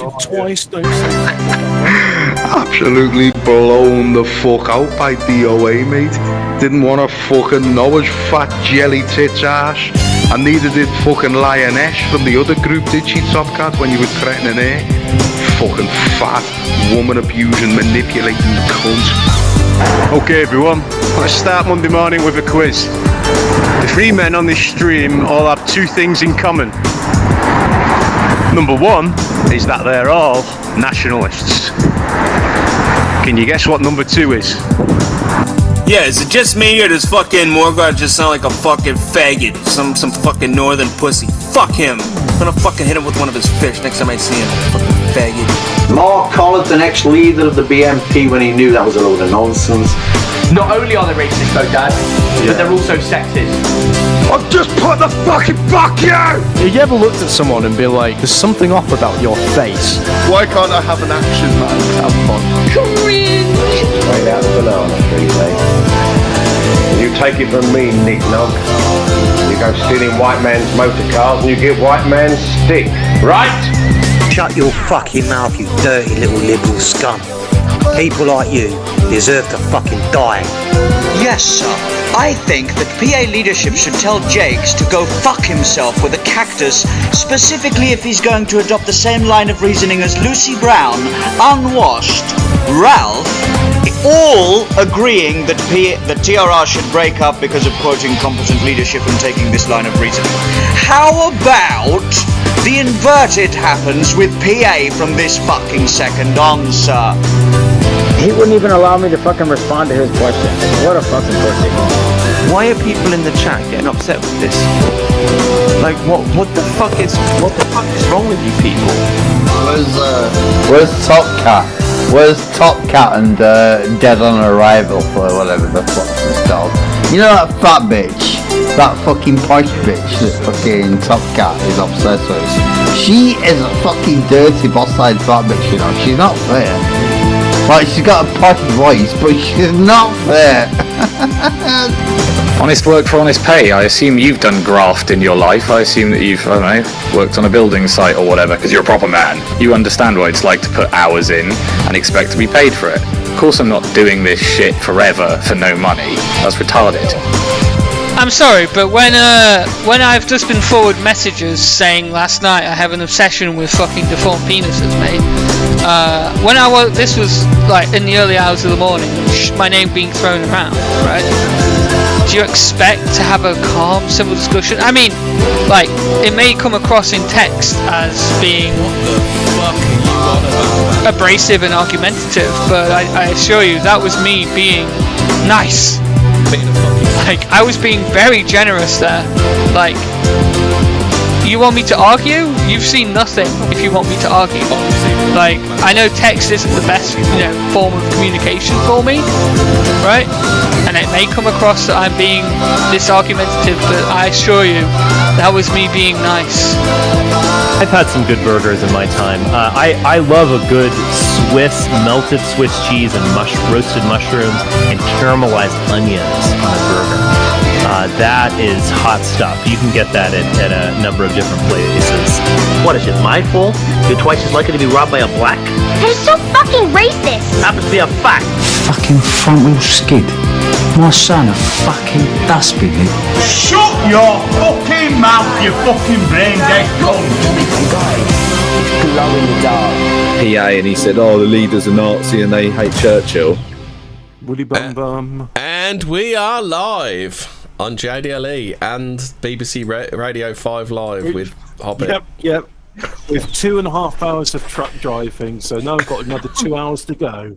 it twice, don't say Absolutely blown the fuck out by DOA, mate. Didn't want to fucking know his fat jelly tits ass. And neither did fucking Lioness from the other group, did she, Top Cat, when you were threatening her? Fucking fat, woman abusing, manipulating cunt. Okay everyone, let's start Monday morning with a quiz. The three men on this stream all have two things in common. Number one is that they're all nationalists. Can you guess what number two is? Yeah, is it just me or does fucking Morgoth just sound like a fucking faggot? Some fucking northern pussy. Fuck him. I'm gonna fucking hit him with one of his fish next time I see him. Fucking faggot. Mark Collett, the next leader of the BMP, when he knew that was a load of nonsense. Not only are they racist though, Dad, but they're also sexist. I've just put the fucking fuck you! Have you ever looked at someone and be like, there's something off about your face? Why can't I have an action man have fun? Straight out the banana tree, mate. You take it from me, Nick Nog. You go stealing white man's motor cars and you get white man's stick, right? Shut your fucking mouth, you dirty little liberal scum. People like you deserve to fucking die. Yes, sir. I think that PA leadership should tell Jakes to go fuck himself with a cactus, specifically if he's going to adopt the same line of reasoning as Lucy Brown, Unwashed, Ralph, all agreeing that TRR should break up because of quote incompetent leadership and taking this line of reasoning. How about the inverted happens with PA from this fucking second on, sir? He wouldn't even allow me to fucking respond to his question. What a fucking pussy. Why are people in the chat getting upset with this? Like, what the fuck is wrong with you people? Where's Top Cat? Where's Top Cat and Dead on Arrival or whatever the fuck it's called? You know that fat bitch? That fucking posh bitch that fucking Top Cat is obsessed with. She is a fucking dirty boss-eyed fat bitch, you know. She's not fair. Like, she's got a posh voice, but she's not fair. Honest work for honest pay. I assume you've done graft in your life. I assume that you've, I don't know, worked on a building site or whatever, because you're a proper man. You understand what it's like to put hours in and expect to be paid for it. Of course I'm not doing this shit forever for no money. That's retarded. I'm sorry, but when I've just been forward messages saying last night I have an obsession with fucking deformed penises, mate. When this was like in the early hours of the morning, my name being thrown around, right? Do you expect to have a calm, civil discussion? I mean, like, it may come across in text as being abrasive and argumentative, but I assure you that was me being nice. Like, I was being very generous there. Like, you want me to argue? You've seen nothing if you want me to argue. Like, I know text isn't the best, form of communication for me, right? And it may come across that I'm being this argumentative, but I assure you, that was me being nice. I've had some good burgers in my time. I love a good melted Swiss cheese and roasted mushrooms and caramelized onions on a burger. That is hot stuff. You can get that at a number of different places. What is it, my fault? You're twice as likely to be robbed by a black? That is so fucking racist! Happens to be a fact. Fucking front wheel skid. My son a fucking dustbin. Shut your fucking mouth, you fucking brain dead cunt! Glow in the dark. PA and he said, oh, the leader's a Nazi and they hate Churchill. Woody bum bum. And we are live on JDLE and BBC Radio 5 Live with Hobbit. Yep. With 2.5 hours of truck driving, so now we've got another 2 hours to go.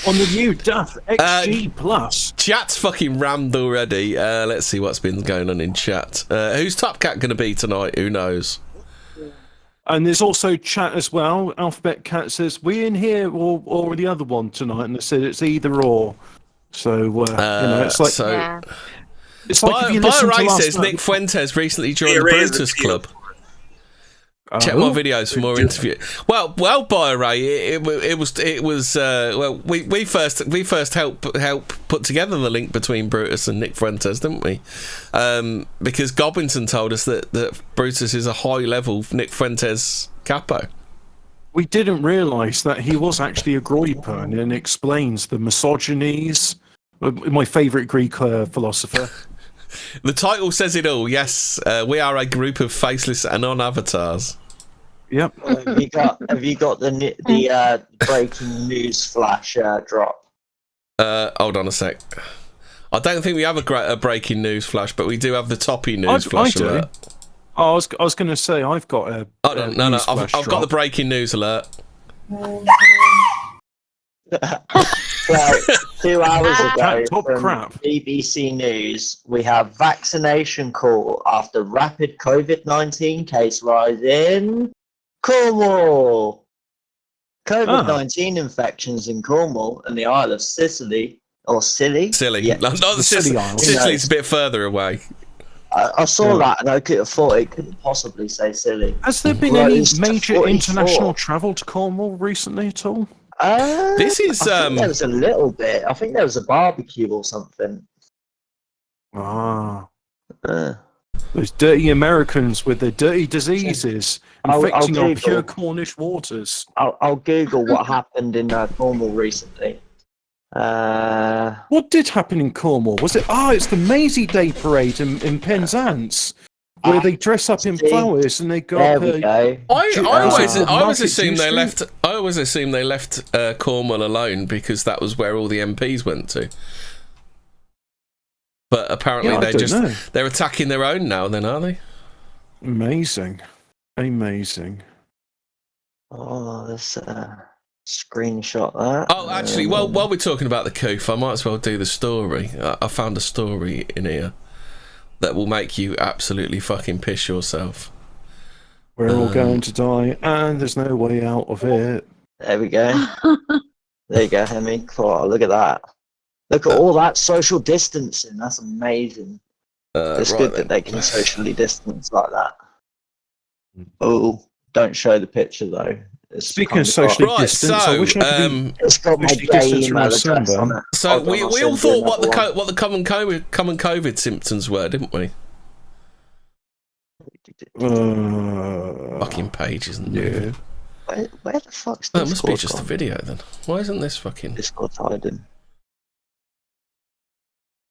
On the new DAF XG Plus. Chat's fucking rammed already. Let's see what's been going on in chat. Who's Top Cat going to be tonight? Who knows? And there's also chat as well. Alphabet Cat says, we in here or the other one tonight? And they said it's either or. So, it's like... It's like if you listen to says Nick Fuentes recently joined the Brutus Club. Check my videos for more interview. Well, by Ray, it was well, we first helped put together the link between Brutus and Nick Fuentes, didn't we? Because Gobbington told us that Brutus is a high level Nick Fuentes capo. We didn't realise that he was actually a groyper, and explains the misogynies. My favourite Greek philosopher. The title says it all. Yes, we are a group of faceless anon avatars. Yep. Have you got the breaking news flash drop? Hold on a sec. I don't think we have a breaking news flash, but we do have the toppy news flash alert. I was going to say I've got a. No. I've got the breaking news alert. Right, 2 hours ago Top from crap. BBC News, we have vaccination call after rapid COVID-19 case rise in Cornwall. COVID-19 infections in Cornwall and the Isle of Sicily, or Scilly? Silly. Yeah. Not the Scilly Isle. Sicily's a bit further away. I saw that and I could have thought it couldn't possibly say Scilly. Has there been any major international travel to Cornwall recently at all? This is I think there was a little bit. I think there was a barbecue or something. Those dirty Americans with their dirty diseases infecting our pure Cornish waters. I'll Google what happened in Cornwall recently. What did happen in Cornwall? Was it? It's the Maisie Day parade in Penzance, where they dress up in flowers and they go. There we go. I always assumed they left. I always assumed they left Cornwall alone because that was where all the MPs went to. But apparently they're attacking their own now. Then are they? Amazing. Oh, this screenshot that. Oh, actually, while we're talking about the coof, I might as well do the story. I found a story in here that will make you absolutely fucking piss yourself. We're all going to die, and there's no way out of it. There we go. There you go, Hemi. Oh, look at that. Look at all that social distancing. That's amazing. It's good that they can socially distance like that. Oh, don't show the picture though. Speaking of socially distanced, I wish I could it's got my gay email address on it. So we all thought what the common COVID symptoms were, didn't we? Fucking page isn't moving. Where the fuck's this? It must be just a video then. Why isn't this fucking Discord hiding?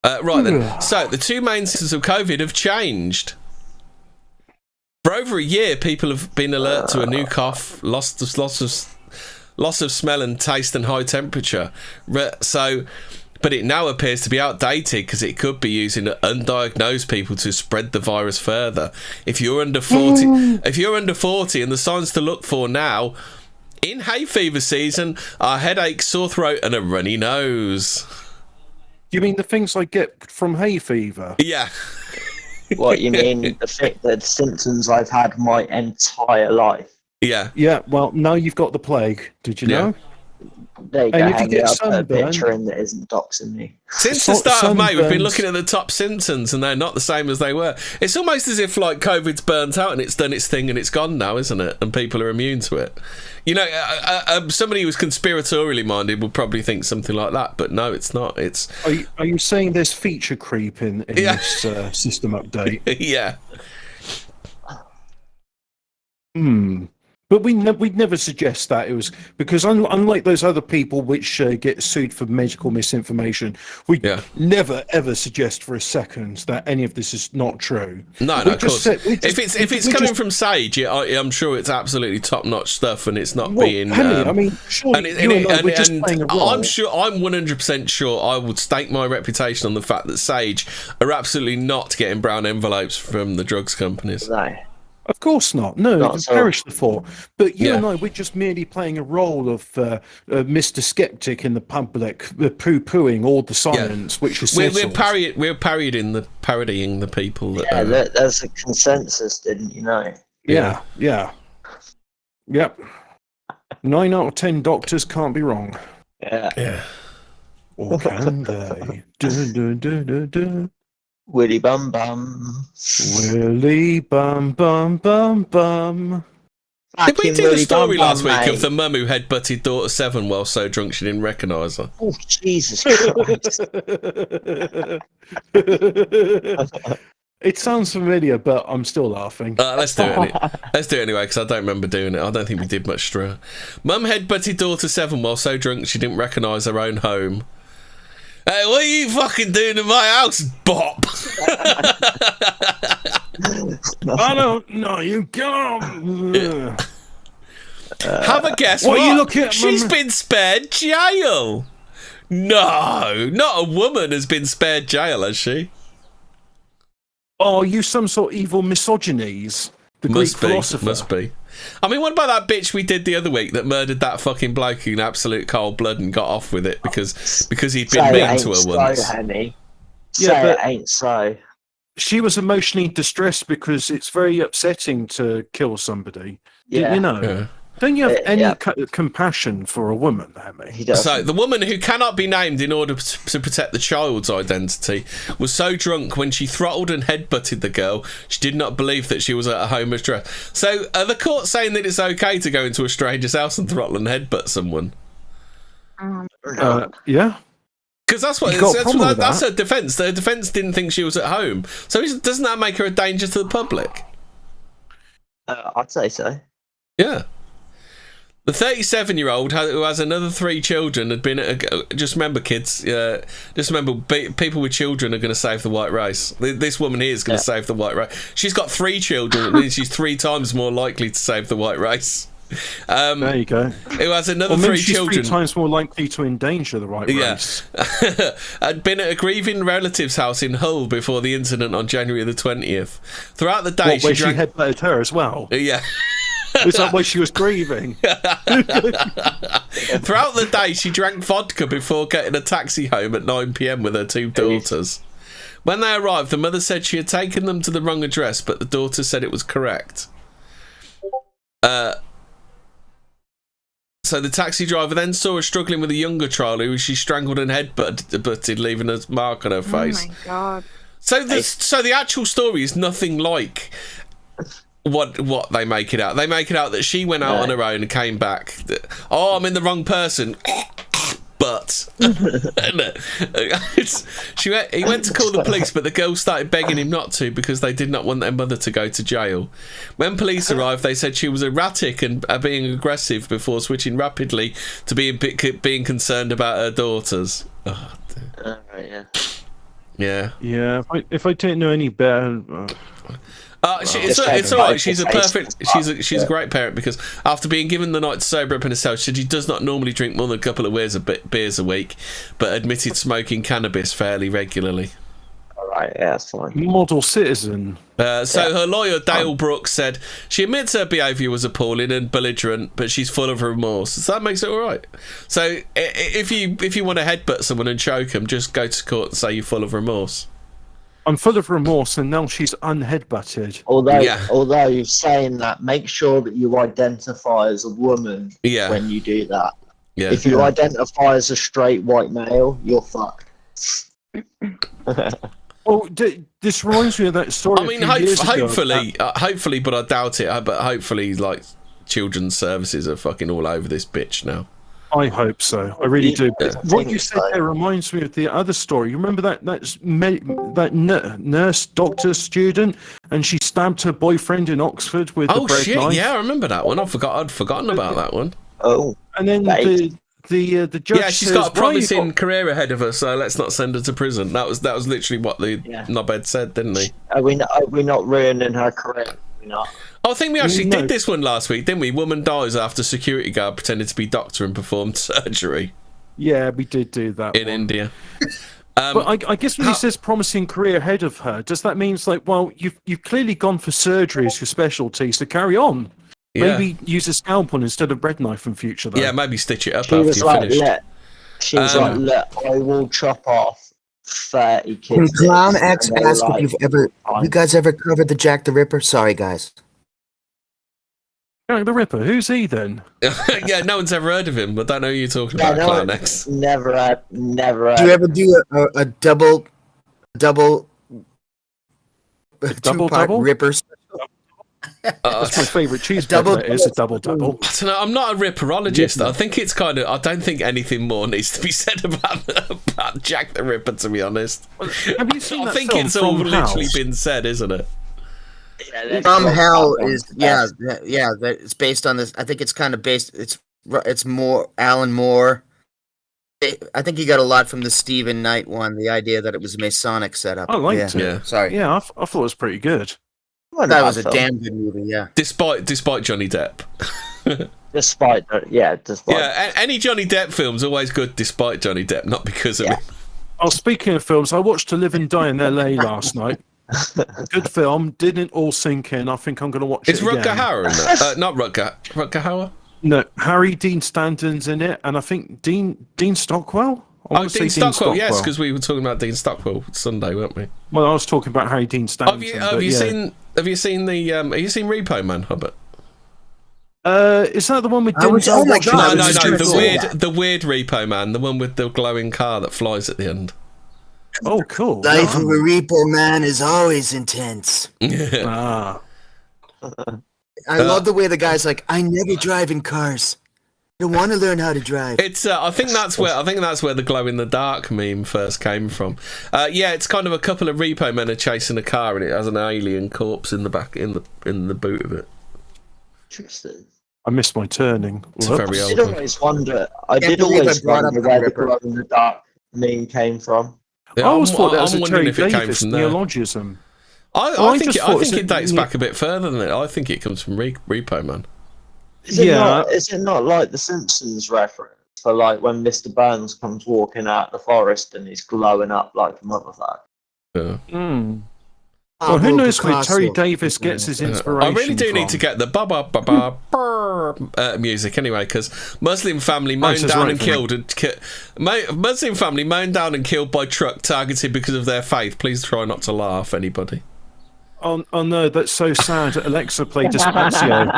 Right then. So the two main symptoms of COVID have changed. For over a year, people have been alert to a new cough, loss of smell and taste, and high temperature. But it now appears to be outdated because it could be used in undiagnosed people to spread the virus further. If you're under 40, and the signs to look for now in hay fever season are headache, sore throat, and a runny nose. You mean the things I get from hay fever? Yeah. What you mean? The symptoms I've had my entire life. Yeah. Yeah. Well, now you've got the plague. Did you know? There you go. And if you get I'll put a sunburn, picture in that isn't doxing me. Since the start of May, we've been looking at the top symptoms, and they're not the same as they were. It's almost as if like COVID's burnt out and it's done its thing and it's gone now, isn't it? And people are immune to it. You know, somebody who's conspiratorially minded would probably think something like that, but no, it's not. It's. Are you saying there's feature creep in this system update? Yeah. But we'd never suggest that it was because unlike those other people which get sued for medical misinformation, we never ever suggest for a second that any of this is not true. No, of course. If it's coming from Sage, I'm sure it's absolutely top-notch stuff, and it's not being. I mean, surely we're just playing a role. I'm 100% sure I would stake my reputation on the fact that Sage are absolutely not getting brown envelopes from the drugs companies. No. Of course not. No, it's perished before. But you and I, we're just merely playing a role of Mr. Skeptic in the public, poo-pooing all the science, which is we're parodying the people. That, there's a consensus, didn't you know? Yeah. Yep. 9 out of 10 doctors can't be wrong. Yeah. Or can they? Willy bum bum. Willy bum bum bum bum. Did we do the story last week mate. of the mum who headbutted daughter 7 while so drunk she didn't recognise her? Oh, Jesus Christ. It sounds familiar, but I'm still laughing. Let's do it. Let's do it anyway, because I don't remember doing it. I don't think we did much through. Mum headbutted daughter 7 while so drunk she didn't recognise her own home. Hey, what are you fucking doing in my house, Bop? I don't know. You go. Have a guess. What are you looking at, She's Mum? been spared jail. No, not a woman has been spared jail, has she? Oh, you some sort of evil misogynies. The Greek philosopher. Must be. I mean, what about that bitch we did the other week that murdered that fucking bloke in absolute cold blood and got off with it because he'd been mean to her once? Henny. Yeah, but it ain't so. she was emotionally distressed because it's very upsetting to kill somebody. Yeah. You know. Yeah. Don't you have any compassion for a woman, Hammy? So the woman who cannot be named in order to protect the child's identity was so drunk when she throttled and headbutted the girl, she did not believe that she was at a home address. So are the court saying that it's okay to go into a stranger's house and throttle and headbutt someone? Yeah. Because that's what You got a problem with that's that? her defence. Her defence didn't think she was at home. So doesn't that make her a danger to the public? I'd say so. Yeah. The 37-year-old who has another 3 children had been at just remember, kids. Just remember, people with children are going to save the white race. This woman here is going to save the white race. She's got 3 children. It means she's 3 times more likely to save the white race. There you go. Who has another Well, 3 she's children? 3 times more likely to endanger the right race. Had been at a grieving relative's house in Hull before the incident on January the 20th. Throughout the day, Where she drank. she headbutted her as well. Yeah. Is that why she was grieving? Throughout the day, she drank vodka before getting a taxi home at 9 p.m. with her 2 daughters. When they arrived, the mother said she had taken them to the wrong address, but the daughter said it was correct. So the taxi driver then saw her struggling with a younger child who she strangled and headbutted, leaving a mark on her face. Oh my god. So the actual story is nothing like what they make it out. They make it out that she went out on her own and came back. Oh, I'm in the wrong person. But he went to call the police, but the girls started begging him not to because they did not want their mother to go to jail. When police arrived, they said she was erratic and being aggressive before switching rapidly to being concerned about her daughters. Oh, yeah. If I didn't know any better. It's all right. She's a great parent because after being given the night to sober up in herself, she said she does not normally drink more than a couple of beers a week, but admitted smoking cannabis fairly regularly. All right, yeah, that's fine. Model citizen. Her lawyer Dale Brooks said she admits her behaviour was appalling and belligerent, but she's full of remorse. So that makes it all right. So if you want to headbutt someone and choke them, just go to court and say you're full of remorse. I'm full of remorse, and now she's unheadbutted. Although you're saying that, make sure that you identify as a woman when you do that. Yeah. If you identify as a straight white male, you're fucked. Well, this reminds me of that story. I mean, hopefully, but I doubt it. But hopefully, like, children's services are fucking all over this bitch now. I hope so. I really do. What you said there reminds me of the other story. You remember that nurse, doctor, student, and she stabbed her boyfriend in Oxford with the bread knife? Yeah, I remember that one. I'd forgotten about that one. Oh, and then the judge. Yeah, she's got a promising career ahead of her, so let's not send her to prison. That was literally what the knobhead said, didn't he? Are we not ruining her career? I think we actually did this one last week, didn't we? Woman dies after security guard pretended to be doctor and performed surgery. Yeah, we did do that in India. But I guess when he says promising career ahead of her, does that mean it's like, well, you've clearly gone for surgery as your specialty, so carry on. Yeah. Maybe use a scalpel instead of bread knife in future, though. Yeah, maybe stitch it up She after was you like, finished. She was like, look, I will chop off 30 Can kids. Clown X ask if you guys ever covered the Jack the Ripper? Sorry, guys. Jack the Ripper, who's he then? Yeah, no one's ever heard of him. I don't know who you're talking about, Clown X. Never had. Do you ever do a double two-part double? Ripper? That's my favourite cheeseburger. It's a double. I don't know, I'm not a ripperologist. I think it's kind of. I don't think anything more needs to be said about Jack the Ripper. To be honest, have you seen I think it's all literally been said, isn't it? From Hell is it's based on this. I think it's kind of based. It's more Alan Moore. I think you got a lot from the Stephen Knight one. The idea that it was a Masonic setup. I liked it. Yeah. Sorry. Yeah, I thought it was pretty good. That was a damn good movie. Yeah. Despite Johnny Depp. Despite. Yeah, any Johnny Depp film's always good despite Johnny Depp, not because of it. Oh, speaking of films, I watched To Live and Die in LA last night. Good film. Didn't all sink in. I think I'm going to watch it again. Is Rutger Hauer in that? Not Rutger Hauer? No, Harry Dean Stanton's in it, and I think Dean Stockwell. Dean Stockwell, yes, because we were talking about Dean Stockwell Sunday, weren't we? Well, I was talking about Harry Dean Stanton. Have you seen Repo Man, Hubbard? Is that the one with Dean? No, the weird Repo Man, the one with the glowing car that flies at the end. Oh, cool. Life of a Repo Man is always intense. I love the way the guy's like, I never drive in cars. I want to learn how to drive. It's I think that's where the glow in the dark meme first came from. It's kind of a couple of repo men are chasing a car and it has an alien corpse in the back in the boot of it. Interesting. I missed my turning. It's very old. I did always wonder where the glow in the dark meme came from. I always thought that was a Terry if it came Davis from there. neologism. I think it dates back a bit further than it. I think it comes from Repo Man. Is it not like the Simpsons reference for like when Mr. Burns comes walking out the forest and he's glowing up like a motherfucker? Yeah. Well, who knows where Terry Davis gets his inspiration I really do from. need to get the music anyway, because Muslim family mown down and killed. Muslim family mown down and killed by truck targeted because of their faith. Please try not to laugh, anybody. Oh no, that's so sad. Alexa, play Despacio.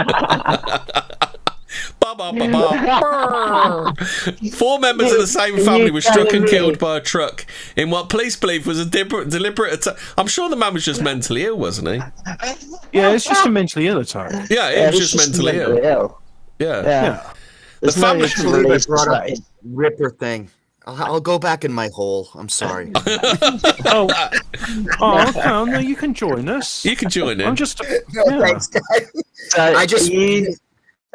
4 members of the same family were struck and killed by a truck in what police believe was a deliberate attack. I'm sure the man was just mentally ill, wasn't he? Yeah, it's just a mentally ill attack. Yeah, he was just mentally ill. Yeah. The family brought up the Ripper thing. I'll go back in my hole. I'm sorry. Okay. No, you can join us. You can join in. I'm just. Thanks, guys.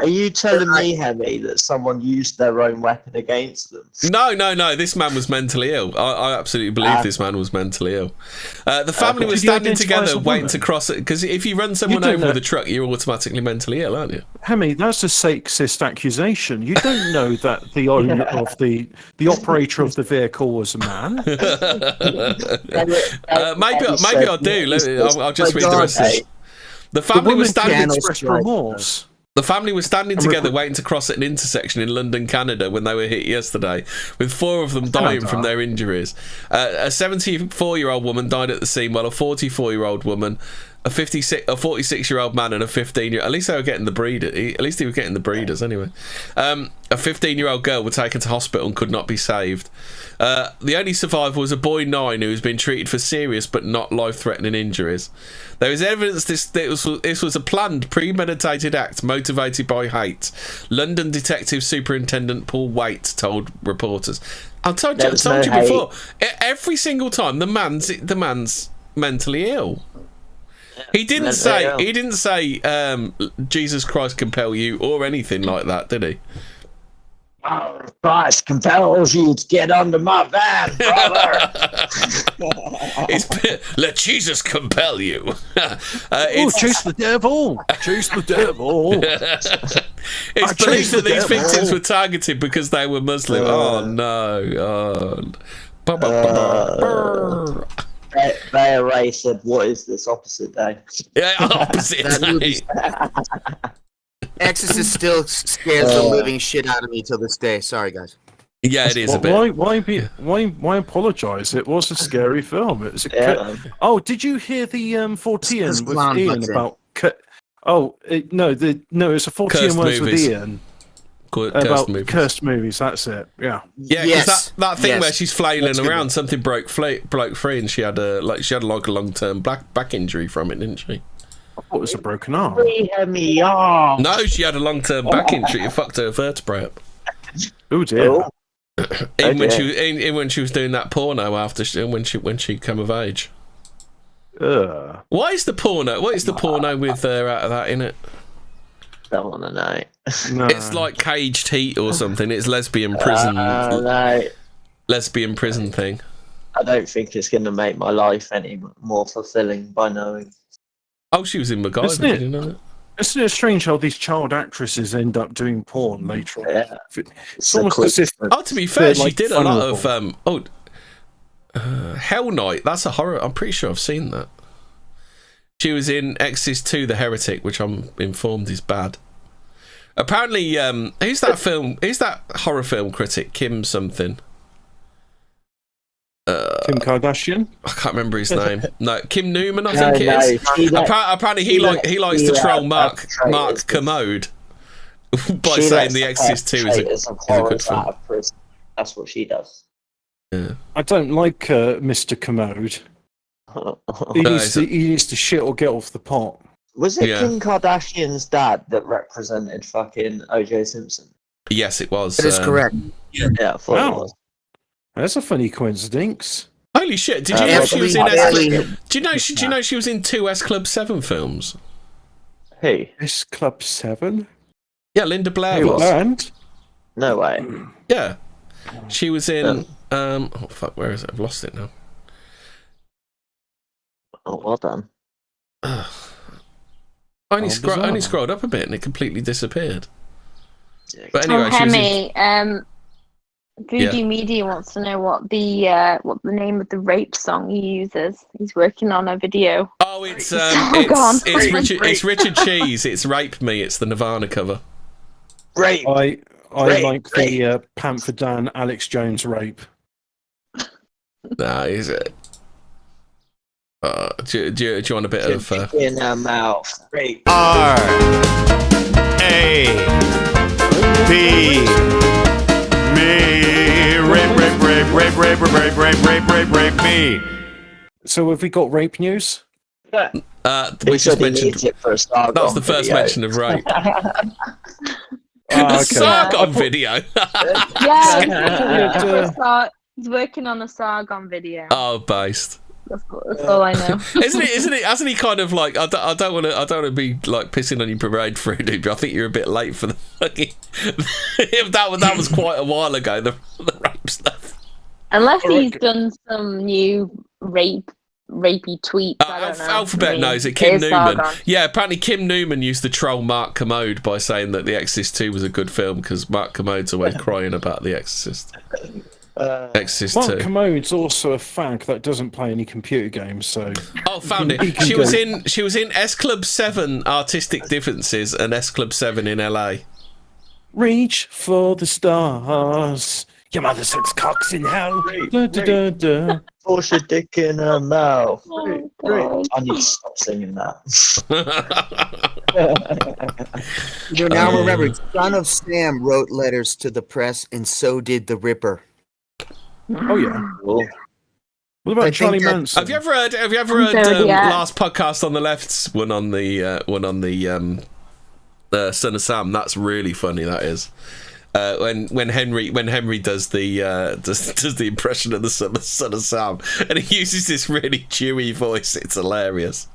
Are you telling me, Hemi, that someone used their own weapon against them? No. This man was mentally ill. I absolutely believe this man was mentally ill. The family was standing together waiting to cross it, because if you run someone over with a truck, you're automatically mentally ill, aren't you? Hemi, that's a sexist accusation. You don't know that the owner of the operator of the vehicle was a man. Maybe I do. I'll just read the rest of it. The family was standing. Remorse. The family was standing together waiting to cross at an intersection in London, Canada when they were hit yesterday, with 4 of them dying from their injuries. A 74-year-old woman died at the scene, while a 44-year-old woman, a 46-year-old man and a 15-year-old... At least they were getting the breeder. At least he was getting the breeders anyway. A 15-year-old girl were taken to hospital and could not be saved. The only survivor was a boy 9 who has been treated for serious but not life-threatening injuries. There is evidence this was a planned, premeditated act motivated by hate. London Detective Superintendent Paul Waite told reporters. I told you before. Every single time, the man's mentally ill. He didn't say Jesus Christ compel you or anything like that, did he? Oh, Christ compels you to get under my van, brother. Let Jesus compel you. Chase the devil. Chase the devil. It's believed that these victims were targeted because they were Muslim. Oh no. They erased said, what is this opposite day? Yeah, opposite day. Exorcist still scares the living shit out of me till this day. Sorry, guys. Yeah, it is a bit. Why apologise? It was a scary film. It was did you hear the 14 with Ian about? It's a 14 words with Ian. About cursed movies. That's it. Yeah. Yeah, because that thing where she's flailing around, something broke free, and she had a long-term back injury from it, didn't she? I thought it was a broken arm. Me off. No, she had a long-term back injury. It fucked her vertebrae up. Oh dear. Even when she was doing that porno when she came of age. What is the porno? What is the porno with out of that in it? Don't want to know. No. It's like Caged Heat or something. It's lesbian prison. No. Lesbian prison thing. I don't think it's going to make my life any more fulfilling by knowing. Oh, she was in MacGyver. Did you know that? Isn't it strange how these child actresses end up doing porn later on? Yeah. It's almost as if. Oh, to be fair, she like did a lot vulnerable. of Hell Night. That's a horror. I'm pretty sure I've seen that. She was in XXXVII, The Heretic, which I'm informed is bad. Apparently, who's that horror film critic? Kim something. Kim Kardashian? I can't remember his name. No, Kim Newman, I think it is. Apparently, he likes to troll Mark Commode by saying The XXXVII is a good film. That's what she does. Yeah. I don't like Mr. Commode. He needs to shit or get off the pot. Was it Kim Kardashian's dad that represented fucking O.J. Simpson? Yes, it was. That is correct. Yeah, I thought it was. That's a funny coincidence. Holy shit! Did you know she was in? Do you know she was in 2 S Club 7 films? Who? S Club 7? Yeah, Linda Blair was. And? No way. Yeah, she was in. Oh fuck! Where is it? I've lost it now. Oh, well done. I only scrolled up a bit and it completely disappeared. But anyway, Hemi, Voodoo Media wants to know what the name of the rape song he uses. He's working on a video. Oh, it's Richard Cheese. It's Rape Me. It's the Nirvana cover. Rape. I like the Panther Dan Alex Jones rape. Nah, is it? Do you want a bit of in her mouth? Rape. R-A-P me. Rape me. So have we got rape news? We just mentioned it for a Sargon that was the first video. mention of rape. Okay. Sargon video. He's working on a Sargon video. Oh, based. That's all I know. Isn't it? Hasn't he kind of like? I don't want to be like pissing on your parade for it, but I think you're a bit late for the fucking. that was quite a while ago. The rape stuff. Unless he's done some new rapey tweets. I don't know. Alphabet knows it. Kim Newman. Yeah, apparently Kim Newman used to troll Mark Commode by saying that The Exorcist 2 was a good film because Mark Commode's always crying about The Exorcist. Exorcist 2. Mark Commode's also a fag that doesn't play any computer games, so. Oh, found it. She was in S Club 7 Artistic Differences and S Club 7 in LA. Reach for the stars. Your mother sucks cocks in hell. Force your dick in her mouth. I need to stop singing that. Now remember, Son of Sam wrote letters to the press, and so did the Ripper. Oh yeah. Cool. What about Charlie Manson? Have you ever heard last podcast on the left's one on the Son of Sam? That's really funny. That is. When Henry does the impression of the Son of Sam, and he uses this really chewy voice, it's hilarious.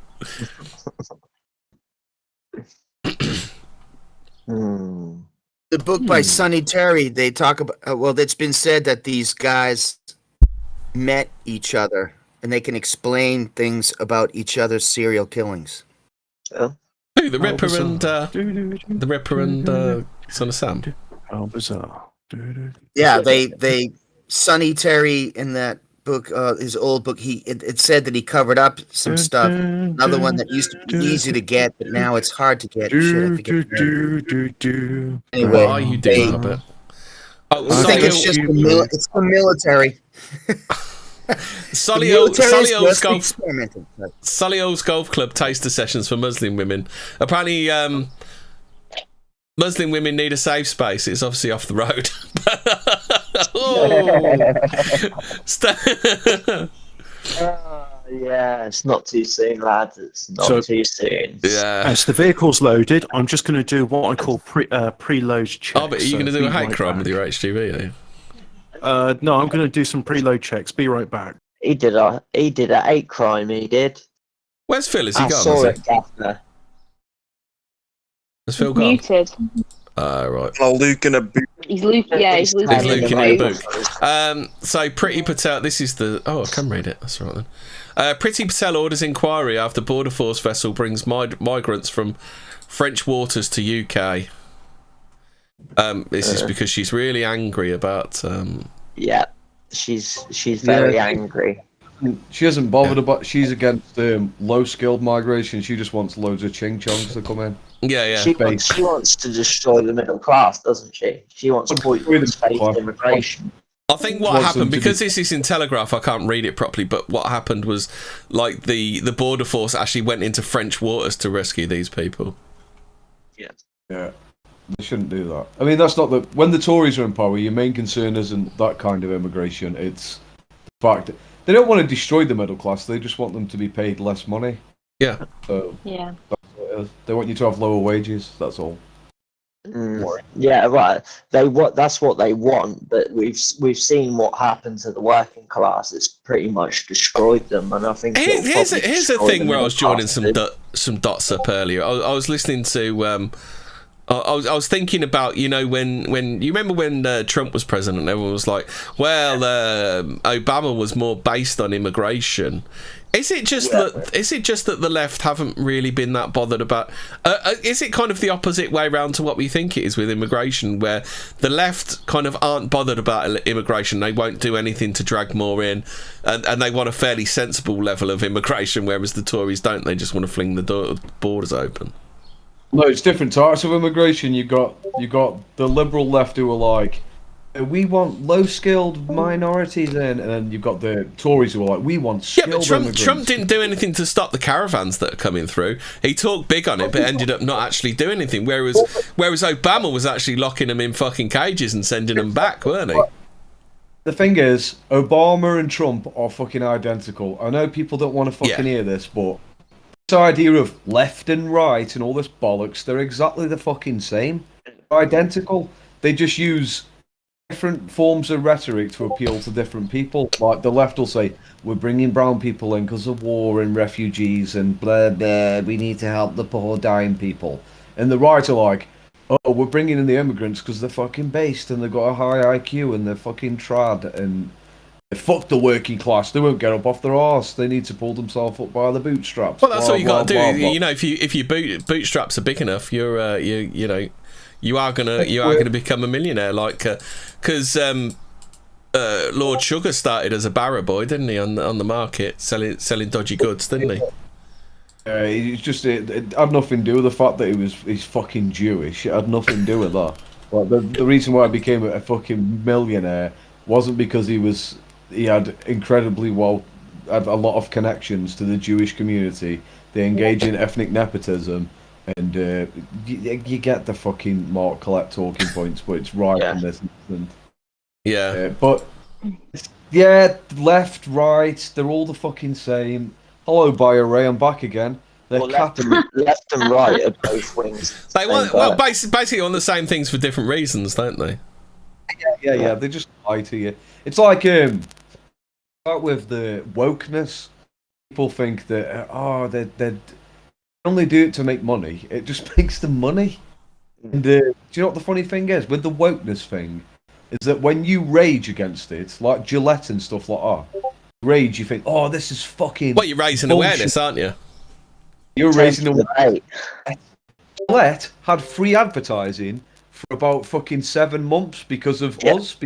The book by Sonny Terry, they talk about. It's been said that these guys met each other, and they can explain things about each other's serial killings. Who? The Ripper and Son of Sam. How bizarre. Yeah, they Sonny Terry in that book, his old book, it said that he covered up some stuff. Another one that used to be easy to get, but now it's hard to get. Anyway, why are you doing that? I think it's just the military. Sully Old's golf club taster sessions for Muslim women. Apparently, Muslim women need a safe space. It's obviously off the road. Yeah, it's not too soon, lads. It's not too soon. Yeah. As the vehicle's loaded, I'm just going to do what I call preload checks. Oh, but are you going to do a hate crime with your HGV, are you? No, I'm going to do some preload checks. Be right back. He did a hate crime. He did. Where's Phil? Is he I gone? saw it, Gaffer. Has Phil gone? Muted. Right. Oh, Luke in a boot. He's Luke. Yeah, he's Luke. He's Luke in a boot. So Pretty Patel. This is the. Oh, I can read it. That's right then. Pretty Patel orders inquiry after border force vessel brings migrants from French waters to UK. This is because she's really angry about. Yeah, she's very angry. She hasn't bothered about. She's against low-skilled migration. She just wants loads of ching-chongs to come in. Yeah. She wants to destroy the middle class, doesn't she? She wants to poisonous immigration. I think what happened, because this is in Telegraph, I can't read it properly, but what happened was, like, the border force actually went into French waters to rescue these people. Yeah. Yeah. They shouldn't do that. I mean, that's not the... When the Tories are in power, your main concern isn't that kind of immigration. It's the fact that they don't want to destroy the middle class. They just want them to be paid less money. Yeah. So yeah. That's what it is. They want you to have lower wages. That's all. Yeah, right. That's what they want, but we've seen what happened to the working class. It's pretty much destroyed them, and I think here's a thing where I was joining some dots up earlier. I was listening to. I was thinking about, when you remember when Trump was president, everyone was like, well, Obama was more based on immigration. Is it just that the left haven't really been that bothered about? Is it kind of the opposite way around to what we think it is with immigration, where the left kind of aren't bothered about immigration? They won't do anything to drag more in, and they want a fairly sensible level of immigration, whereas the Tories don't. They just want to fling the borders open. No, it's different types of immigration. You got the liberal left who are like, we want low-skilled minorities in, and then you've got the Tories who are like, we want skilled immigrants. Trump didn't do anything to stop the caravans that are coming through. He talked big on it, but ended up not actually doing anything. Whereas Obama was actually locking them in fucking cages and sending them back, weren't he? The thing is, Obama and Trump are fucking identical. I know people don't want to fucking hear this, but this idea of left and right and all this bollocks, they're exactly the fucking same. They're identical. They just use different forms of rhetoric to appeal to different people. Like the left will say, we're bringing brown people in because of war and refugees and blah blah, we need to help the poor dying people. And the right are like, oh, we're bringing in the immigrants because they're fucking based and they've got a high IQ and they're fucking trad and fuck the working class. They won't get up off their arse. They need to pull themselves up by the bootstraps. Well, that's blah, what you got to do. blah, blah. You know, if your bootstraps are big enough, you are gonna become a millionaire. Like, because Lord Sugar started as a barrow boy, didn't he, on the market selling dodgy goods, didn't he? It's just it had nothing to do with the fact that he's fucking Jewish. It had nothing to do with that. Like the reason why I became a fucking millionaire wasn't because he had had a lot of connections to the Jewish community. They engage in ethnic nepotism, and you get the fucking Mark Collette talking points, but it's right in this instant. Yeah. But left, right, they're all the fucking same. Hello, Bio Ray, I'm back again. Left and right are both wings. They want basically on the same things for different reasons, don't they? Yeah. They just lie to you. It's like start with the wokeness. People think that they only do it to make money. It just makes them money. And do you know what the funny thing is with the wokeness thing? Is that when you rage against it, like Gillette and stuff like that, rage, you think, oh, this is fucking. Well, you're raising awareness, aren't you? You're raising awareness. Gillette had free advertising for about fucking 7 months because of us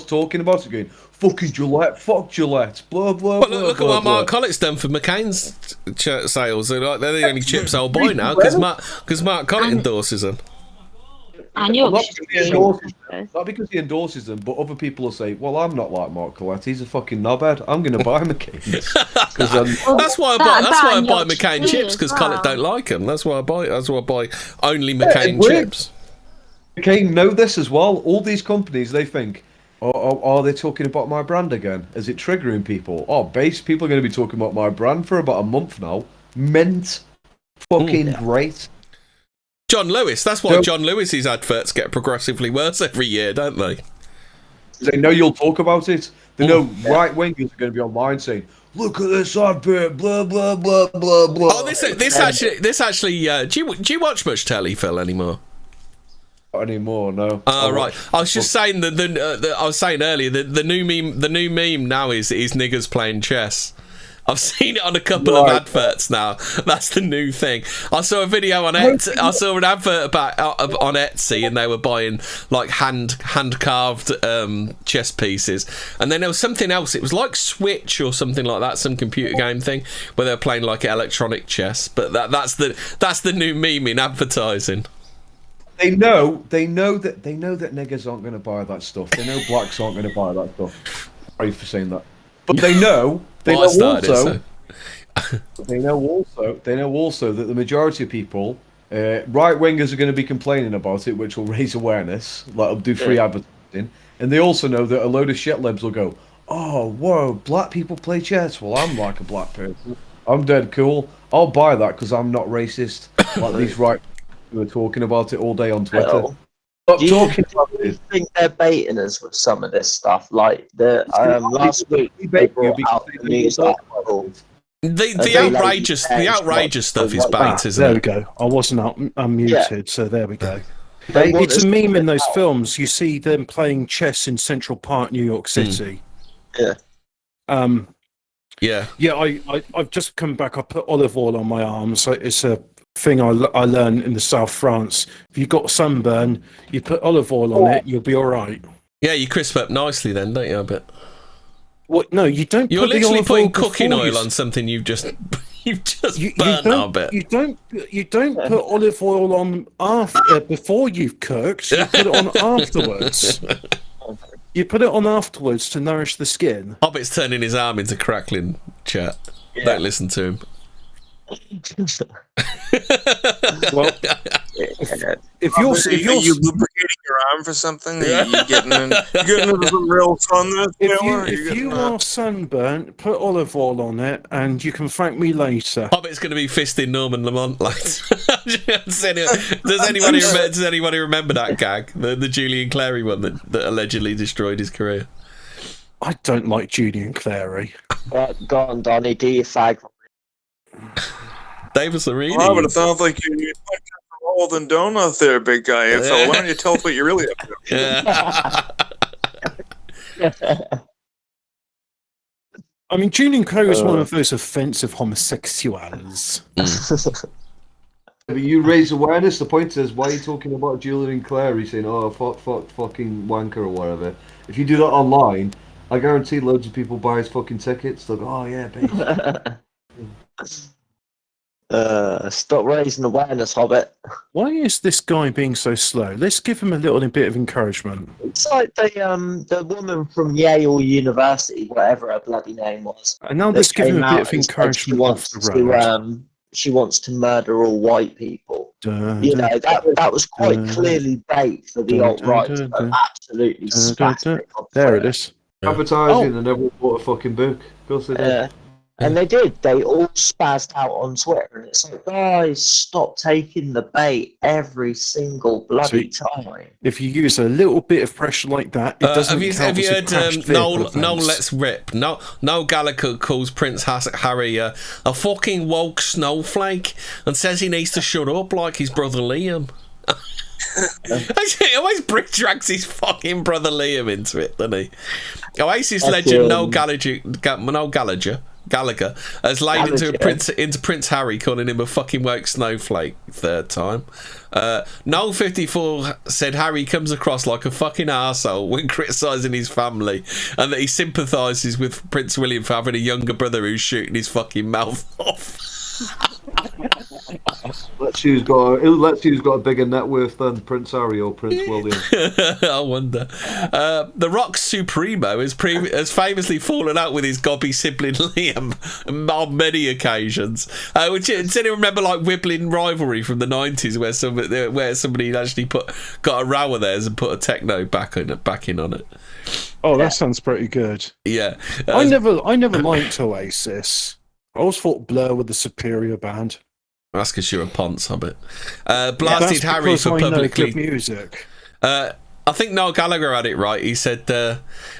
talking about it, going, fucking Gillette, fuck Gillette, blah, blah, well, blah. Look at what Mark Collett's done for McCain's sales. They're the only chip sold boy now because Mark Collett endorses them. And not because he endorses them, but other people will say, well, I'm not like Mark Collette, he's a fucking knobhead, I'm going to buy McCain's. That's why I buy McCain chips, because Collett don't like them. That's why I buy only McCain chips. McCain know this as well. All these companies, they think, Or are they talking about my brand again? Is it triggering people? Oh, base people are going to be talking about my brand for about a month now. Mint. Fucking great. John Lewis. That's why John Lewis's adverts get progressively worse every year, don't they? They know you'll talk about it. They know right wingers are going to be online saying, "Look at this advert, blah blah blah blah blah." Oh, this actually. Do you watch much telly, Phil, anymore? Not anymore, no. Right. I was just saying that I was saying earlier that the new meme now is niggas playing chess. I've seen it on a couple of adverts now. That's the new thing. I saw a video on Etsy. I saw an advert about on Etsy, and they were buying like hand carved chess pieces. And then there was something else. It was like Switch or something like that, some computer game thing where they were playing like electronic chess. But that's the new meme in advertising. They know that niggas aren't going to buy that stuff. They know blacks aren't going to buy that stuff. Sorry for saying that, but they know. They know also that the majority of people, right wingers, are going to be complaining about it, which will raise awareness. Like, it'll do free advertising, and they also know that a load of shit libs will go, "Oh, whoa, black people play chess. Well, I'm like a black person. I'm dead cool. I'll buy that because I'm not racist." Like these right who are talking about it all day on Twitter. Do you think they're baiting us with some of this stuff? Like last week, they brought out the news article. The outrageous stuff is bait, isn't it? There we go. I wasn't unmuted, so there we go. It's a meme in those films. You see them playing chess in Central Park, New York City. Yeah. I've just come back. I put olive oil on my arms. So it's a thing I learned in the South France. If you've got sunburn, you put olive oil on it, you'll be all right. Yeah, you crisp up nicely then, don't you? I bet. What? No, you don't. You're put the literally olive putting oil cooking before oil on something you've just burnt. I bet. You don't put olive oil on after before you've cooked. You put it on afterwards. You put it on afterwards to nourish the skin. Hobbit's turning his arm into crackling chat. Yeah. Don't listen to him. Well, if you're lubricating your arm for something, you getting into some real fun. If you are sunburnt, put olive oil on it, and you can thank me later. Hobbit's going to be fisting Norman Lamont later. Does anybody remember that gag, the Julian Clary one that allegedly destroyed his career? I don't like Julian Clary. Go on, Donny, do your fag. Davis Arena. Well, but it sounds like you're holding donut there, big guy. So why don't you tell us what you're really up to? I mean, Julian Clary is one of those offensive homosexuals. But you raise awareness. The point is, why are you talking about Julian Clary saying, "Oh, fucking wanker" or whatever? If you do that online, I guarantee loads of people buy his fucking tickets. They'll go, "Oh yeah, baby." Stop raising awareness, Hobbit. Why is this guy being so slow? Let's give him a little bit of encouragement. It's like the woman from Yale University, whatever her bloody name was. And now let's give him a bit of encouragement. She wants to murder all white people. That was quite clearly bait for the alt-right. Absolutely spastic. There it is. Advertising and everyone bought a fucking book. Of course they did. And they did. They all spazzed out on Twitter, and it's like, guys, stop taking the bait every single bloody time. If you use a little bit of pressure like that, it doesn't. Have you heard Noel Let's Rip? Noel Gallagher calls Prince Harry a fucking woke snowflake and says he needs to shut up like his brother Liam. He always drags his fucking brother Liam into it, doesn't he? Oasis legend Noel Gallagher has laid into Prince Harry, calling him a fucking woke snowflake third time. Noel54 said Harry comes across like a fucking arsehole when criticising his family, and that he sympathises with Prince William for having a younger brother who's shooting his fucking mouth off. Let's see who's got a bigger net worth than Prince Harry or Prince William. I wonder. The Rock's Supremo has famously fallen out with his gobby sibling Liam on many occasions. Does anyone remember like Wibbling rivalry from the 90s where somebody actually got a row with theirs and put a techno back in on it? Oh, that sounds pretty good. Yeah. I never liked Oasis. I always thought Blur were the superior band. That's because you're a Ponce Hobbit. Blasted Harry for publicly. Good music. I think Noel Gallagher had it right. He said,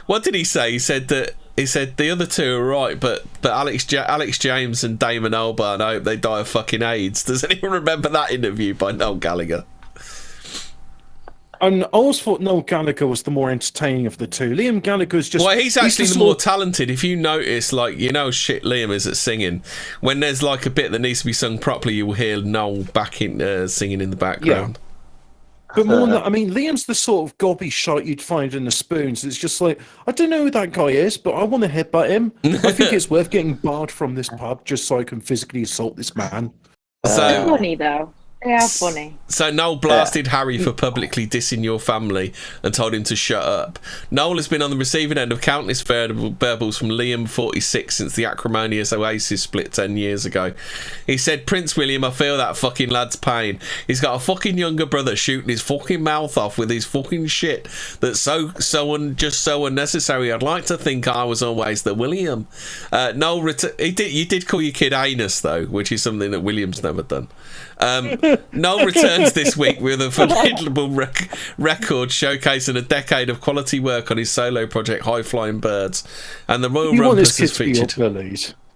"What did he say?" He said the other two are right, but Alex James and Damon Albarn, I hope they die of fucking AIDS. Does anyone remember that interview by Noel Gallagher? And I always thought Noel Gallagher was the more entertaining of the two. Liam Gallagher's just... Well, he's actually the more talented. If you notice, like, you know, shit Liam is at singing. When there's like a bit that needs to be sung properly, you will hear Noel back in singing in the background. Yeah. But more than that, I mean, Liam's the sort of gobby shite you'd find in the Spoons. It's just like, I don't know who that guy is, but I want to headbutt him. I think it's worth getting barred from this pub just so I can physically assault this man. They're funny, though. They are funny. So Noel blasted Harry for publicly dissing your family and told him to shut up. Noel has been on the receiving end of countless verbals from Liam 46 since the acrimonious Oasis split 10 years ago. He said, "Prince William, I feel that fucking lad's pain. He's got a fucking younger brother shooting his fucking mouth off with his fucking shit that's so unnecessary. I'd like to think I was always the William." Noel, you did call your kid anus though, which is something that William's never done. Noel returns this week with a formidable record showcasing a decade of quality work on his solo project High Flying Birds, and the Royal Rumpus is featured.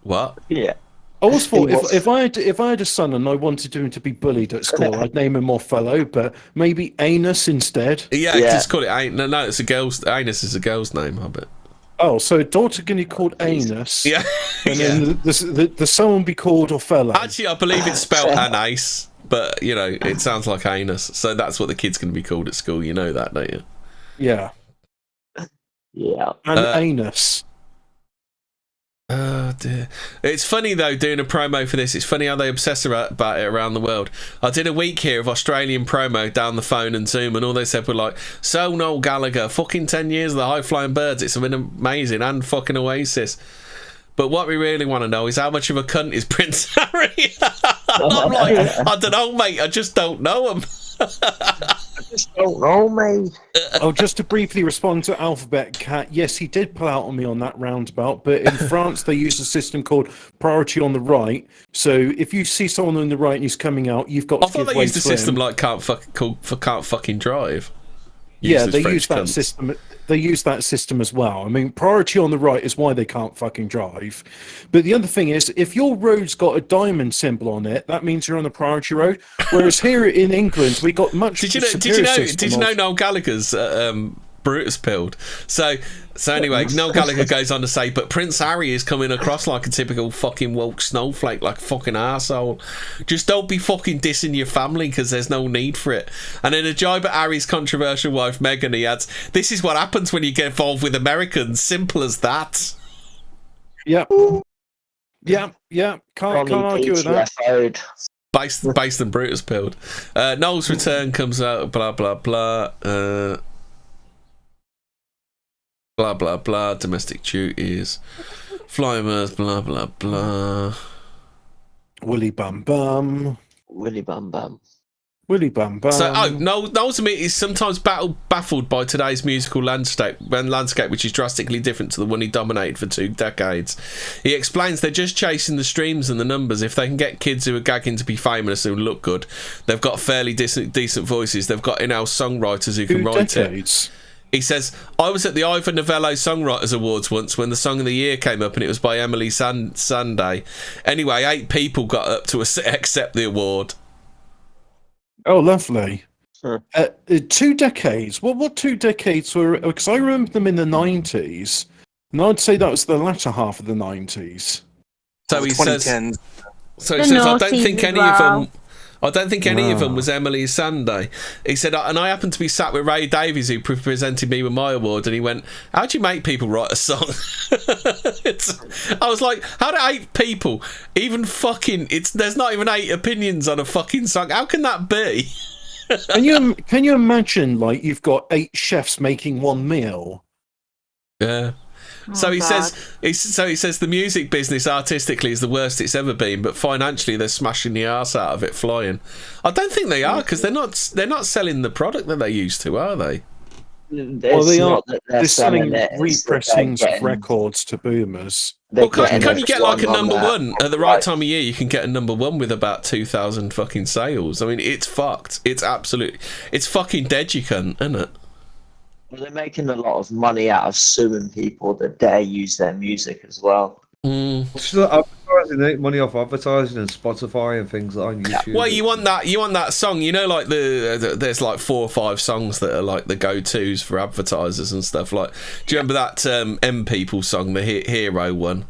What? Yeah. I always thought if I had a son and I wanted him to be bullied at school, I'd name him Othello, but maybe Anus instead. Yeah, just call it No, it's a girl's. Anus is a girl's name, Hobbit. Oh, so a daughter can be called Anus. Yeah. And then the son will be called Othello. Actually, I believe it's spelled anise, but you know, it sounds like anus. So that's what the kid's going to be called at school. You know that, don't you? Yeah. Yeah. And anus. Oh dear. It's funny though, doing a promo for this. It's funny how they obsess about it around the world. I did a week here of Australian promo down the phone and Zoom, and all they said were like, "So Noel Gallagher, fucking 10 years of the High Flying Birds. It's been amazing, and fucking Oasis." But what we really want to know is how much of a cunt is Prince Harry? I'm like, I don't know, mate. I just don't know him. I just don't know, mate. Oh, just to briefly respond to Alphabet Cat, yes, he did pull out on me on that roundabout, but in France they use a system called priority on the right. So if you see someone on the right and he's coming out, you've got to give way to him. I thought they used a system like can't fucking drive. Yeah, they use that system. They use that system as well. I mean, priority on the right is why they can't fucking drive. But the other thing is, if your road's got a diamond symbol on it, that means you're on a priority road. Whereas here in England, we got much. Did you know Noel Gallagher's Brutus pilled? So anyway, Noel Gallagher goes on to say, but Prince Harry is coming across like a typical fucking woke snowflake, like a fucking arsehole. Just don't be fucking dissing your family because there's no need for it. And in a jibe at Harry's controversial wife Meghan, he adds, "This is what happens when you get involved with Americans. Simple as that." Yeah. Can't argue with that. Based and Brutus pilled. Noel's return comes out, blah blah blah. Blah blah blah, domestic duties, flying Earth, blah blah blah. Willy bum bum. Willy bum bum. Willy bum bum. So, Noel Smith is sometimes baffled by today's musical landscape, which is drastically different to the one he dominated for 2 decades. He explains they're just chasing the streams and the numbers. If they can get kids who are gagging to be famous and look good, they've got fairly decent voices. They've got in-house songwriters who can write it. He says, "I was at the Ivor Novello Songwriters Awards once when the Song of the Year came up and it was by Emily Sandé. Anyway, 8 people got up to accept the award." Oh, lovely. 2 decades. What 2 decades were... Because I remember them in the 90s, and I'd say that was the latter half of the 90s. So he says, I don't think any of them... I don't think any of them was Emily Sandé. He said, and I happened to be sat with Ray Davies, who presented me with my award, and he went, "How do you make people write a song?" I was like, how do 8 people even fucking... There's not even 8 opinions on a fucking song. How can that be? Can you imagine, like, you've got 8 chefs making one meal? Yeah. So he says the music business artistically is the worst it's ever been, but financially they're smashing the arse out of it flying. I don't think they are, because they're not selling the product that they used to, are they? Well, they're selling repressings of records to boomers. Well, can't you get like a number one at the right time of year? You can get a number one with about 2,000 fucking sales. I mean, it's fucked. It's fucking dead. You cunt, isn't it? Well, they're making a lot of money out of suing people that dare use their music as well. They make money off advertising and Spotify and things like that on YouTube. Well, you want that song, you know, like there's like 4 or 5 songs that are like the go-tos for advertisers and stuff. Like, do you remember that M People song, the Hero one?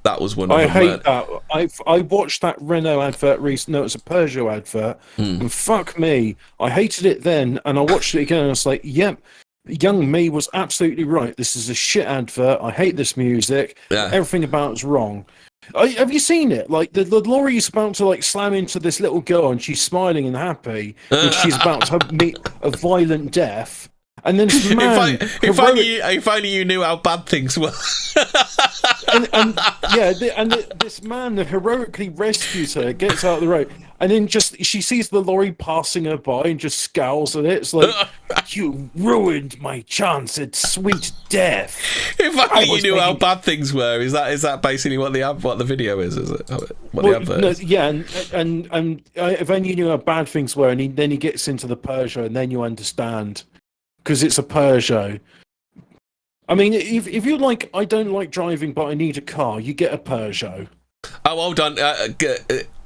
That was one of them. I hate that. I watched that Renault advert recently. No, it was a Peugeot advert, and fuck me, I hated it then, and I watched it again, and I was like, yep. Young me was absolutely right. This is a shit advert. I hate this music. Yeah. Everything about it's wrong. Have you seen it? Like the lorry's about to like slam into this little girl, and she's smiling and happy, and she's about to meet a violent death. And then this man, if only you knew how bad things were. This man that heroically rescues her, gets out of the road, and then she sees the lorry passing her by and just scowls at it. It's like, you ruined my chance at sweet death. If only you knew how bad things were. Is that basically what the video is? Is it what the advert is? Yeah, and if only you knew how bad things were, and then he gets into the Peugeot, and then you understand. Because it's a Peugeot. I mean, if you're like, I don't like driving, but I need a car, you get a Peugeot. Oh, hold on.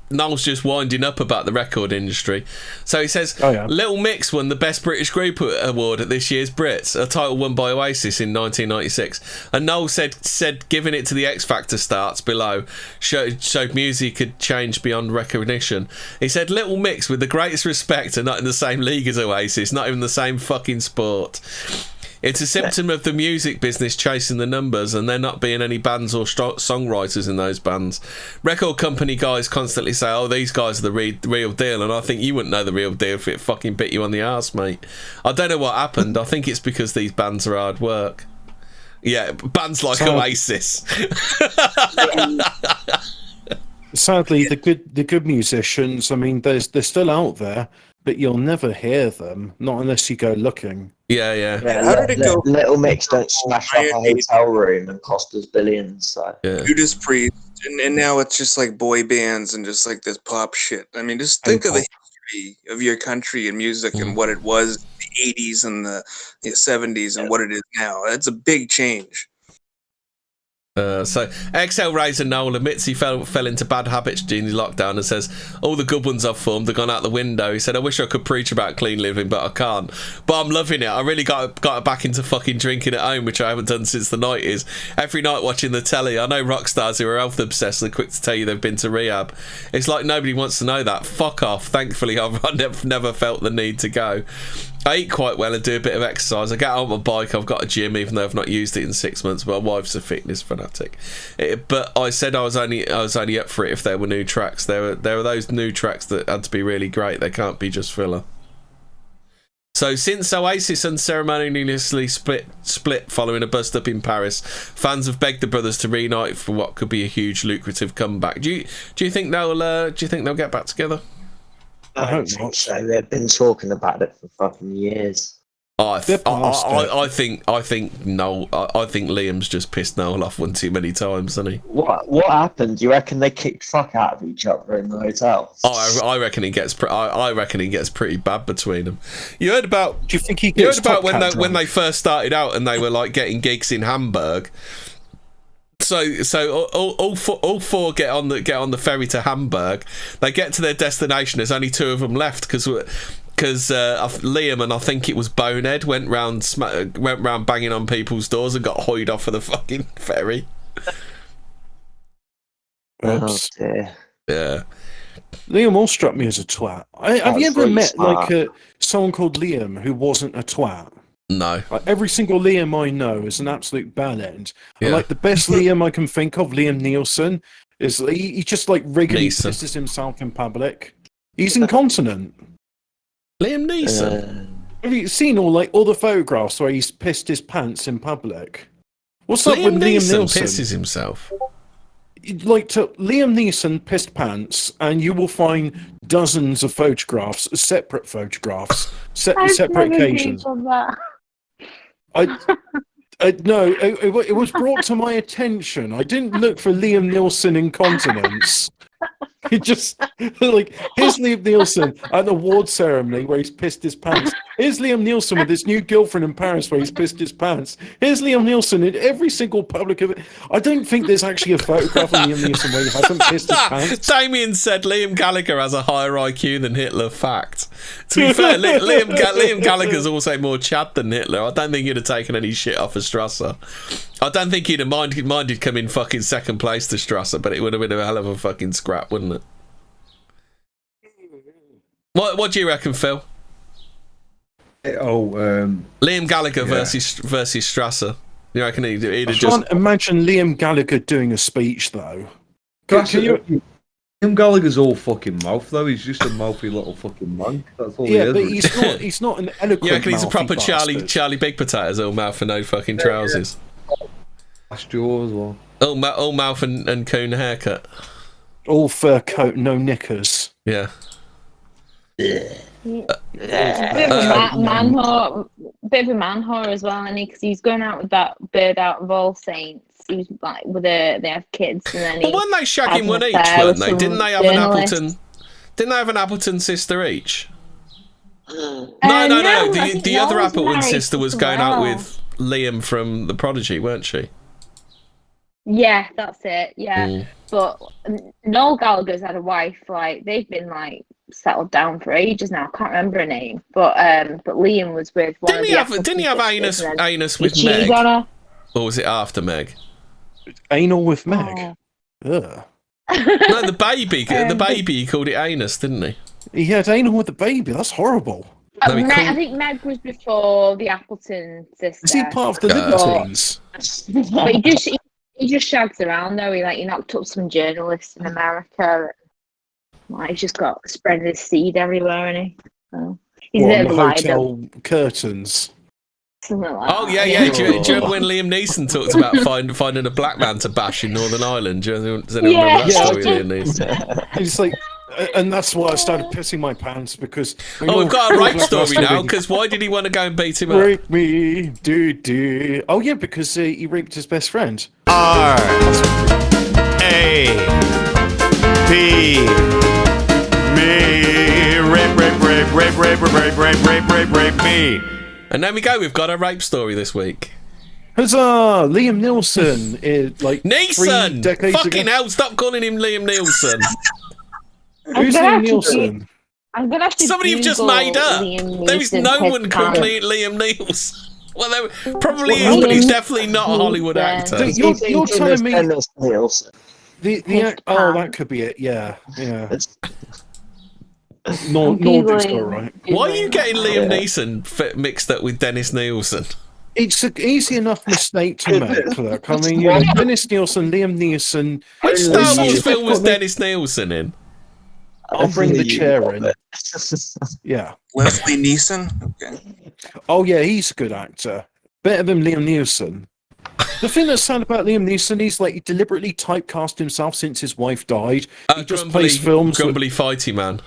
Noel's just winding up about the record industry. So he says, Little Mix won the Best British Group Award at this year's Brits, a title won by Oasis in 1996. And Noel said giving it to the X Factor starts below showed music had changed beyond recognition. He said, Little Mix, with the greatest respect, are not in the same league as Oasis, not even the same fucking sport. It's a symptom of the music business chasing the numbers and there not being any bands or songwriters in those bands. Record company guys constantly say, oh, these guys are the real deal, and I think you wouldn't know the real deal if it fucking bit you on the arse, mate. I don't know what happened. I think it's because these bands are hard work. Yeah, bands like Oasis. Sadly, the good musicians, I mean, they're still out there, but you'll never hear them, not unless you go looking. Yeah. How did it go? Little Mix don't smash up a hotel room and cost us billions. So. Yeah. Judas Priest, and now it's just like boy bands and just like this pop shit. I mean, just think of the history of your country and music and what it was in the 80s and the 70s and what it is now. It's a big change. So XL Razor Noel admits he fell into bad habits during the lockdown and says all the good ones I've formed have gone out the window. He said, I wish I could preach about clean living, but I can't. But I'm loving it. I really got back into fucking drinking at home, which I haven't done since the 90s. Every night watching the telly. I know rock stars who are health obsessed are quick to tell you they've been to rehab. It's like nobody wants to know that. Fuck off. Thankfully, I've never felt the need to go. I eat quite well and do a bit of exercise. I get out on my bike. I've got a gym, even though I've not used it in 6 months. My wife's a fitness fanatic. But I said I was only up for it if there were new tracks. There were those new tracks that had to be really great. They can't be just filler. So since Oasis unceremoniously split following a bust up in Paris, fans have begged the brothers to reunite for what could be a huge lucrative comeback. Do you think they'll get back together? I don't think so. They've been talking about it for fucking years. I think Liam's just pissed Noel off one too many times, hasn't he? What happened? Do you reckon they kicked fuck out of each other in the hotel? I reckon it gets pretty bad between them. You heard about? Do you think he gets when they first started out and they were like getting gigs in Hamburg? So all four get on the ferry to Hamburg. They get to their destination. There's only 2 of them left because Liam and I think it was Bonehead went round banging on people's doors and got hoyed off of the fucking ferry. Oops. Oh dear. Yeah. Liam all struck me as a twat. Have you ever met someone called Liam who wasn't a twat? No. Every single Liam I know is an absolute bad end. Yeah. Like the best Liam I can think of, Liam Nielsen, is he just like regularly pisses himself in public. He's incontinent. Liam Neeson. Have you seen all the photographs where he's pissed his pants in public? What's up with Liam Nielsen? Pisses himself. Liam Neeson pissed pants, and you will find dozens of photographs, separate photographs, separate occasions. On that. No, it was brought to my attention. I didn't look for Liam Neeson incontinence. It just like here's Liam Neeson at the award ceremony where he's pissed his pants. Here's Liam Neeson with his new girlfriend in Paris where he's pissed his pants. Here's Liam Neeson in every single public event. I don't think there's actually a photograph of Liam Neeson where he hasn't pissed his pants. Damien said Liam Gallagher has a higher IQ than Hitler. Fact. To be fair, Liam Gallagher's also more Chad than Hitler. I don't think he'd have taken any shit off of Strasser. I don't think he'd have minded coming fucking second place to Strasser, but it would have been a hell of a fucking scrap, wouldn't it? What do you reckon, Phil? Liam Gallagher versus Strasser. You reckon he'd have I just... can't imagine Liam Gallagher doing a speech though. Liam Gallagher's all fucking mouth though. He's just a mouthy little fucking monk. That's all Yeah, he is. but he's not an eloquent. You reckon he's a mouthy proper bastard. Charlie Big Potatoes, all mouth and no fucking trousers. That's yours, well. All mouth and coon haircut. All fur coat, no knickers. Yeah. Bit of a man whore as well, and because he's going out with that bird out of All Saints. He was like they have kids, and then. But weren't they shagging one each? Weren't they? Didn't they have an Appleton? Didn't they have an Appleton sister each? No. The other Appleton sister was going out with Liam from The Prodigy, weren't she? Yeah, that's it. Yeah, but Noel Gallagher's had a wife. Like they've been like settled down for ages now. I can't remember her name, but Liam was with one. Didn't he have anus with Meg? Or was it after Meg? Anal with Meg. Ugh. No, the baby. The baby. He called it anus, didn't he? He had anal with the baby. That's horrible. I think Meg was before the Appleton sister. Is he part of the Libertines? But he just shags around though. He knocked up some journalists in America. He's just got spread his seed everywhere, and he's a bit of a hotel curtains. Oh yeah. Do you remember when Liam Neeson talked about finding a black man to bash in Northern Ireland? Does anyone remember that story, Liam Neeson? It's like, and that's why I started pissing my pants because. We've got a rape story now. Because why did he want to go and beat him up? Rape me, do. Oh yeah, because he raped his best friend. R-A-P me rape me. And there we go. We've got a rape story this week. Huzzah! Liam Neeson is like Neeson. 3 decades Fucking ago. hell! Stop calling him Liam Neeson. Who's Liam Neeson? I'm gonna have to. Somebody you've just made up. There is no one called Liam Neeson. Well, there probably is, but he's definitely not a Hollywood actor. You're telling me Nielsen. that could be it. Yeah. Nordic's all right. Why are you getting Liam Neeson mixed up with Dennis Nielsen? It's an easy enough mistake to make. Look, I mean, Dennis Nielsen, Liam Neeson. Which Star Wars film was Dennis Nielsen in? I'll bring the chair in. Yeah. Leslie Neeson? Okay. Oh, yeah, he's a good actor. Better than Liam Neeson. The thing that's sad about Liam Neeson, he deliberately typecast himself since his wife died. He just plays films. Grumbly fighty man.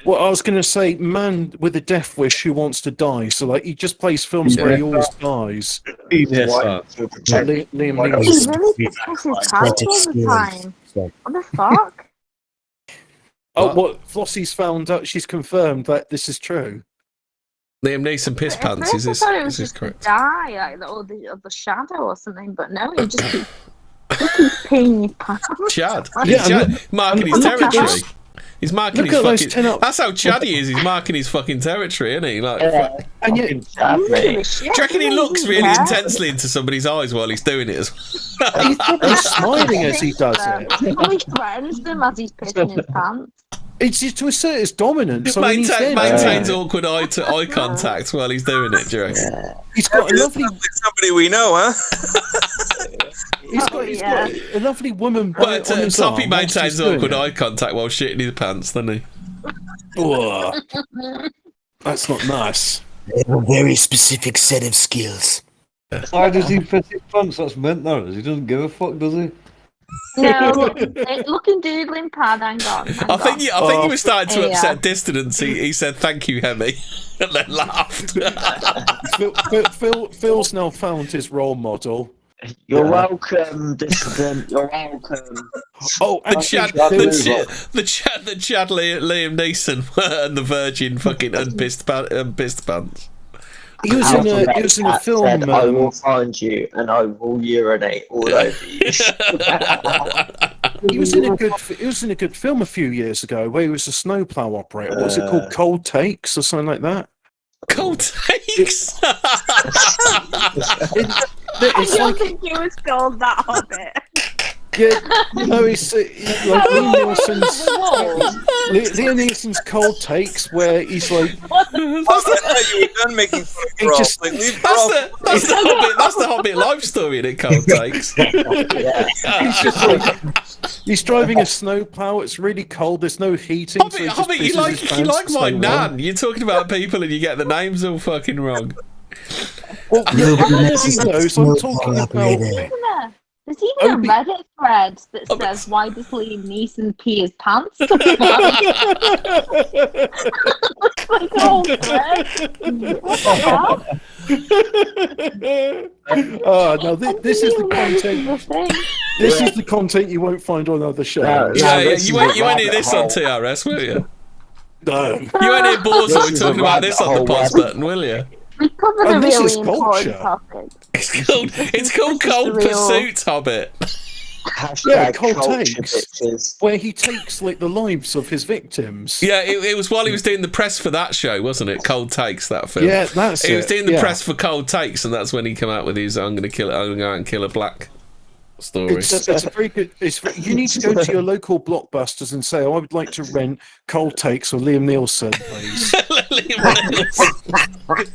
Well, I was going to say, man with a death wish who wants to die. So, he just plays films where he always dies. Liam Neeson. He's really depressive type all the time. What the fuck? Flossie's found out. She's confirmed that this is true. Liam Neeson piss pants. Is this correct? Die, or the shadow or something, but no, he just keeps peeing his pants. Chad. Yeah, Chad marking his territory. He's marking his fucking. That's how Chad he is. He's marking his fucking territory, isn't he? And yet, do you reckon he looks really intensely into somebody's eyes while he's doing it? He's smiling as he does it. He threatens them as he's pissing his pants. It's just to assert his dominance. Maintains awkward eye contact while he's doing it. Do you reckon? He's got a lovely somebody we know, huh? He's got a lovely woman. But Soppy maintains awkward eye contact while shitting his pants, doesn't he? Oh, that's not nice. They have a very specific set of skills. Why does he piss his pants? That's meant though. He doesn't give a fuck, does he? No, looking doodling pad, hang on. I think he was starting to upset Dissident. He said, "Thank you, Hemi," and then laughed. Phil's now found his role model. You're welcome, Dissident. You're welcome. Oh, the Chad Liam Neeson and the Virgin fucking unpissed pants. He was in a film. Said, I will find you and I will urinate all over you. He was in a good film a few years ago where he was a snowplow operator. What's it called? Cold Takes or something like that. Cold Takes. I don't think he was called that Hobbit. Yeah, no, it's like Liam Neeson's Cold Takes, where he's like, I thought you were done making fun of Rolf. Like, leave that's the Hobbit life story in it. Cold Takes. He's just like, he's driving a snowplow. It's really cold. There's no heating. Hobbit, you like my nan. You're talking about people and you get the names all fucking wrong. Well, nobody knows. I'm talking about. There's even a Reddit thread that says, "Why does Liam Neeson pee his pants?" Like a whole thread. What the hell? Oh no! This is the content. This is the content you won't find on other shows. You won't hear this on TRS, will you? No. You won't hear Borzoi talking about this on the pause button, will you? We covered a really important topic. It's called Cold Pursuit, Hobbit. Yeah, Cold Takes, where he takes like the lives of his victims. Yeah, it was while he was doing the press for that show, wasn't it? Cold Takes, that film. Yeah, that's it. He was doing the press for Cold Takes, and that's when he came out with his "I'm going to go out and kill a black" story. It's a very good. You need to go to your local Blockbusters and say, "I would like to rent Cold Takes or Liam Neeson, please."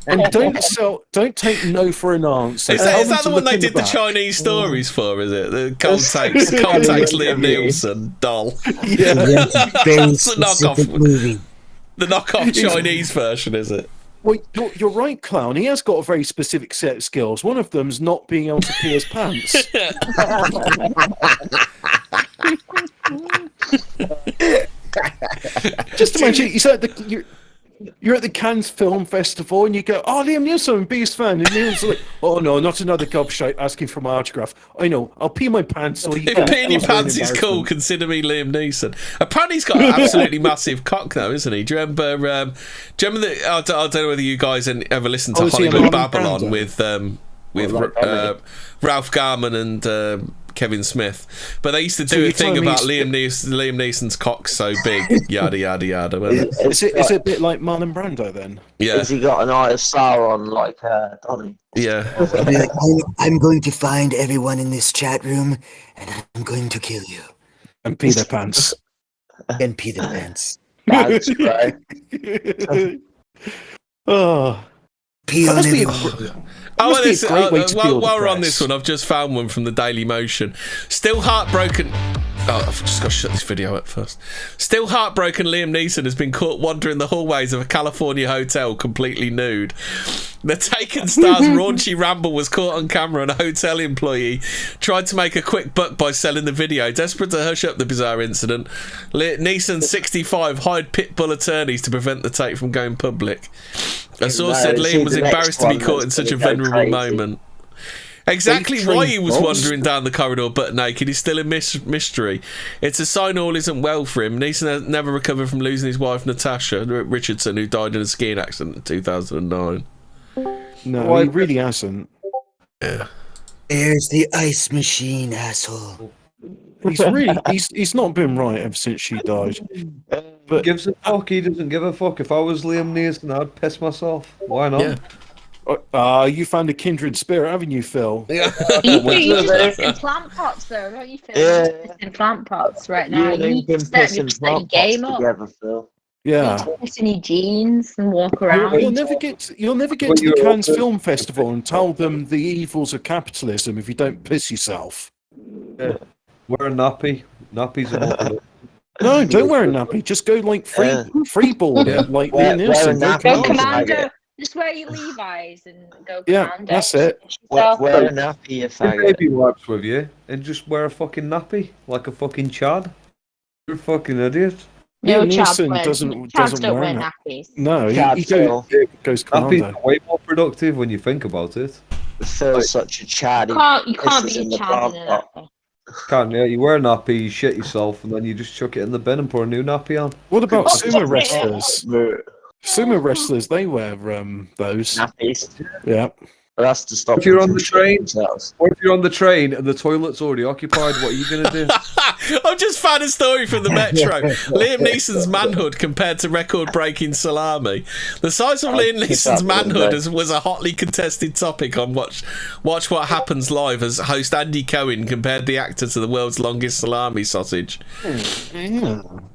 And don't take no for an answer. Is that the one they did the Chinese stories for? Is it the Cold Takes? Cold Takes Liam Neeson doll. Yeah, that's the knockoff. The knockoff Chinese version, is it? Well, you're right, Clown. He has got a very specific set of skills. One of them's not being able to pee his pants. Just imagine, you're at the Cannes Film Festival and you go, "Oh, Liam Neeson, I'm a biggest fan." And Liam's like, "Oh no, not another gobshite asking for my autograph. I know, I'll pee my pants." So if peeing your pants is cool, consider me Liam Neeson. Apparently he's got an absolutely massive cock though, isn't he? Do you remember I don't know whether you guys ever listened to Hollywood Babylon with Ralph Garman and Kevin Smith, but they used to do a thing about Liam Neeson's cock's so big, yada yada yada. Is it a bit like Marlon Brando then? Yeah. Has he got an eye of Sauron like Donnie? Yeah. I'm going to find everyone in this chat room and I'm going to kill you. And pee their pants. And pee their pants. That's right. Oh. Pee on it. While we're on this one, I've just found one from the Daily Motion. Still heartbroken. Oh, I've just got to shut this video up first. Still heartbroken, Liam Neeson has been caught wandering the hallways of a California hotel completely nude. The Taken star's raunchy ramble was caught on camera, and a hotel employee tried to make a quick buck by selling the video. Desperate to hush up the bizarre incident, Neeson, 65, hired pit bull attorneys to prevent the tape from going public. A source said Liam was embarrassed to be caught in such a vulnerable moment. Exactly why he was wandering down the corridor butt naked is still a mystery. It's a sign all isn't well for him. Neeson has never recovered from losing his wife Natasha Richardson, who died in a skiing accident in 2009. No, he really hasn't. Yeah. There's the ice machine, asshole. He's not been right ever since she died. But gives a fuck. He doesn't give a fuck. If I was Liam Neeson, I'd piss myself. Why not? Yeah. You found a kindred spirit, haven't you, Phil? You just in plant pots, though, don't you, Phil? Yeah. Just in plant pots right now. You need to step your game up. Together, Phil. Yeah. Put in your jeans and walk around. You'll never get to the Cannes Film Festival and tell them the evils of capitalism if you don't piss yourself. Yeah. Wear a nappy. Nappies are not. No, don't wear a nappy. Just go like freeboard, like Liam Neeson. Go commando. Just wear your Levi's and go commando. Yeah, that's it. Wear a nappy, you faggot. Baby wipes with you and just wear a fucking nappy like a fucking Chad. You're a fucking idiot. No, Liam Chads Neeson doesn't don't wear wear nappies. No, he goes Nappies commando. are way more productive when you think about it. Phil's such a Chad. You can't be a Chad in a nappy. Can't you? You wear a nappy, you shit yourself, and then you just chuck it in the bin and put a new nappy on. What about sumo wrestlers? Sumo wrestlers, they wear those nappies. Yeah. That's to stop. If you're on the train, or if you're on the train and the toilet's already occupied, what are you gonna do? I've just found a story from the Metro. Liam Neeson's manhood compared to record-breaking salami. The size of Liam Neeson's manhood was a hotly contested topic on Watch What Happens Live as host Andy Cohen compared the actor to the world's longest salami sausage.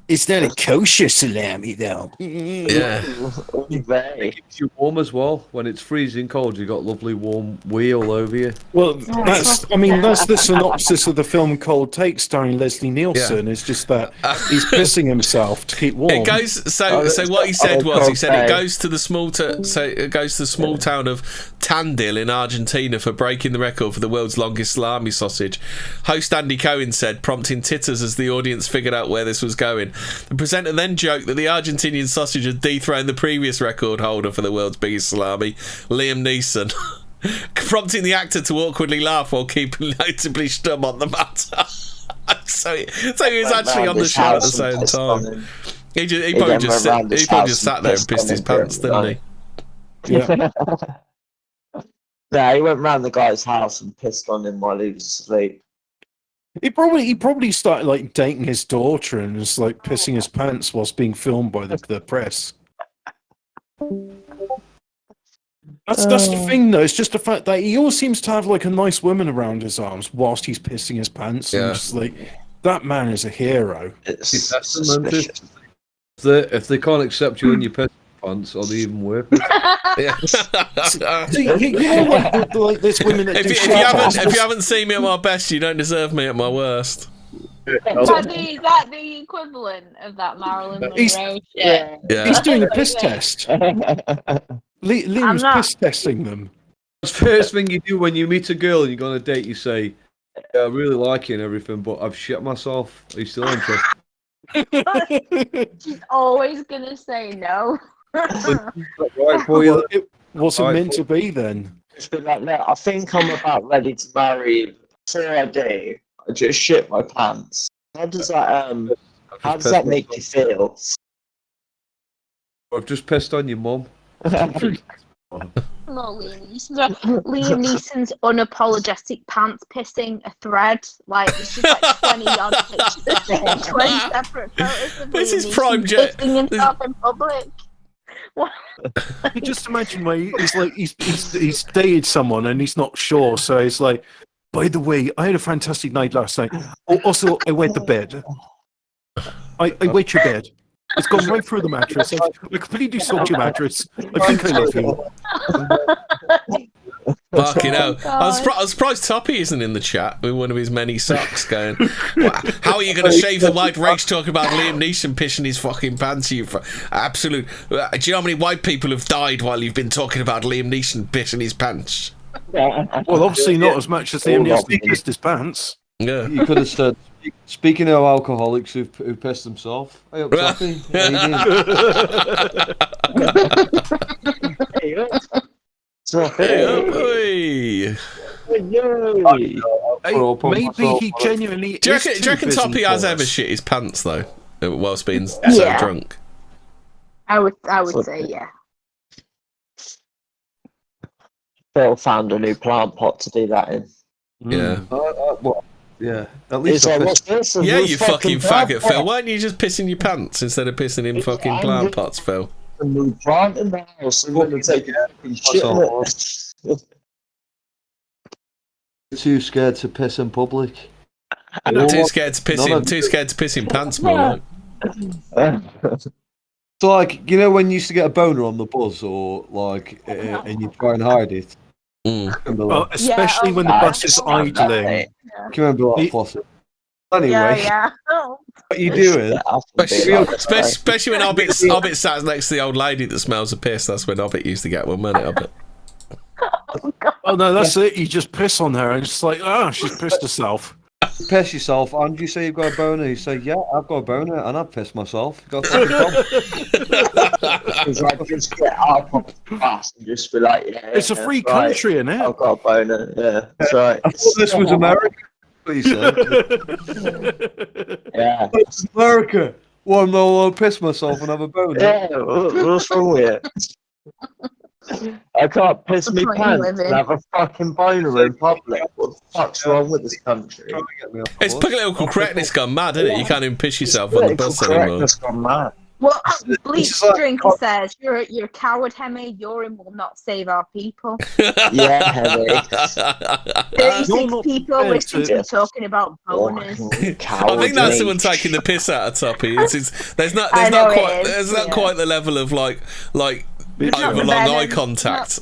It's not a kosher salami, though. Yeah. It keeps you warm as well. When it's freezing cold, you got lovely warm wheel over you. Well, that's the synopsis of the film Cold Take starring Leslie Nielsen. It's just that he's pissing himself to keep warm. It goes so what he said was it goes to the small town of Tandil in Argentina for breaking the record for the world's longest salami sausage. Host Andy Cohen said, prompting titters as the audience figured out where this was going. The presenter then joked that the Argentinian sausage had dethroned the previous record holder for the world's biggest salami, Liam Neeson, prompting the actor to awkwardly laugh while keeping notably stum on the matter. so he was actually on the show at the same time. He probably just sat there and pissed his pants, didn't he? Yeah. Yeah, he went round the guy's house and pissed on him while he was asleep. He probably started like dating his daughter and just like pissing his pants whilst being filmed by the press. That's the thing though. It's just the fact that he always seems to have like a nice woman around his arms whilst he's pissing his pants. Yeah. And just like that man is a hero. It's suspicious. If they can't accept you in your piss pants, are they even worth it? Yeah. So, you know, like there's women that if you haven't seen me at my best, you don't deserve me at my worst. Is that the equivalent of that Marilyn Monroe shit? Yeah. He's doing a piss test. Liam's piss testing them. The first thing you do when you meet a girl and you go on a date, you say, yeah, I really like you and everything, but I've shit myself. Are you still interested? She's always gonna say no. Right for you. It wasn't meant to be then. It's been like, look, I think I'm about ready to marry. Before I do, I just shit my pants. How does that make you feel? I've just pissed on your mum. No, Liam Neeson's unapologetic pants pissing a thread. Like, it's just like 20 odd pictures, 20 separate photos of This Liam is Neeson prime jet. pissing himself in public. What? You just imagine where he's dated someone and he's not sure, so he's like, by the way, I had a fantastic night last night. Also, I wet the bed. I wet your bed. It's gone right through the mattress. I completely soaked your mattress. I think I love you. Fucking hell. I was surprised Toppy isn't in the chat with one of his many socks going, how are you going to shave the white race talking about Liam Neeson pissing his fucking pants? You absolute. Do you know how many white people have died while you've been talking about Liam Neeson pissing his pants? Well, obviously not as much as Liam Neeson pissed his pants. Yeah. You could have said, speaking of alcoholics who pissed themselves, hey up, Toppy. Maybe he genuinely. Do you reckon Toppy has ever shit his pants though, whilst being so drunk? I would say yeah. Phil found a new plant pot to do that in. Yeah. Yeah. At least. Yeah, you fucking faggot, Phil. Why aren't you just pissing your pants instead of pissing in fucking plant pots, Phil? A new plant in the house. I'm going to take shit. Too scared to piss in public. Too scared to piss in pants, more like. So, like, you know when you used to get a boner on the bus, or like, and you try and hide it. Well, especially when the bus is idling. Can you remember that, Fawcett? Anyway, yeah. What you doing? Especially when Hobbit sat next to the old lady that smells of piss. That's when Hobbit used to get one, wasn't it, Hobbit? Oh no, that's it. You just piss on her, and it's like, she's pissed herself. piss yourself, and you say you've got a boner. You say, yeah, I've got a boner, and I've pissed myself. You got a fucking problem. It's like just get up on the bus and just be like, yeah. It's a free country, isn't it? I've got a boner. Yeah, that's right. I thought this was America. What you said? Yeah. It's America. Well, no, I'll piss myself and have a boner. Yeah, what's wrong with it? I can't piss me pants and have a fucking boner in public. What the fuck's wrong with this country? It's political correctness gone mad, isn't it? You can't even piss yourself on the bus anymore. Gone mad. Well, Bleach Drinker says, you're a coward, Hemi. Urine will not save our people. Yeah, Hemi. 36 people wish to be talking about boners. I think that's someone taking the piss out of Toppy. There's not quite the level of like overlong eye contact.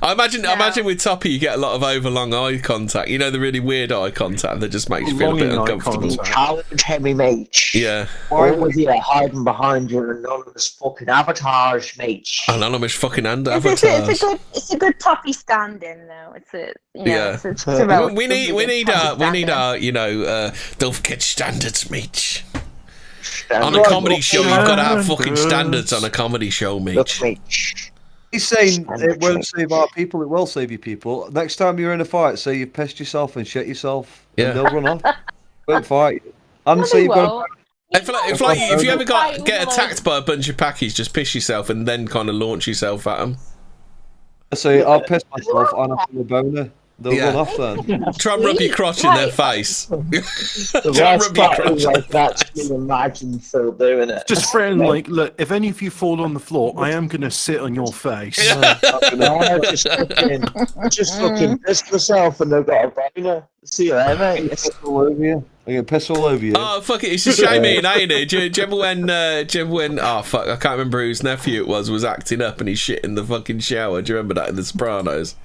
I imagine with Toppy you get a lot of overlong eye contact. You know, the really weird eye contact that just makes you feel a bit uncomfortable. Coward, Hemi, mate. Yeah. Why was you hiding behind your anonymous fucking avatars, mate? Anonymous fucking avatars. It's a good Toppy stand-in, though. We need our don't forget standards, mate. On a comedy show, you've got to have fucking standards on a comedy show, mate. He's saying it won't save our people, it will save you people. Next time you're in a fight, say you've pissed yourself and shit yourself, and they'll run off. Won't fight you. And say you've got if you ever get attacked by a bunch of packies, just piss yourself and then kind of launch yourself at them. So I'll piss myself and I'll have a boner. They'll run off then. Try and rub your crotch in their face. Try and rub your crotch. Like that's imagine Phil doing it. Just friend, like, look, if any of you fall on the floor, I am going to sit on your face. Just fucking piss myself and they've got a boner. See you there, mate. Piss all over you. I'm going to piss all over you. Oh, fuck it. It's a shame me, ain't it? Do you remember when, oh, fuck, I can't remember whose nephew it was acting up and he shit in the fucking shower. Do you remember that in The Sopranos?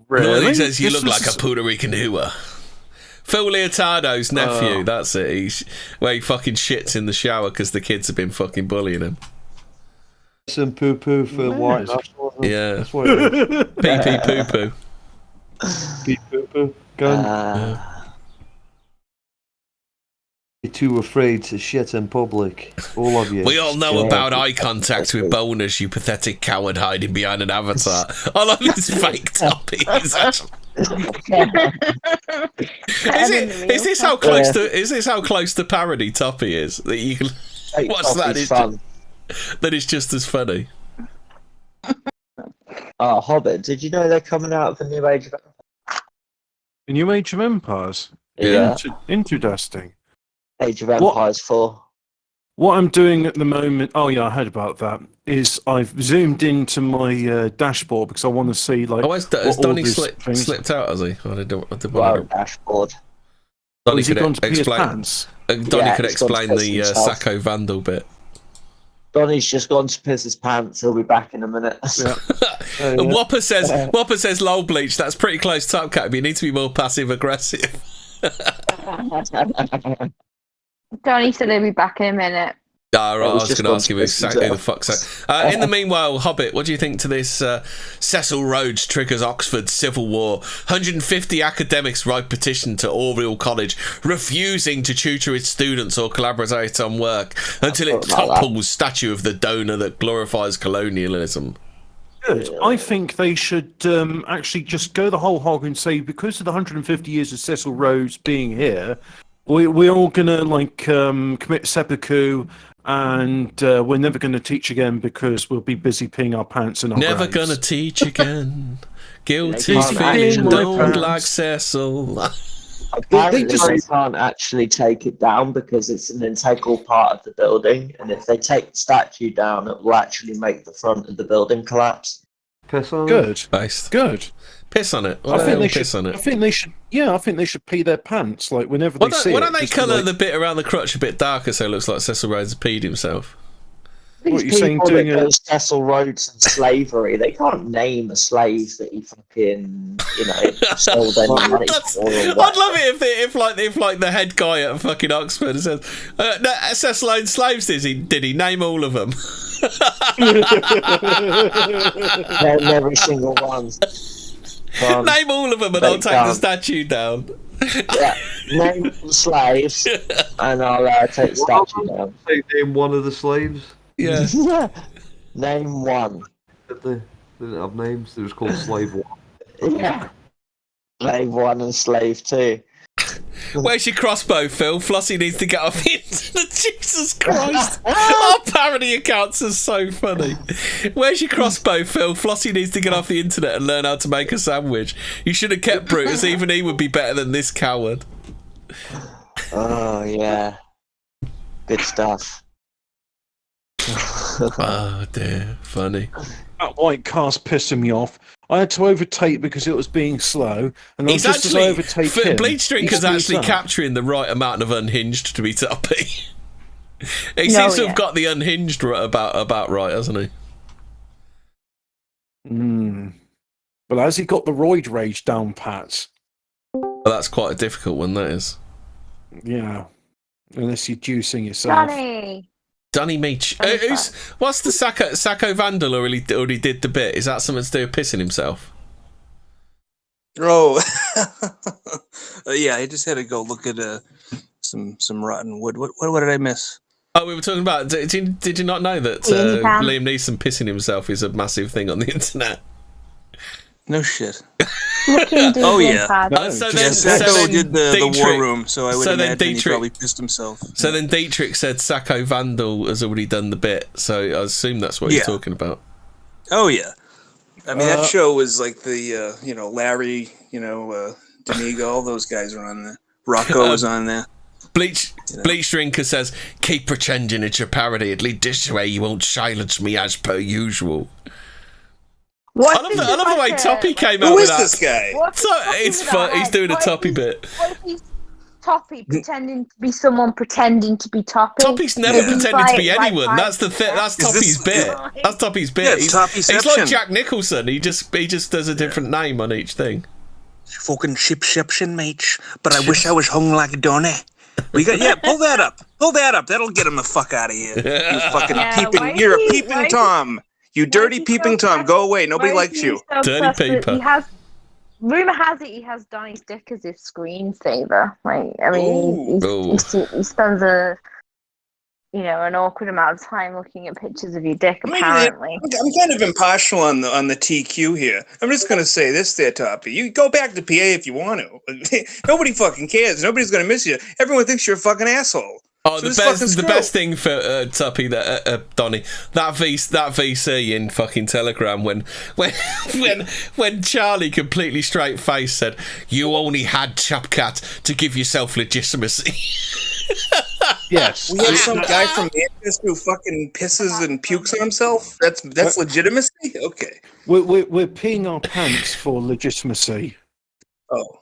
Really? He says, you look like a Puerto Rican hooer. Phil Leotardo's nephew, that's it. Where he fucking shits in the shower because the kids have been fucking bullying him. Some poo-poo for white nationalism. Yeah. That's what it is. Pee-pee poo-poo. Pee poo-poo. Go You're too afraid to shit in public. All of you. We all know about eye contact with boners, you pathetic coward hiding behind an avatar. I love this fake Toppy. Is this how close to parody Toppy is? That you can watch that? That is just as funny. Hobbit, did you know they're coming out of a new Age of Empires? A new Age of Empires? Yeah. Interesting. Age of Empires 4. What I'm doing at the moment, oh yeah, I heard about that, is I've zoomed into my dashboard because I want to see like. Oh, has Donny slipped out, has he? I didn't dashboard. Donny could explain. Donny could explain the Sacco Vandal bit. Donny's just gone to piss his pants. He'll be back in a minute. Yeah. And Whopper says, "Lol, Bleach. That's pretty close to Top Cat. But you need to be more passive aggressive." Donny said he'll be back in a minute. Ah, right, I was going to ask you exactly who the fuck's that. In the meanwhile, Hobbit, what do you think to this? Cecil Rhodes triggers Oxford civil war. 150 academics write petition to Oriel College, refusing to tutor its students or collaborate on work until it topples statue of the donor that glorifies colonialism. Good. I think they should actually just go the whole hog and say, because of the 150 years of Cecil Rhodes being here, we're all going to commit seppuku, and we're never going to teach again because we'll be busy peeing our pants in our Never graves. going to teach again. Guilty feeling, don't like Cecil. Apparently they can't actually take it down because it's an integral part of the building, and if they take the statue down, it will actually make the front of the building collapse. Piss on Good. Based. Good. Piss on it. I think they should. Yeah, I think they should pee their pants like whenever they see it. Why don't they colour the bit around the crotch a bit darker so it looks like Cecil Rhodes has peed himself? What you're saying? Doing Cecil Rhodes and slavery. They can't name a slave that he fucking sold any money for. I'd love it if the head guy at fucking Oxford says, Cecil owned slaves. Did he name all of them? Name every single one. Name all of them and I'll take the statue down. Yeah, name the slaves, and I'll take the statue down. Name one of the slaves. Yeah. Name one. They didn't have names. They was called Slave One. Yeah. Slave 1 and Slave 2. Where's your crossbow, Phil? Flossie needs to get off the internet. Jesus Christ. Our parody accounts are so funny. Where's your crossbow, Phil? Flossie needs to get off the internet and learn how to make a sandwich. You should have kept Brutus. Even he would be better than this coward. Oh, yeah. Good stuff. Oh, dear. Funny. That white car's pissing me off. I had to overtake because it was being slow, and He's just as I actually, overtake him, Bleach Drinker's he speeds actually up. capturing the right amount of unhinged to be toppy. He seems to have got the unhinged about right, hasn't he? But has he got the roid rage down pat? Well, that's quite a difficult one, that is. Yeah. Unless you're juicing yourself. Danny Meach. What's the Sacco Vandal already did the bit? Is that something to do with pissing himself? Oh, yeah. I just had to go look at some rotten wood. What did I miss? Oh, we were talking about. Did you not know that Liam Neeson pissing himself is a massive thing on the internet? No shit. Oh yeah. Sacco did the war room, so I would imagine he probably pissed himself. So then Dietrich said Sacco Vandal has already done the bit, so I assume that's what you're talking about. Oh yeah. I mean that show was like the Larry, Demigo, all those guys are on there. Rocco was on there. Bleach Drinker says, "Keep pretending it's your parody. At least this way you won't silence me as per usual." I love the way Toppy came out with that. Who is this guy? It's fun. He's doing a Toppy bit. What if he's Toppy pretending to be someone pretending to be Toppy? Toppy's never pretended to be anyone. That's the thing. That's Toppy's bit. That's Toppy's bit. Yeah, he's like Jack Nicholson. He just does a different name on each thing. Fucking shipception, mate. But I wish I was hung like Donny. Pull that up. Pull that up. That'll get him the fuck out of here. You fucking peeping. You're a peeping Tom. You dirty peeping Tom, go away. Nobody likes you. Dirty peeper. Rumor has it he has Donny's dick as his screensaver. Like, I mean, he spends an awkward amount of time looking at pictures of your dick. Apparently, I'm kind of impartial on the TQ here. I'm just gonna say this, there, Toppy. You go back to PA if you want to. Nobody fucking cares. Nobody's gonna miss you. Everyone thinks you're a fucking asshole. Oh, the best thing for Tuppy, Donny, that VC in fucking Telegram when Charlie completely straight face said, "You only had Chop Cat to give yourself legitimacy." Yes, we have some guy from Manchester who fucking pisses and pukes on himself. That's legitimacy. Okay, we're peeing our pants for legitimacy. Oh.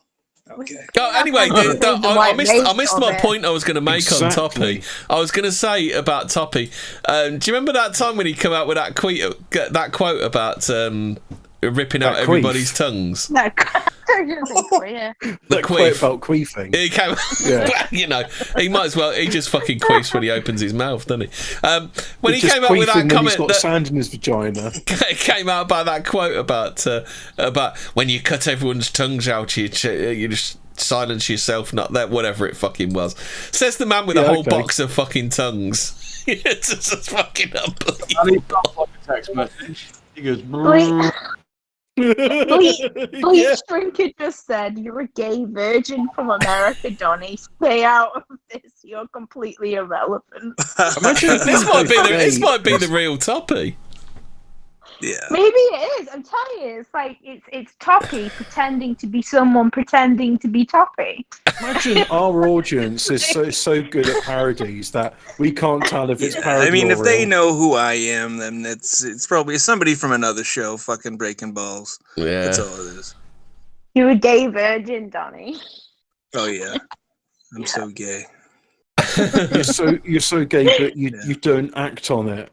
Okay. Oh, anyway, I missed my point I was going to make on Toppy. I was going to say about Toppy. Do you remember that time when he came out with that quote about ripping out everybody's tongues? No, the quote about queefing. He came, he might as well. He just fucking queefs when he opens his mouth, doesn't he? When he came out with that comment, he's got sand in his vagina. Came out about that quote about when you cut everyone's tongues out, you just silence yourself. Not that, whatever it fucking was. Says the man with a whole box of fucking tongues. It's just fucking unbelievable. Text message. He goes. Bleach Drinker just said, "You're a gay virgin from America, Donny. Stay out of this. You're completely irrelevant." This might be the real Toppy. Yeah. Maybe it is. I'm telling you, it's like it's Toppy pretending to be someone pretending to be Toppy. Imagine our audience is so good at parodies that we can't tell if it's parody. I mean, or if they real. know who I am, then it's probably somebody from another show fucking breaking balls. Yeah. That's all it is. You're a gay virgin, Donny. Oh yeah. I'm so gay. You're so gay, but you don't act on it.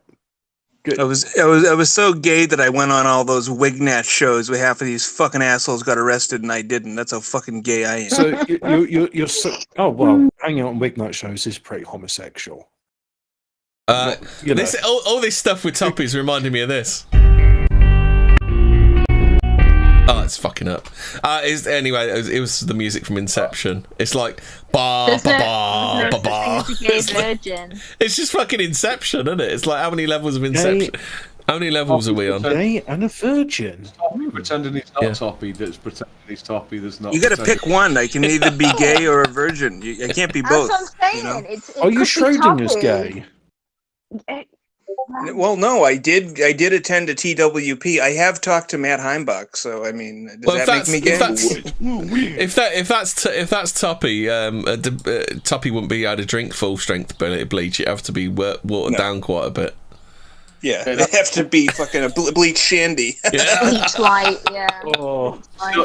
I was so gay that I went on all those Wignat shows where half of these fucking assholes got arrested and I didn't. That's how fucking gay I am. So you're so. Oh well, hanging out on Wignat shows is pretty homosexual. All this stuff with Toppy's reminding me of this. Oh, it's fucking up. Anyway, it was the music from Inception. It's like ba ba ba ba ba. It's just fucking Inception, isn't it? It's like how many levels of Inception? How many levels are we on? Gay and a virgin. Pretending he's not Toppy. That's pretending he's Toppy. There's not. You got to pick one. I can either be gay or a virgin. I can't be both. That's what I'm saying. You know? Are you Schrodinger's gay? Well, no, I did attend a TWP. I have talked to Matt Heimbach, so I mean, does that make me gay? If that's Toppy, Toppy wouldn't be able to drink full strength bleach. It'd have to be watered down quite a bit. Yeah, they have to be fucking a bleach shandy. Bleach light, yeah. Oh,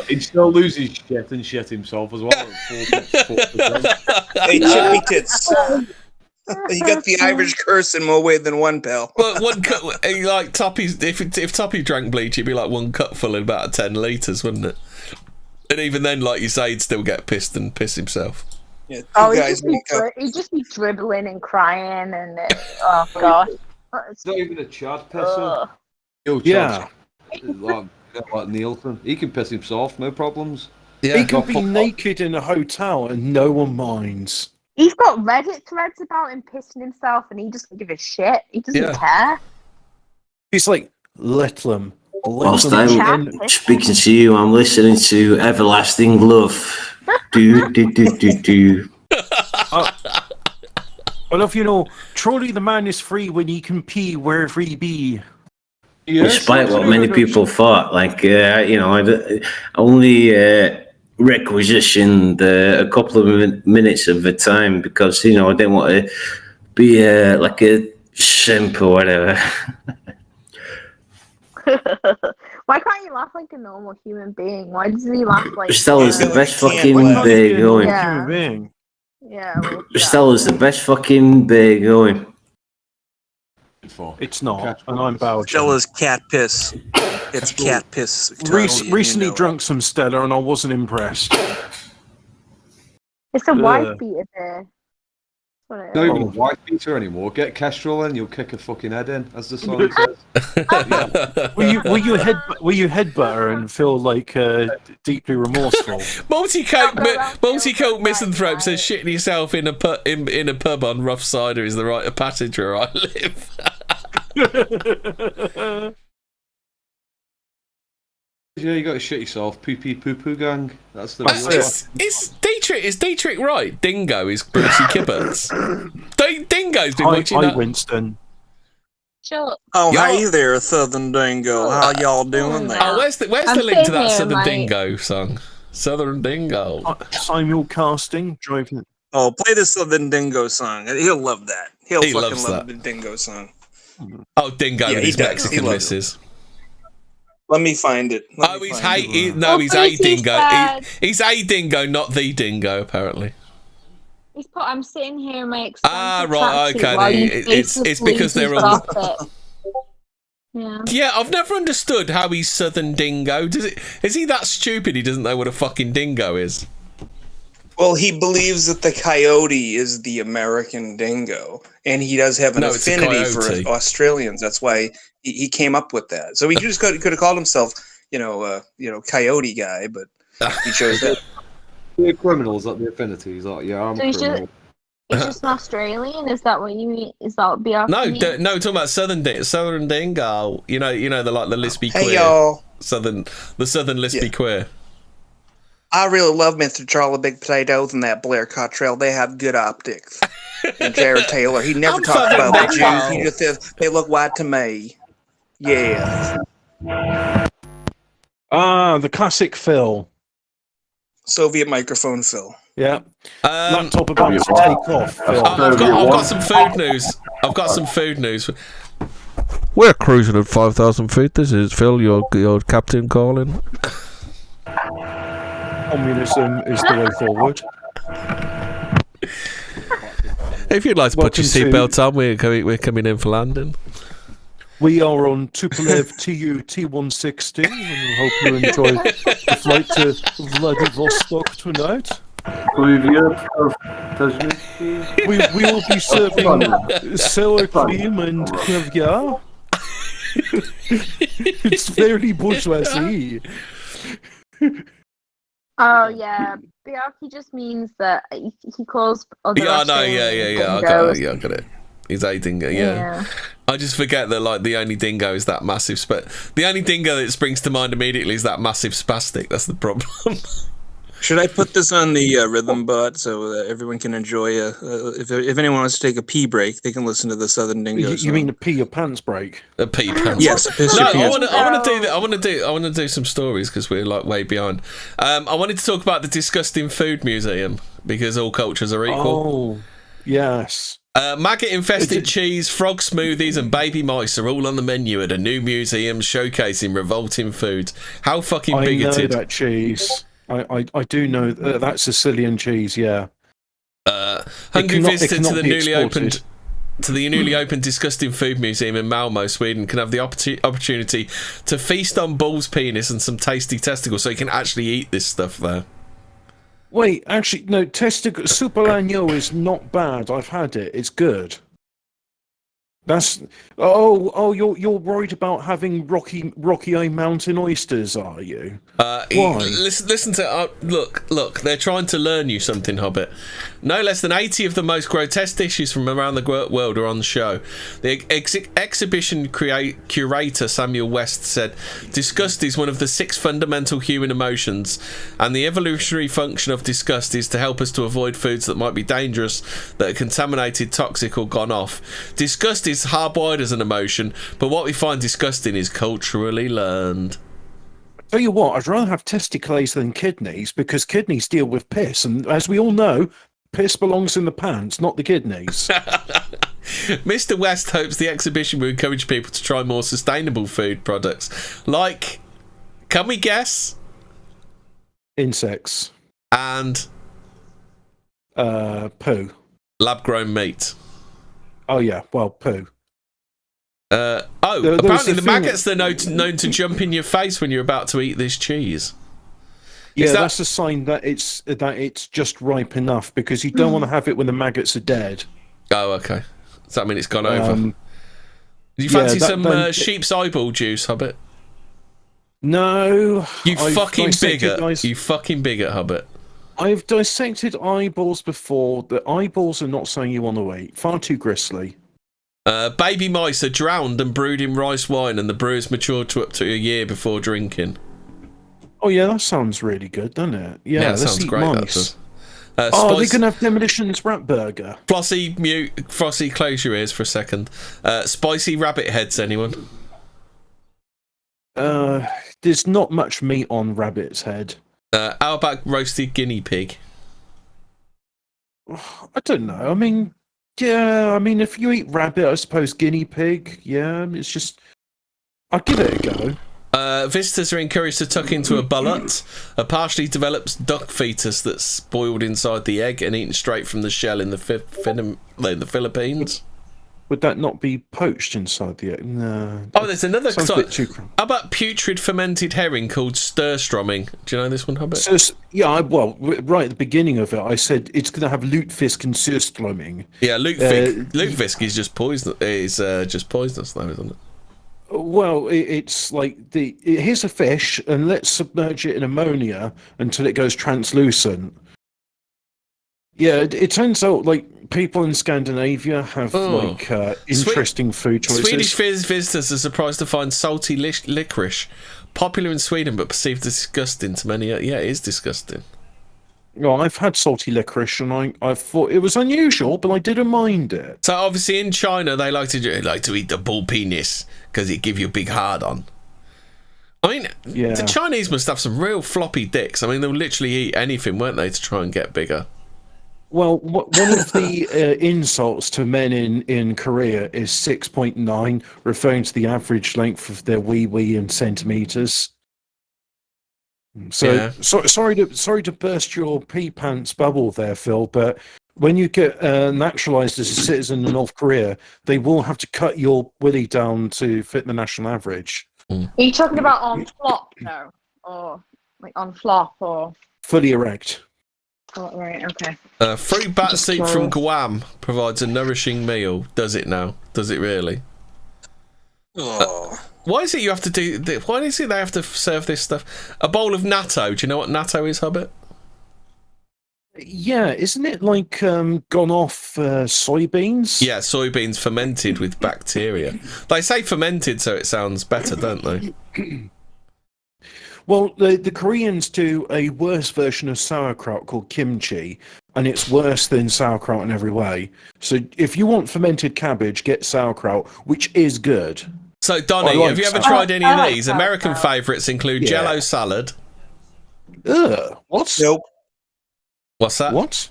he'd still lose his shit and shit himself as well. Hey, chippy tits. He got the Irish curse in more way than one, pal. Well, one cut, like Toppy's. If Toppy drank bleach, it'd be like one cupful in about 10 litres, wouldn't it? And even then, like you say, he'd still get pissed and piss himself. Yeah, he'd just be dribbling and crying and oh god. It's not even a Chad pisser. Yeah. Like Nielsen. He can piss himself, no problems. Yeah. He can be naked in a hotel and no one minds. He's got Reddit threads about him pissing himself and he doesn't give a shit. He doesn't care. He's like, let them. Whilst I'm speaking to you, I'm listening to Everlasting Love. Do. Well, if you know, truly the man is free when he can pee wherever he be. Despite what many people thought, like, I only requisitioned a couple of minutes of the time because, I didn't want to be like a simp or whatever. Why can't you laugh like a normal human being? Why does he laugh like... Stella's the best fucking bear going. Human being. Yeah. Well, Stella's the best fucking bear going. It's not, and I'm Belgian. Stella's cat piss. It's cat piss. Recently drunk some Stella and I wasn't impressed. It's a wife beater there. Not even a wife beater anymore. Get Kestrel in, you'll kick a fucking head in, as the song says. Will you headbutt her and feel like deeply remorseful? Multi-coat misanthrope says shitting yourself in a pub on Rough Cider is the rite of passage where I live. Yeah, you got to shit yourself. Poo gang. That's the. Is Dietrich right? Dingo is Brucey Kibberts. Dingo's been watching that. Winston. Sure. Oh, hey there, Southern Dingo. How y'all doing there? Oh, where's the link to that Southern Dingo song? Southern Dingo. Samuel Casting driving. Oh, play the Southern Dingo song. He'll love that. He fucking loves love that. the Dingo song. Oh, Dingo with his Mexican missus. Let me find it. He's a dingo. He's a dingo, not the dingo, apparently. I'm sitting here in my right, okay. It's because they're all... Yeah, I've never understood how he's Southern Dingo. Is he that stupid he doesn't know what a fucking dingo is? Well, he believes that the coyote is the American dingo, and he does have an affinity for Australians. That's why he came up with that. So he just could have called himself, coyote guy, but he chose that. The criminals at the affinity. He's like, yeah, I'm a criminal. It's just an Australian. Is that what you mean? Is that what BRP means? No, talking about Southern Dingo. You know, the lispy queer. Hey y'all, the Southern lispy queer. I really love Mr. Charlie Big Potatoes and that Blair Cottrell. They have good optics. And Jared Taylor, he never talks about the Jews. He just says they look white to me. Yeah. The classic Phil. Soviet microphone Phil. Yeah. Laptop about to take off. Phil. I've got some food news. We're cruising at 5,000 feet. This is Phil, your captain calling. Communism is the way forward. If you'd like to put your seatbelts on, we're coming in for landing. We are on Tupolev TU T160, and we hope you enjoy the flight to Vladivostok tonight. We will be serving sour cream and caviar. It's very bourgeoisie. Oh yeah, Biaki just means that he calls other Yeah, I know. Australians Yeah. I dingoes. got it. He's a dingo. Yeah. I just forget that like the only dingo is that massive. The only dingo that springs to mind immediately is that massive spastic. That's the problem. Should I put this on the rhythm bot so that everyone can enjoy? If anyone wants to take a pee break, they can listen to the Southern Dingo. You mean a pee your pants break? A pee pants. Yes. No, I want to do some stories because we're like way behind. I wanted to talk about the disgusting food museum because all cultures are equal. Oh, yes. Maggot-infested cheese, frog smoothies, and baby mice are all on the menu at a new museum showcasing revolting foods. How fucking bigoted! I know that cheese. I do know that's Sicilian cheese. Yeah. Hungry visitor to the newly opened disgusting food museum in Malmo, Sweden, can have the opportunity to feast on bull's penis and some tasty testicles, so you can actually eat this stuff there. Wait, actually, no. Testicle Superlagno is not bad. I've had it. It's good. That's you're worried about having Rocky Mountain oysters, are you? Why? Listen to look. They're trying to learn you something, Hobbit. No less than 80 of the most grotesque dishes from around the world are on the show. The exhibition curator Samuel West said, "Disgust is one of the 6 fundamental human emotions, and the evolutionary function of disgust is to help us to avoid foods that might be dangerous, that are contaminated, toxic, or gone off. Disgust is hardwired as an emotion, but what we find disgusting is culturally learned." Tell you what, I'd rather have testicles than kidneys because kidneys deal with piss, and as we all know, piss belongs in the pants, not the kidneys. Mr. West hopes the exhibition will encourage people to try more sustainable food products, like, can we guess? Insects. And? Poo. Lab-grown meat. Oh yeah, well, poo. Apparently the maggots are known to jump in your face when you're about to eat this cheese. Yeah, that's a sign that it's just ripe enough because you don't want to have it when the maggots are dead. Oh, okay. Does that mean it's gone over? Do you fancy some sheep's eyeball juice, Hobbit? No. You fucking bigot, Hobbit. I've dissected eyeballs before. The eyeballs are not something you want to eat. Far too gristly. Baby mice are drowned and brewed in rice wine, and the brewers matured to up to a year before drinking. Oh yeah, that sounds really good, doesn't it? Yeah, that sounds great. Mice. They're gonna have Demolition's Rat Burger. Flossie, close your ears for a second. Spicy rabbit heads, anyone? There's not much meat on rabbit's head. How about roasted guinea pig? I don't know. I mean, if you eat rabbit, I suppose guinea pig. Yeah, it's just. I'll give it a go. Visitors are encouraged to tuck into a bullet, a partially developed duck fetus that's boiled inside the egg and eaten straight from the shell in the Philippines. Would that not be poached inside the egg? No. Oh, there's another. How about putrid fermented herring called sturströmming? Do you know this one, Hobbit? Right at the beginning of it, I said it's going to have lutefisk and surströmming. Yeah, lutefisk is just poison. Is just poisonous, though, isn't it? Well, it's like here's a fish, and let's submerge it in ammonia until it goes translucent. Yeah, it turns out like people in Scandinavia have interesting food choices. Swedish visitors are surprised to find salty licorice popular in Sweden, but perceived as disgusting to many. Yeah, it is disgusting. Well, I've had salty licorice, and I thought it was unusual, but I didn't mind it. So obviously in China they like to eat the bull penis because it gives you a big hard on. I mean, the Chinese must have some real floppy dicks. I mean, they'll literally eat anything, weren't they, to try and get bigger? Well, one of the insults to men in Korea is 6.9, referring to the average length of their wee in centimeters. So sorry to burst your pee pants bubble there, Phil, but when you get naturalized as a citizen in North Korea, they will have to cut your willy down to fit the national average. Are you talking about on flop, though? Or like on flop, or fully erect? Oh, right, okay. Fruit bat soup from Guam provides a nourishing meal. Does it now? Does it really? Why is it you have to do? Why is it they have to serve this stuff? A bowl of natto. Do you know what natto is, Hubbard? Yeah, isn't it like gone off soybeans? Yeah, soybeans fermented with bacteria. They say fermented so it sounds better, don't they? Well, the Koreans do a worse version of sauerkraut called kimchi, and it's worse than sauerkraut in every way. So if you want fermented cabbage, get sauerkraut, which is good. So, Donnie, have you ever tried any of these? American favourites include Jello salad. Ugh, what? Nope. What's that? What?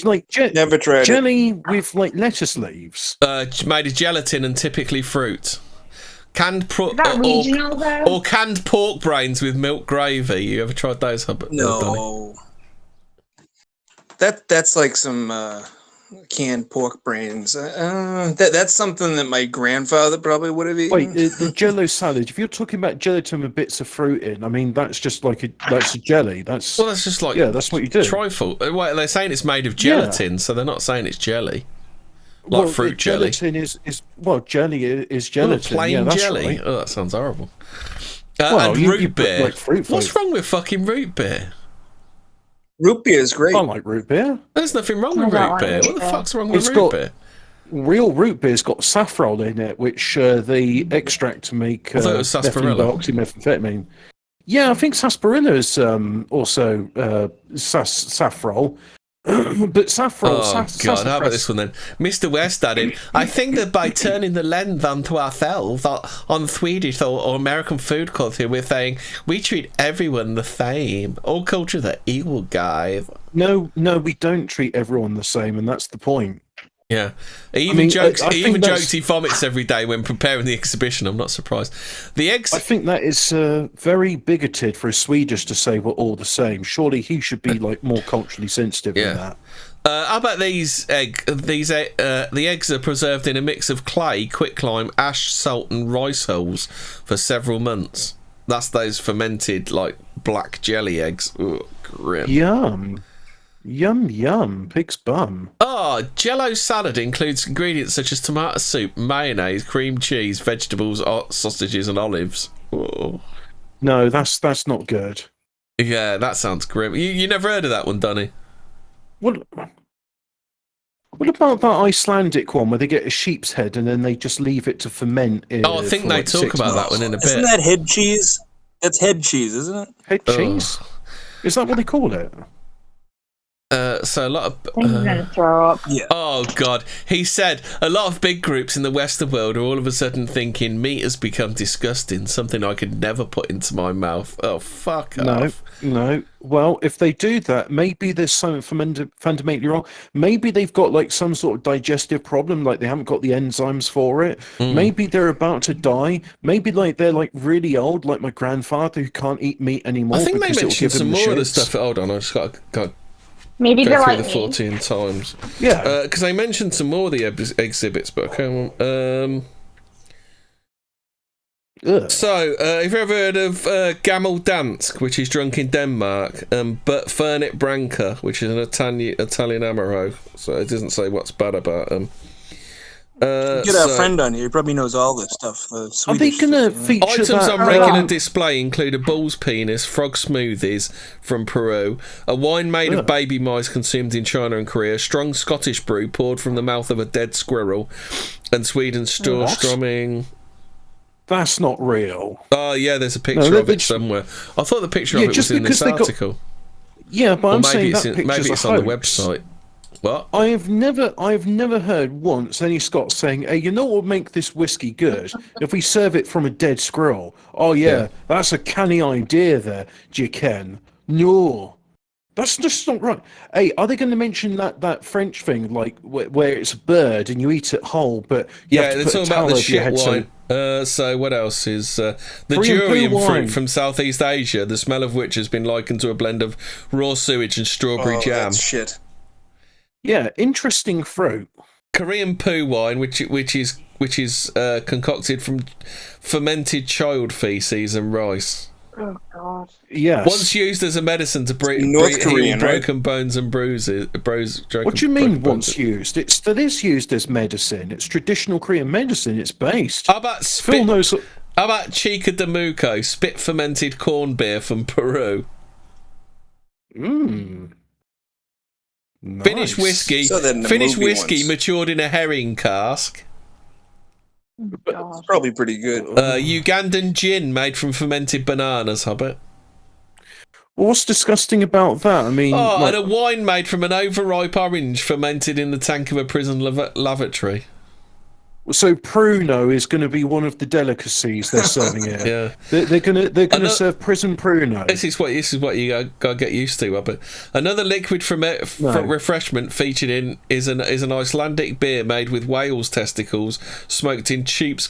Like never tried jelly with like lettuce leaves. Made of gelatin and typically fruit. Canned regional though? Or canned pork brains with milk gravy. You ever tried those, Hubbard? No. That's like some canned pork brains. That's something that my grandfather probably would have eaten. Wait, the Jello salad. If you're talking about gelatin with bits of fruit in, I mean that's just like that's a jelly. That's just like that's what you do. Trifle. Well, they're saying it's made of gelatin, so they're not saying it's jelly. Like fruit jelly. Gelatin is jelly is gelatin. Plain that's jelly. Right. Oh, that sounds horrible. Well, and root beer. Like fruit What's wrong with fucking root beer? Root beer is great. I like root beer. There's nothing wrong with root beer. What the fuck's wrong with root beer? Real root beer's got saffron in it, which they extract to make I thought it was sarsaparilla. methamphetamine. Yeah, I think sarsaparilla is also saffron. But saffron. Oh God! How about this one then? Mr. West added, "I think that by turning the lens onto ourselves on Swedish or American food culture, we're saying we treat everyone the same. All cultures are equal, guys." No, we don't treat everyone the same, and that's the point. Yeah, he even jokes he vomits every day when preparing the exhibition. I'm not surprised. I think that is very bigoted for a Swedish to say we're all the same. Surely he should be like more culturally sensitive than that. How about these eggs? The eggs are preserved in a mix of clay, quicklime, ash, salt, and rice hulls for several months. That's those fermented like black jelly eggs. Ugh, grim. Yum, pig's bum. Oh, Jello salad includes ingredients such as tomato soup, mayonnaise, cream cheese, vegetables, sausages, and olives. Oh. No, that's not good. Yeah, that sounds grim. You never heard of that one, Donny? What about that Icelandic one where they get a sheep's head and then they just leave it to ferment? I think they talk about that one in a bit. Isn't that head cheese? That's head cheese, isn't it? Head cheese? Is that what they call it? So a lot of I'm gonna throw up. Yeah. Oh God, he said a lot of big groups in the Western world are all of a sudden thinking meat has become disgusting, something I could never put into my mouth. Oh fuck off. No. Well, if they do that, maybe there's something fundamentally wrong. Maybe they've got like some sort of digestive problem, like they haven't got the enzymes for it. Maybe they're about to die. Maybe like they're like really old, like my grandfather who can't eat meat anymore. I think they mentioned some more of the stuff. Hold on, I just got maybe go they're through like the 14 times. Yeah, because they mentioned some more of the exhibits, but hang on. So, have you ever heard of Gammel Dansk, which is drunk in Denmark, but Fernet Branca, which is an Italian Amaro? So it doesn't say what's bad about them. Get our friend on here. He probably knows all this stuff. Are they going to feature items that, on regular display include a bull's penis, frog smoothies from Peru, a wine made of baby mice consumed in China and Korea, strong Scottish brew poured from the mouth of a dead squirrel, and Sweden's Storströmming. That's not real. Oh yeah, there's a picture of it somewhere. I thought the picture of it was in this article. Yeah, but I'm saying that maybe it's on the website. What? I've never heard once any Scot saying, "Hey, you know what would make this whiskey good? If we serve it from a dead squirrel." Oh yeah, that's a canny idea there, do you ken? No, that's just not right. Hey, are they going to mention that French thing, like where it's a bird and you eat it whole, but you have to put a towel over your head? So what else is the durian fruit from Southeast Asia, the smell of which has been likened to a blend of raw sewage and strawberry jam. That's shit. Yeah, interesting fruit. Korean poo wine, which is concocted from fermented child feces and rice. Oh God. Yes. Once used as a medicine to heal broken bones and bruises. What do you mean once used? It still is used as medicine. It's traditional Korean medicine. It's based. How about Phil knows. How about Chica de Muco, spit fermented corn beer from Peru? Mmm. Nice. Finnish whiskey. Finnish whiskey matured in a herring cask. It's probably pretty good. Ugandan gin made from fermented bananas, Hobbit. What's disgusting about that? I mean, and a wine made from an overripe orange fermented in the tank of a prison lavatory. So Pruno is going to be one of the delicacies they're serving here. Yeah, they're going to serve prison Pruno. This is what you got to get used to, Robert. Another liquid for refreshment featured in is an Icelandic beer made with whale's testicles smoked in sheep's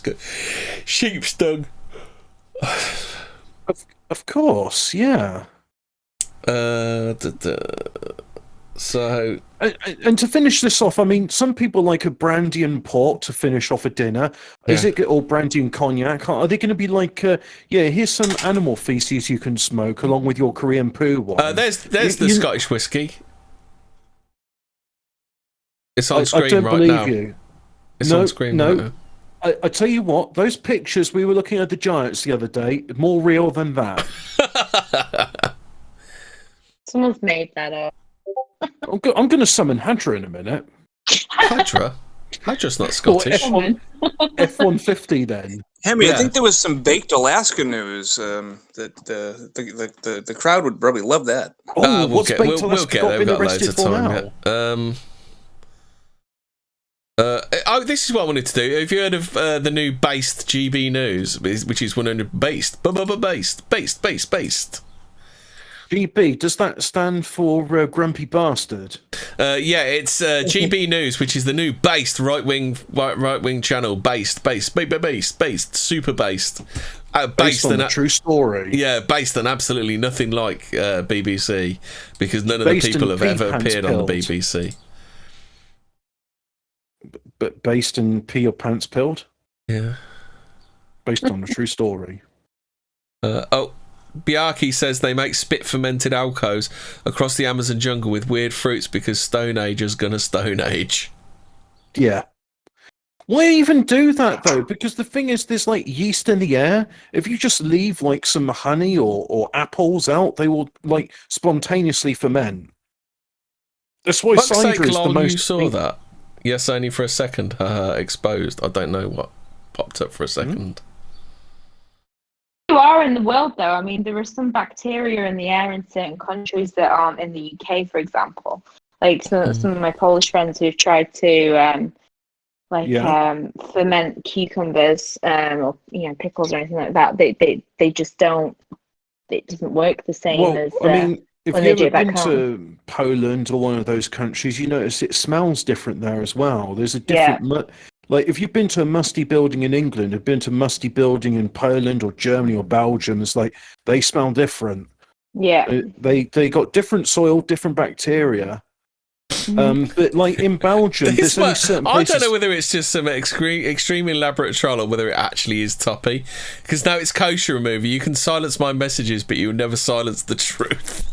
dung. Of course, yeah. So, and to finish this off, I mean, some people like a brandy and port to finish off a dinner. Is it all brandy and cognac? Are they going to be like, here's some animal feces you can smoke along with your Korean poo wine? There's the Scottish whiskey. It's on screen I don't right believe now. you. It's on screen right now. I tell you what, those pictures we were looking at the Giants the other day, more real than that. Someone's made that up. I'm going to summon Hadra in a minute. Hadra? Hadra's not Scottish. F-150 then. Hemi, I think there was some baked Alaska news that the crowd would probably love that. We'll get there. We've got loads of time. This is what I wanted to do. Have you heard of the new based GB News, which is 100 based? Based. GB, does that stand for Grumpy Bastard? Yeah, it's GB News, which is the new based right wing channel. Based, super based. Based on a true story. Yeah, based on absolutely nothing like BBC, because none of the people have ever appeared on the BBC. But based in Pee Your Pants Pilled? Yeah. Based on a true story. Biaki says they make spit fermented alcos across the Amazon jungle with weird fruits because Stone Age is gonna Stone Age. Yeah. Why even do that though? Because the thing is, there's like yeast in the air. If you just leave like some honey or apples out, they will like spontaneously ferment. That's why cider is the most. You saw that? Yes, only for a second. Exposed. I don't know what popped up for a second. You are in the world, though. I mean, there are some bacteria in the air in certain countries that aren't in the UK, for example. Like some of my Polish friends who've tried to ferment cucumbers or pickles or anything like that. They just don't. It doesn't work the same as. I mean, if you've ever been to Poland or one of those countries, you notice it smells different there as well. There's a different. Like, if you've been to a musty building in England, have been to a musty building in Poland or Germany or Belgium, it's like they smell different. Yeah. They got different soil, different bacteria. But like in Belgium, there's only certain places. I don't know whether it's just some extreme elaborate troll or whether it actually is Toppy. Because now it's kosher remover. You can silence my messages, but you'll never silence the truth.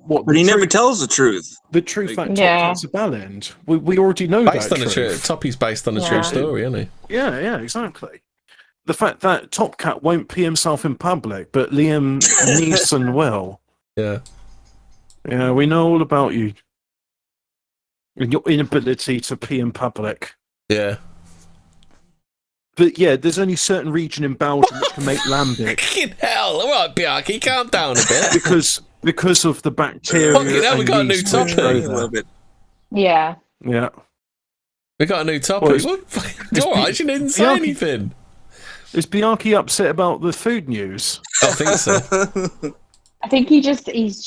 But he never tells the truth. The true fact Toppy's a bellend. We already know based that. On truth. Toppy's based on a true story, isn't he? Yeah, exactly. The fact that Top Cat won't pee himself in public, but Liam Neeson will. Yeah. Yeah, we know all about you. And your inability to pee in public. Yeah. But yeah, there's only certain region in Belgium which can make lambic. Fucking hell. All right, Biaki, calm down a bit. Because of the bacteria. Fucking hell, we got a new topic. A little bit. Yeah. Yeah. We got a new topic. It's all right, she didn't say anything. Is Biaki upset about the food news? I think so. I think he's just is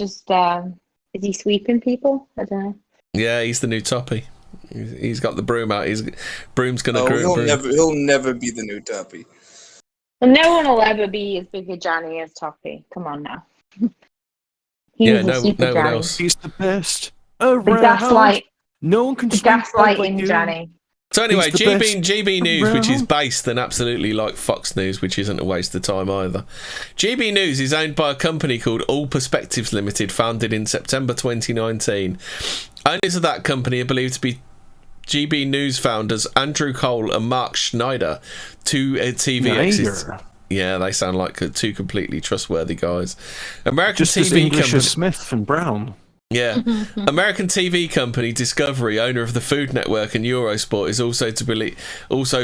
he sweeping people? I don't know. Yeah, he's the new Toppy. He's got the broom out. Broom's gonna groom. He'll never be the new Toppy. Well, no one will ever be as big a Johnny as Toppy. Come on now. No one else. He's the best. The gaslight. No one can gaslighting Johnny. So anyway, He's the GB best News, which is around. based on absolutely like Fox News, which isn't a waste of time either. GB News is owned by a company called All Perspectives Limited, founded in September 2019. Owners of that company are believed to be GB News founders Andrew Cole and Mark Schneider, two TV exits. Yeah, they sound like two completely trustworthy guys. American Just as TV English company. as Smith and Brown. Yeah. American TV company Discovery, owner of the Food Network and Eurosport, is also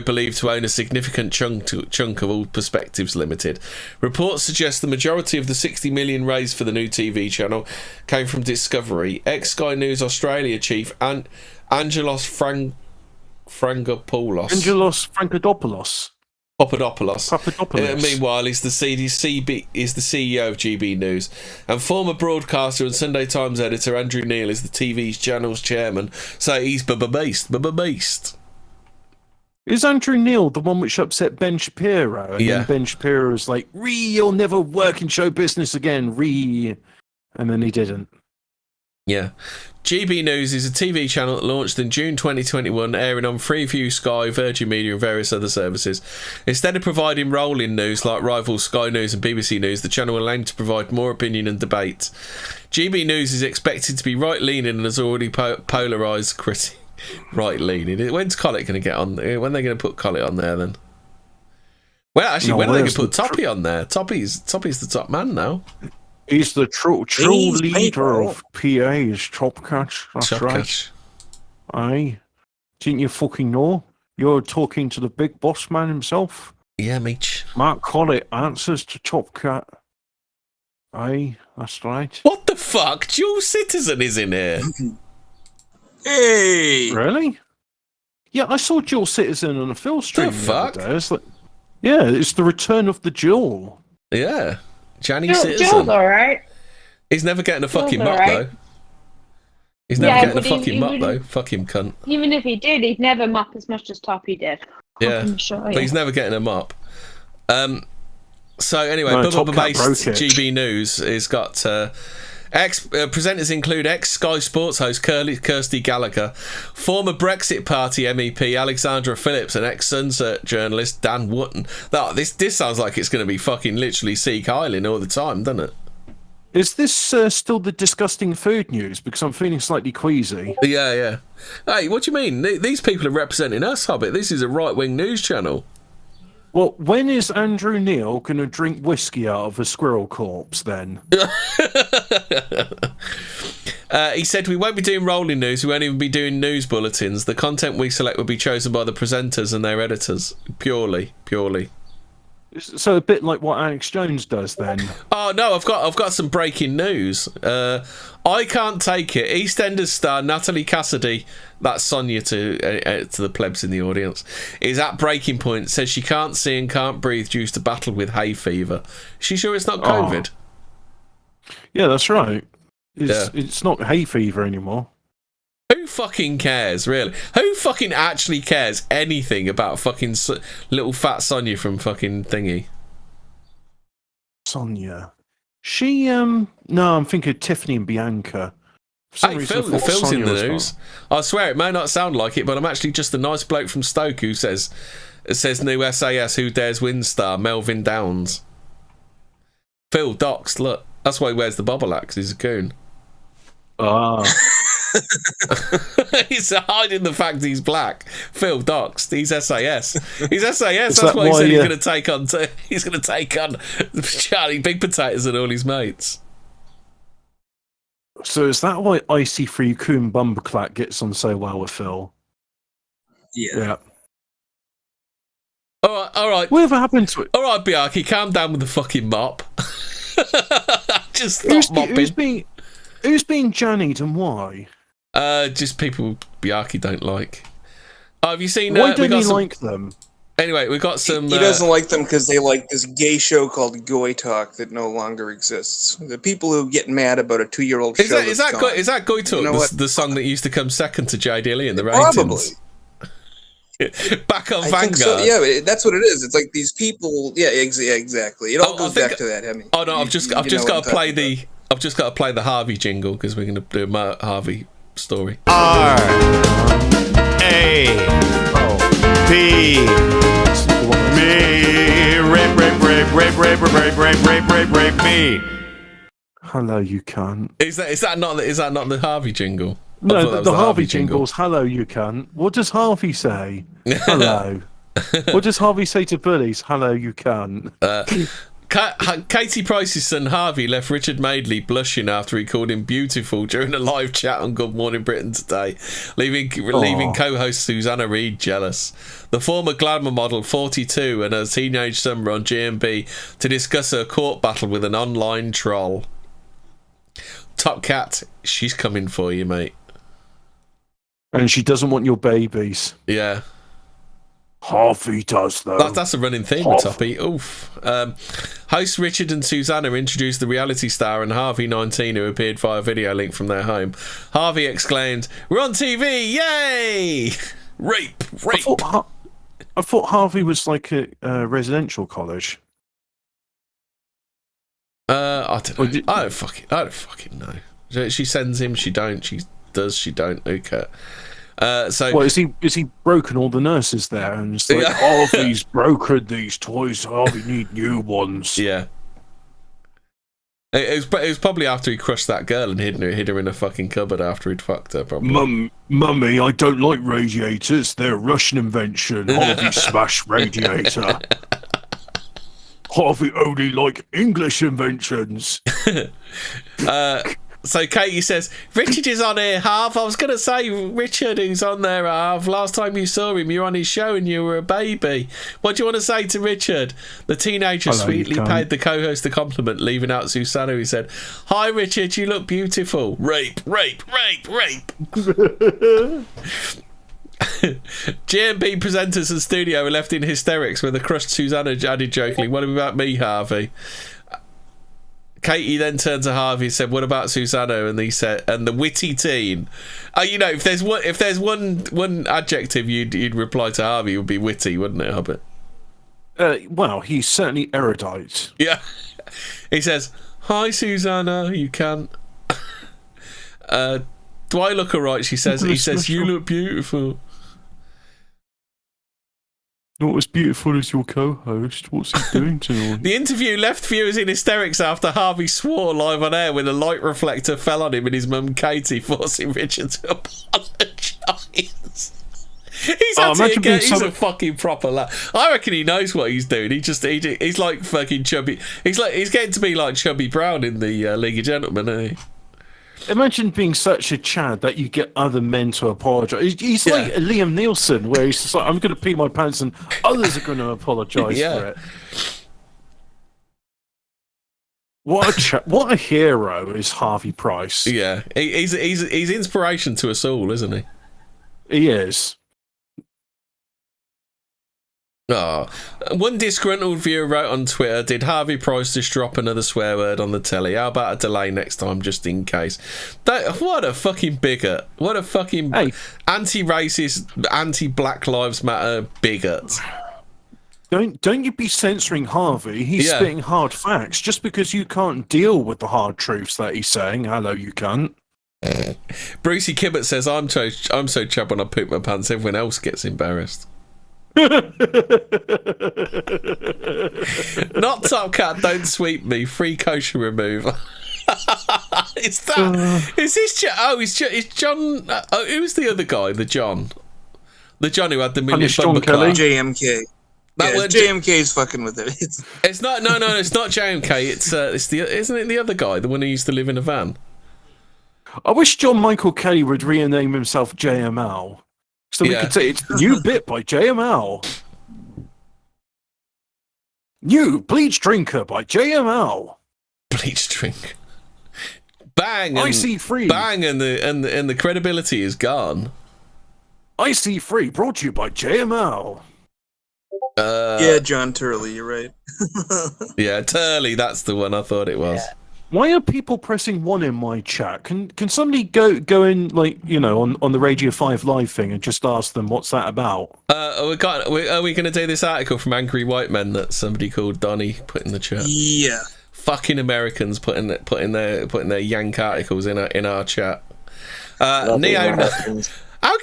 believed to own a significant chunk of All Perspectives Limited. Reports suggest the majority of the 60 million raised for the new TV channel came from Discovery. Ex-Sky News Australia chief Angelos Frangopoulos. Angelos Frankadopoulos. Papadopoulos. Meanwhile, is the CEO of GB News, and former broadcaster and Sunday Times editor Andrew Neil is the TV channel's chairman. So he's beast. Is Andrew Neil the one which upset Ben Shapiro? And then Ben Shapiro was like, you'll never work in show business again, and then he didn't. Yeah. GB News is a TV channel that launched in June 2021, airing on Freeview, Sky, Virgin Media and various other services. Instead of providing rolling news like rivals Sky News and BBC News, the channel will aim to provide more opinion and debate. GB News is expected to be right-leaning and has already polarised critics. Right-leaning. When's Collett going to get on? When are they going to put Collett on there then? Well, actually, when are they going to put Toppy on there? Toppy's the top man now. He's the true leader of PA's Top Catch. That's Top right. Catch. Aye. Didn't you fucking know? You're talking to the big boss man himself. Yeah, Meech. Mark Collett answers to Top Cat. Aye, that's right. What the fuck? Dual Citizen is in here. Hey! Really? Yeah, I saw Dual Citizen on a Phil stream. The fuck? Other day. It's like, yeah, it's the return of the Dual. Yeah. Johnny Jill's Citizen. alright. He's never getting a fucking Jill's mop, alright. though. He's never getting a but fucking he mop, though. wouldn't- Fuck him, cunt. Even if he did, he'd never mop as much as Toppy did. Yeah. I'm sure, But yeah. he's never getting a mop. So, anyway, No, Bubba Top Cat based broke it. GB News has got... presenters include ex-Sky Sports host Kirsty Gallagher, former Brexit Party MEP Alexandra Phillips, and ex-Sunset journalist Dan Wootton. This sounds like it's going to be fucking literally Seek Island all the time, doesn't it? Is this still the disgusting food news? Because I'm feeling slightly queasy. Yeah. Hey, what do you mean? These people are representing us, Hobbit. This is a right-wing news channel. Well, when is Andrew Neil going to drink whiskey out of a squirrel corpse then? He said, we won't be doing rolling news, we won't even be doing news bulletins. The content we select will be chosen by the presenters and their editors. Purely. So a bit like what Alex Jones does then. Oh no, I've got some breaking news. I can't take it. EastEnders star Natalie Cassidy, that's Sonia to the plebs in the audience, is at breaking point. Says she can't see and can't breathe due to battle with hay fever. Is she sure it's not COVID? Yeah, that's right. It's not hay fever anymore. Who fucking cares, really? Who fucking actually cares anything about fucking little fat Sonia from fucking thingy? Sonia. She, no, I'm thinking of Tiffany and Bianca. For some Hey, reason, I thought Phil's in Sonia the was news. I swear it may not sound like it, but I'm actually just a nice bloke from Stoke who says new SAS Who Dares Win star Melvin Downs. Phil doxed, look. That's why he wears the bobble axe, he's a coon. Ah. He's hiding the fact he's black. Phil doxed. He's SAS. He's SAS. That's that why he why, said he's going to take on. He's going to take on Charlie Big Potatoes and all his mates. So is that why Icy Free Coon Bumberclack gets on so well with Phil? Yeah. All right. Whatever happened to it? All right, Biarki, calm down with the fucking mop. Just stop mopping. Who's being jannied and why? Just people Biarki don't like. Oh, have you seen? Why don't he like them? Anyway, we've got some. He doesn't like them because they like this gay show called Goy Talk that no longer exists. The people who get mad about a 2-year-old show. Is that Goy Talk? You know the song that used to come second to JDLE in the ratings? Probably. Back on I Vanguard. think so. Yeah, that's what it is. It's like these people. Yeah, exactly. It all goes back to that, Hemi. Oh no, I've just got to play the Harvey jingle because we're going to do a Harvey story. Oh, P. Me. Rape me. Hello, you cunt. Is that not the Harvey jingle? No, the Harvey jingle's hello, you cunt. What does Harvey say? Hello. What does Harvey say to bullies? Hello, you cunt. Katie Price's son Harvey left Richard Madeley blushing after he called him beautiful during a live chat on Good Morning Britain today, leaving co-host Susanna Reid jealous. The former glamour model, 42, and her teenage son were on GMB to discuss her court battle with an online troll. Top Cat, she's coming for you, mate. And she doesn't want your babies. Yeah. Harvey does, though. That's a running theme with Toppy. Oof. Hosts Richard and Susanna introduced the reality star and Harvey, 19, who appeared via video link from their home. Harvey exclaimed, "We're on TV! Yay! Rape! I thought Harvey was like a residential college. I don't know. I don't fucking know. She sends him, she don't. She does, she don't. Okay. Well, is he broken all the nurses there and it's like, Harvey's broken these toys, Harvey need new ones. Yeah. It was probably after he crushed that girl and hid her in a fucking cupboard after he'd fucked her, probably. Mummy, I don't like radiators. They're a Russian invention. Harvey smashed radiator. Harvey only like English inventions. So Katie says, Richard is on here, Harv. I was going to say, Richard, who's on there, Harv. Last time you saw him, you were on his show and you were a baby. What do you want to say to Richard? The teenager sweetly paid the co-host a compliment, leaving out Susanna, who said, "Hi, Richard, you look beautiful." Rape, rape, rape, rape. GMB presenters and studio were left in hysterics when the crushed Susanna added jokingly, "What about me, Harvey?" Katie then turned to Harvey and said, "What about Susanna?" And he said, "And the witty teen." You know, if there's one adjective you'd reply to Harvey, it would be witty, wouldn't it, Hobbit? Well, he's certainly erudite. Yeah. He says, "Hi, Susanna, you can't." Do I look alright? She says. He says, "You look beautiful." Not as beautiful as your co-host. What's he doing tonight? The interview left viewers in hysterics after Harvey swore live on air when a light reflector fell on him and his mum Katie, forcing Richard to apologise. He's a fucking proper lad. I reckon he knows what he's doing. He's like fucking chubby. He's getting to be like Chubby Brown in the League of Gentlemen, isn't he? Imagine being such a Chad that you get other men to apologise. He's like Liam Neeson, where he's just like, "I'm going to pee my pants and others are going to apologise for it." What a hero is Harvey Price. Yeah, he's inspiration to us all, isn't he? He is. One disgruntled viewer wrote on Twitter, "Did Harvey Price just drop another swear word on the telly? How about a delay next time, just in case?" What a fucking bigot. What a fucking anti-racist, anti-Black Lives Matter bigot. Don't you be censoring Harvey. He's spitting hard facts. Just because you can't deal with the hard truths that he's saying, hello, you can't. Brucey Kibbett says, I'm so chub when I poop my pants, everyone else gets embarrassed." Not Top Cat, don't sweep me. Free kosher remover. Is this? It's John. Who's the other guy? The John who had the million bumper car. JMK. JMK's fucking with it. It's not. No, it's not JMK. It's the. Isn't it the other guy, the one who used to live in a van? I wish John Michael Kelly would rename himself JML. So we could say it's the new bit by JML. New Bleach Drinker by JML. Bleach Drink. Bang! I see free. Bang! And the credibility is gone. I see free. Brought to you by JML. Yeah, John Turley. You're right. Yeah, Turley. That's the one I thought it was. Yeah. Why are people pressing 1 in my chat? Can somebody go in, like, you know, on the Radio 5 Live thing and just ask them what's that about? Are we going to do this article from Angry White Men that somebody called Donny put in the chat? Yeah. Fucking Americans putting their yank articles in our chat. Neo. How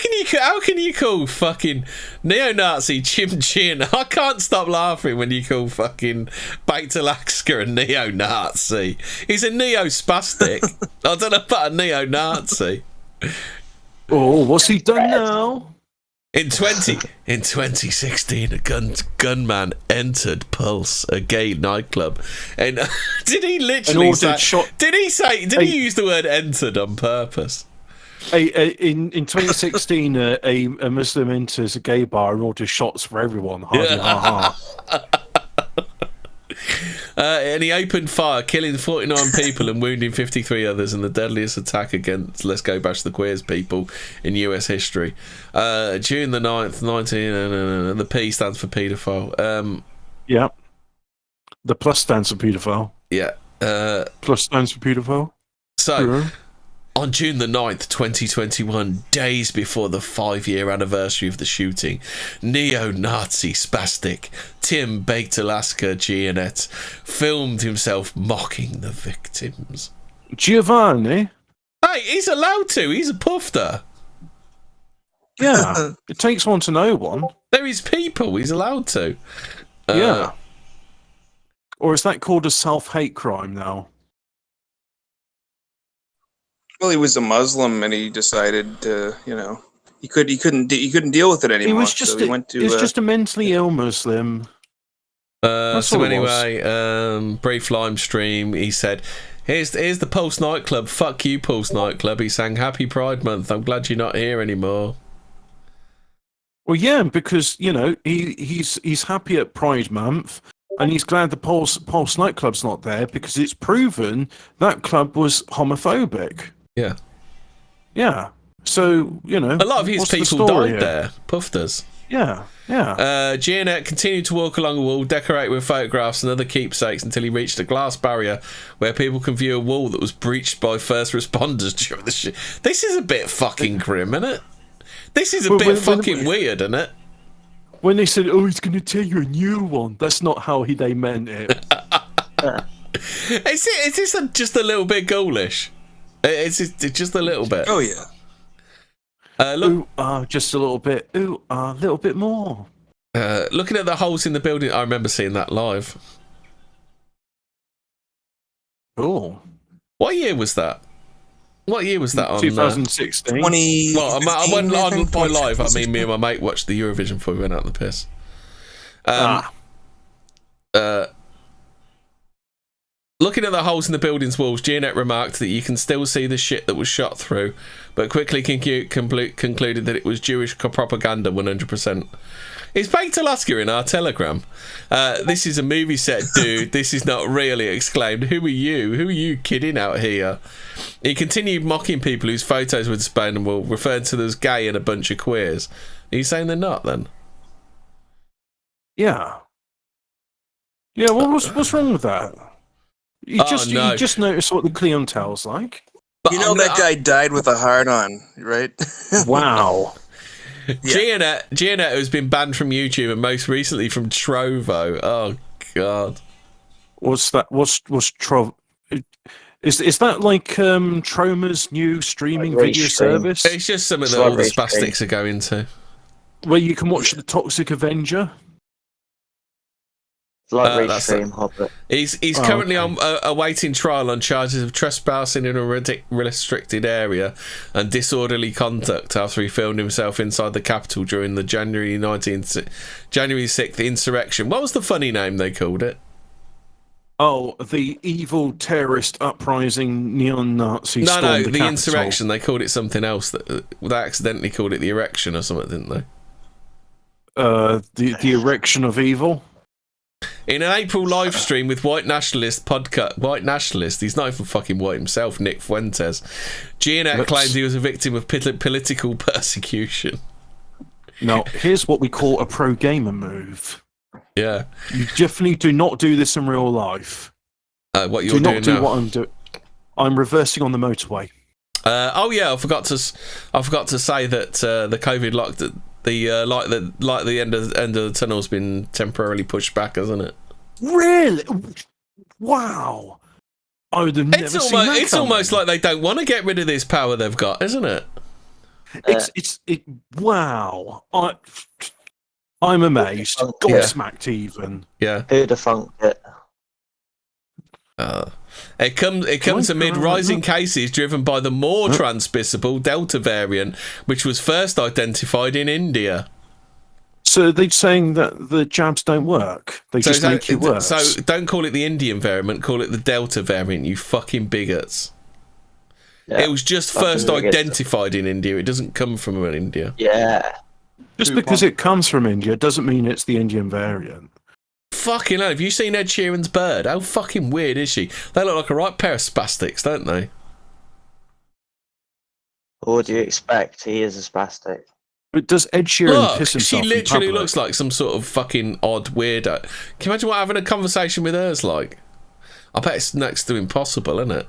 can you call fucking neo-Nazi Jim Chin? I can't stop laughing when you call fucking Baitalaska a neo-Nazi. He's a neo-spastic. I don't know about a neo-Nazi. Oh, what's he done now? In 2016, a gunman entered Pulse, a gay nightclub, and did he literally say? Did he use the word "entered" on purpose? In 2016, a Muslim enters a gay bar and orders shots for everyone. And he opened fire, killing 49 people and wounding 53 others in the deadliest attack against Let's Go Bash the Queers people in US history. June the 9th, the P stands for paedophile. Yeah. The plus stands for paedophile. Yeah. Plus stands for paedophile. So, on June the 9th, 2021, days before the 5-year anniversary of the shooting, neo-Nazi spastic Tim Baitalaska Gianet filmed himself mocking the victims. Giovanni? Hey, he's allowed to. He's a pufter. Yeah. It takes one to know one. They're his people. He's allowed to. Yeah. Or is that called a self-hate crime now? Well, he was a Muslim, and he decided to, he couldn't deal with it anymore. He was just just a mentally ill Muslim. So anyway, brief live stream. He said, "Here's the Pulse nightclub. Fuck you, Pulse nightclub." He sang "Happy Pride Month. I'm glad you're not here anymore." Well, yeah, because he's happy at Pride Month. And he's glad the Pulse nightclub's not there because it's proven that club was homophobic. Yeah. Yeah. So, a lot of his people died there. Pufters. Yeah. Yeah. Gianet continued to walk along a wall, decorate with photographs and other keepsakes until he reached a glass barrier where people can view a wall that was breached by first responders during the shit. This is a bit fucking grim, isn't it? This is a bit fucking weird, isn't it? When they said, "Oh, he's going to tell you a new one," that's not how they meant it. Is this just a little bit ghoulish? It's just a little bit. Oh yeah. Look, just a little bit. A little bit more. Looking at the holes in the building, I remember seeing that live. Oh. What year was that? What year was that on? 2016. Well, I went on by live. I mean, me and my mate watched the Eurovision before we went out on the piss. Looking at the holes in the building's walls, Gianet remarked that you can still see the shit that was shot through, but quickly concluded that it was Jewish propaganda 100%. Is Baitalaska in our telegram? This is a movie set, dude. This is not real, he exclaimed. Who are you? Who are you kidding out here? He continued mocking people whose photos were displayed on the wall, referred to them as gay and a bunch of queers. Are you saying they're not, then? Yeah. Yeah, what's wrong with that? You just notice what the clientele's like. But that guy died with a hard-on, right? Wow. Yeah. Gianet has been banned from YouTube and most recently from Trovo. Oh god. What's that? What's Trovo? Is that like Troma's new streaming video service? It's just something that all the spastics are going to. Where you can watch the Toxic Avenger. He's currently awaiting trial on charges of trespassing in a restricted area and disorderly conduct after he filmed himself inside the Capitol during the January 6th insurrection. What was the funny name they called it? Oh, the evil terrorist uprising neo-Nazi. No, the insurrection. They called it something else. They accidentally called it the erection or something, didn't they? The erection of evil. In an April live stream with white nationalist, he's not even fucking white himself, Nick Fuentes, Gianet claimed he was a victim of political persecution. Now, here's what we call a pro-gamer move. Yeah. You definitely do not do this in real life. What you're doing now? Do not do what I'm doing. I'm reversing on the motorway. Oh yeah, I forgot to say that the COVID lock the end of the tunnel's been temporarily pushed back, hasn't it? Really? Wow. I would have never seen that. It's almost like they don't want to get rid of this power they've got, isn't it? Wow. I'm amazed. Gobsmacked even. Yeah. Who'd have funked it? It comes amid rising cases driven by the more transmissible Delta variant, which was first identified in India. So they're saying that the jabs don't work. They just make you worse. So don't call it the Indian variant, call it the Delta variant, you fucking bigots. Yeah, it was just first identified in India. It doesn't come from India. Yeah. Just because it comes from India doesn't mean it's the Indian variant. Fucking hell, have you seen Ed Sheeran's bird? How fucking weird is she? They look like a right pair of spastics, don't they? What do you expect? He is a spastic. But does Ed Sheeran piss himself she literally in public? looks like some sort of fucking odd weirdo. Can you imagine what having a conversation with her's like? I bet it's next to impossible, isn't it?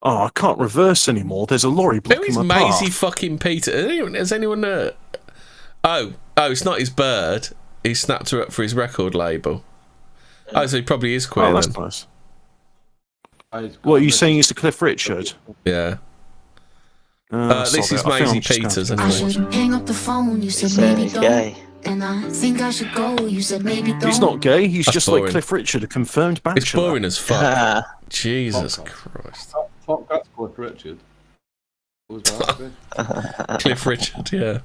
Oh, I can't reverse anymore. There's a lorry blocking my path. Who is Maisie fucking Peter? Has anyone Oh, it's not his bird. He snapped her up for his record label. Oh, so he probably is queer. Oh, that's then. nice. What are you saying? He's a Cliff Richard? Yeah. This is Maisie Peters, anyway. I should hang up the phone. You said maybe don't. And I think I should go. You said maybe don't. He's not gay. He's just boring. like Cliff Richard, a confirmed bachelor. It's boring as fuck. Jesus Christ. That's Cliff Richard. Cliff Richard, yeah.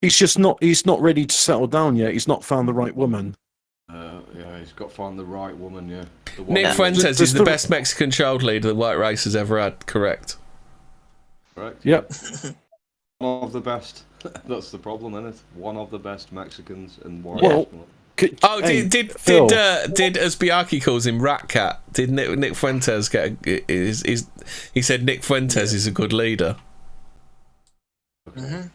He's not ready to settle down yet. He's not found the right woman. Yeah, he's got to find the right woman, yeah. Nick Fuentes is the best Mexican child leader the white race has ever had, correct? Correct. Yep. One of the best. That's the problem, isn't it? One of the best Mexicans and white. Well, did as Biaki calls him Rat Cat? Did Nick Fuentes get? He said Nick Fuentes is a good leader. Mm-hmm.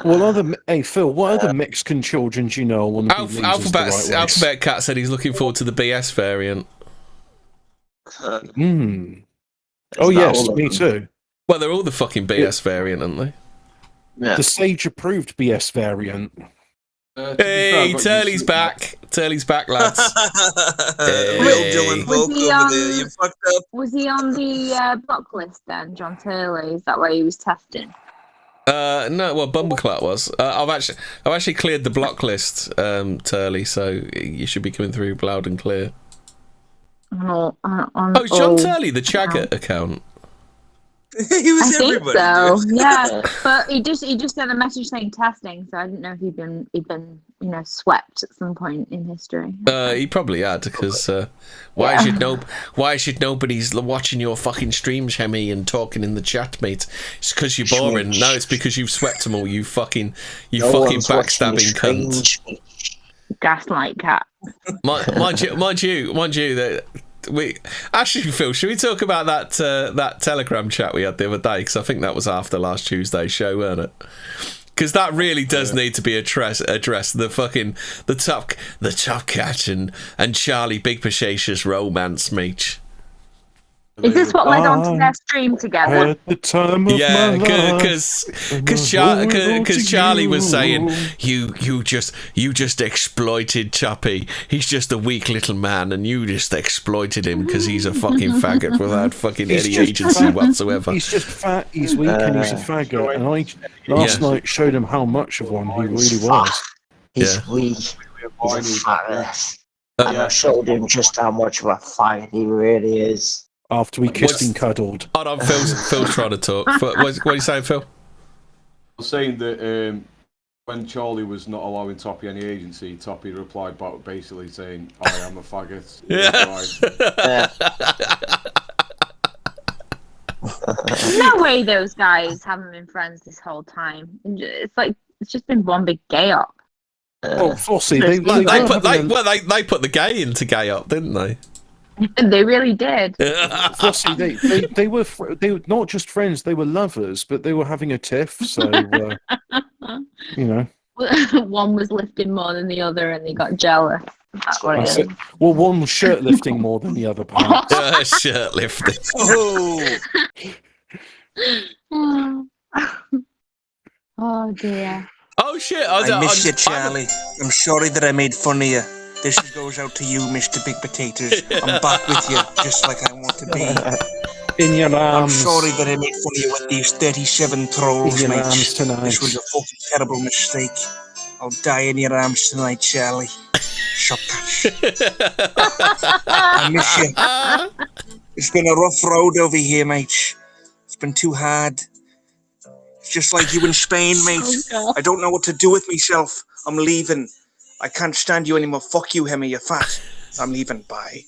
Well, Phil, what other Mexican children do you know want to be Alphabet Cat said he's looking forward to the BS variant. Oh yes, me too. Well, they're all the fucking BS variant, aren't they? Yeah. The Sage-approved BS variant. Hey, Turley's back. Turley's back, lads. Hey. Was he on the block list then, John Turley? Is that why he was testing? No, well, Bumbleclap was. I've actually cleared the block list, Turley, so you should be coming through loud and clear. It's John Turley, the Chaggot account. He was everybody. I think so. Yeah, but he just sent a message saying testing, so I didn't know if he'd been swept at some point in history. He probably had, because why should nobody's watching your fucking streams, Hemi, and talking in the chat, mate? It's because you're boring. No, it's because you've swept them all. You fucking backstabbing cunt. Gaslight cat. Mind you, that. Actually, Phil, should we talk about that Telegram chat we had the other day? Because I think that was after last Tuesday's show, weren't it? Because that really does need to be addressed. The top cat and Charlie Big Pachacious romance, mate. Is this what led on to their stream together? At the time of my life, because Charlie was saying you just exploited Choppy. He's just a weak little man, and you just exploited him because he's a fucking faggot without fucking any agency whatsoever. He's just fat. He's weak, and he's a faggot. And I last night showed him how much of one he really was. He's weak. He's a fat. And I showed him just how much of a faggot he really is. After we kissed and cuddled. Hold on, Phil's trying to talk. What are you saying, Phil? I was saying that when Charlie was not allowing Toppy any agency, Toppy replied back basically saying, I am a faggot. No way those guys haven't been friends this whole time. It's like, it's just been one big gay up. Oh, Flossie, they put the gay into gay up, didn't they? They really did. Flossie, they were not just friends; they were lovers, but they were having a tiff. So, one was lifting more than the other, and they got jealous. That's what it is. Well, one was shirt lifting more than the other. Shirt lifting. Oh dear. Oh shit! I miss you, Charlie. I'm sorry that I made fun of you. This goes out to you, Mr. Big Potatoes. I'm back with you, just like I want to be. In your I'm arms. sorry that I made fun of you with these 37 trolls, In your mate. arms tonight. This was a fucking terrible mistake. I'll die in your arms tonight, Charlie. Shopcatch. I miss you. It's been a rough road over here, mate. It's been too hard. It's just like you in Spain, mate. I don't know what to do with myself. I'm leaving. I can't stand you anymore. Fuck you, Hemi. You're fat. I'm leaving. Bye.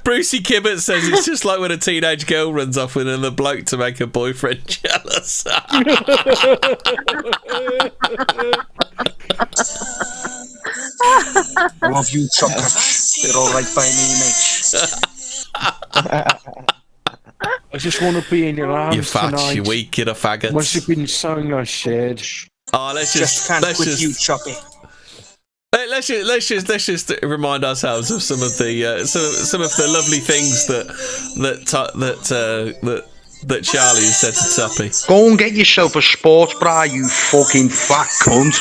Brucey Kibbert says it's just like when a teenage girl runs off with another bloke to make her boyfriend jealous. I love you, Shopcatch. They're all right by me, mate. I just want to be in your arms You fat, tonight. you weak, you're a faggot. Must have been so nice, shared. Oh, let's just you, Choppy. Let's just remind ourselves of some of the some of the lovely things that Charlie has said to Tuppy. Go and get yourself a sports bra, you fucking fat cunt.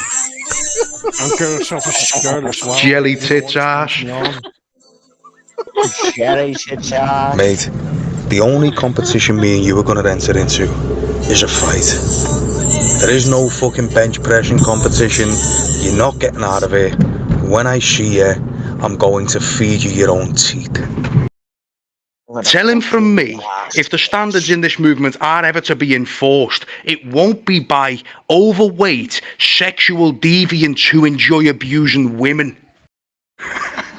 And get yourself a skirt as well. Jelly tits ass. Jelly tits ass. Mate, the only competition me and you are going to enter into is a fight. There is no fucking bench pressing competition. You're not getting out of it. When I see you, I'm going to feed you your own teeth. Tell him from me, if the standards in this movement are ever to be enforced, it won't be by overweight, sexual deviants who enjoy abusing women.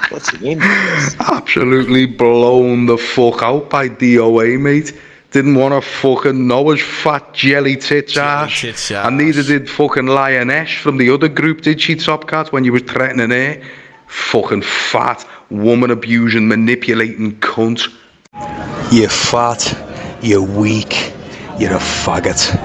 What's he in? Absolutely blown the fuck out by DOA, mate. Didn't want to fucking know his fat jelly tits ass. And neither did fucking Lioness from the other group, did she, Top Cat, when you were threatening her? Fucking fat, woman abusing, manipulating cunt. You're fat, you're weak, you're a faggot.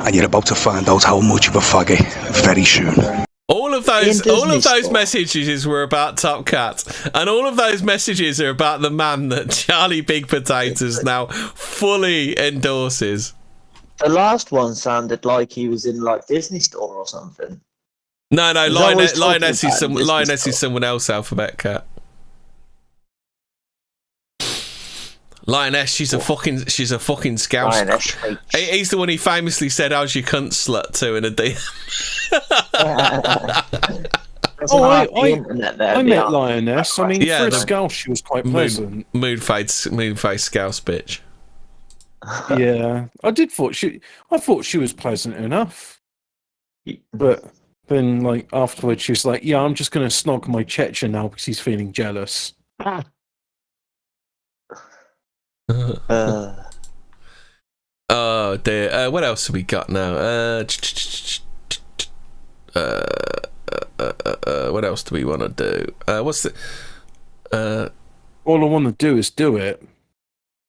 And you're about to find out how much of a faggot very soon. All of those messages were about Top Cat, and all of those messages are about the man that Charlie Big Potatoes now fully endorses. The last one sounded like he was in like Disney Store or something. No, Lioness is someone else. Alphabet Cat. Lioness, she's a fucking scouse. He's the one he famously said, "How's your cunt slut?" to in a DM. I met Lioness. I mean, for a scouse, she was quite pleasant. Moon face scouse bitch. Yeah, I thought she was pleasant enough. But then, like afterwards, she was like, "Yeah, I'm just going to snog my Chechen now because he's feeling jealous." Oh dear. What else have we got now? What else do we want to do? What's the? All I want to do is do it.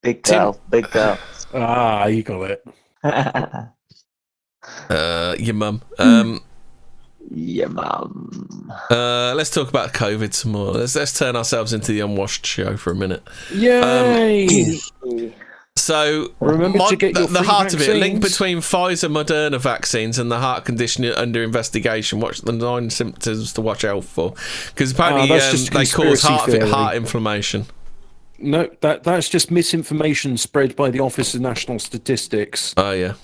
Big girl. Ah, you got it. Your mum. Your mum. Let's talk about COVID some more. Let's turn ourselves into the Unwashed Show for a minute. Yay! So remember to get your the free heart vaccines. of it, link between Pfizer Moderna vaccines and the heart condition under investigation. Watch the 9 symptoms to watch out for, because apparently they cause heart inflammation. No, that's just misinformation spread by the Office of National Statistics. Oh yeah.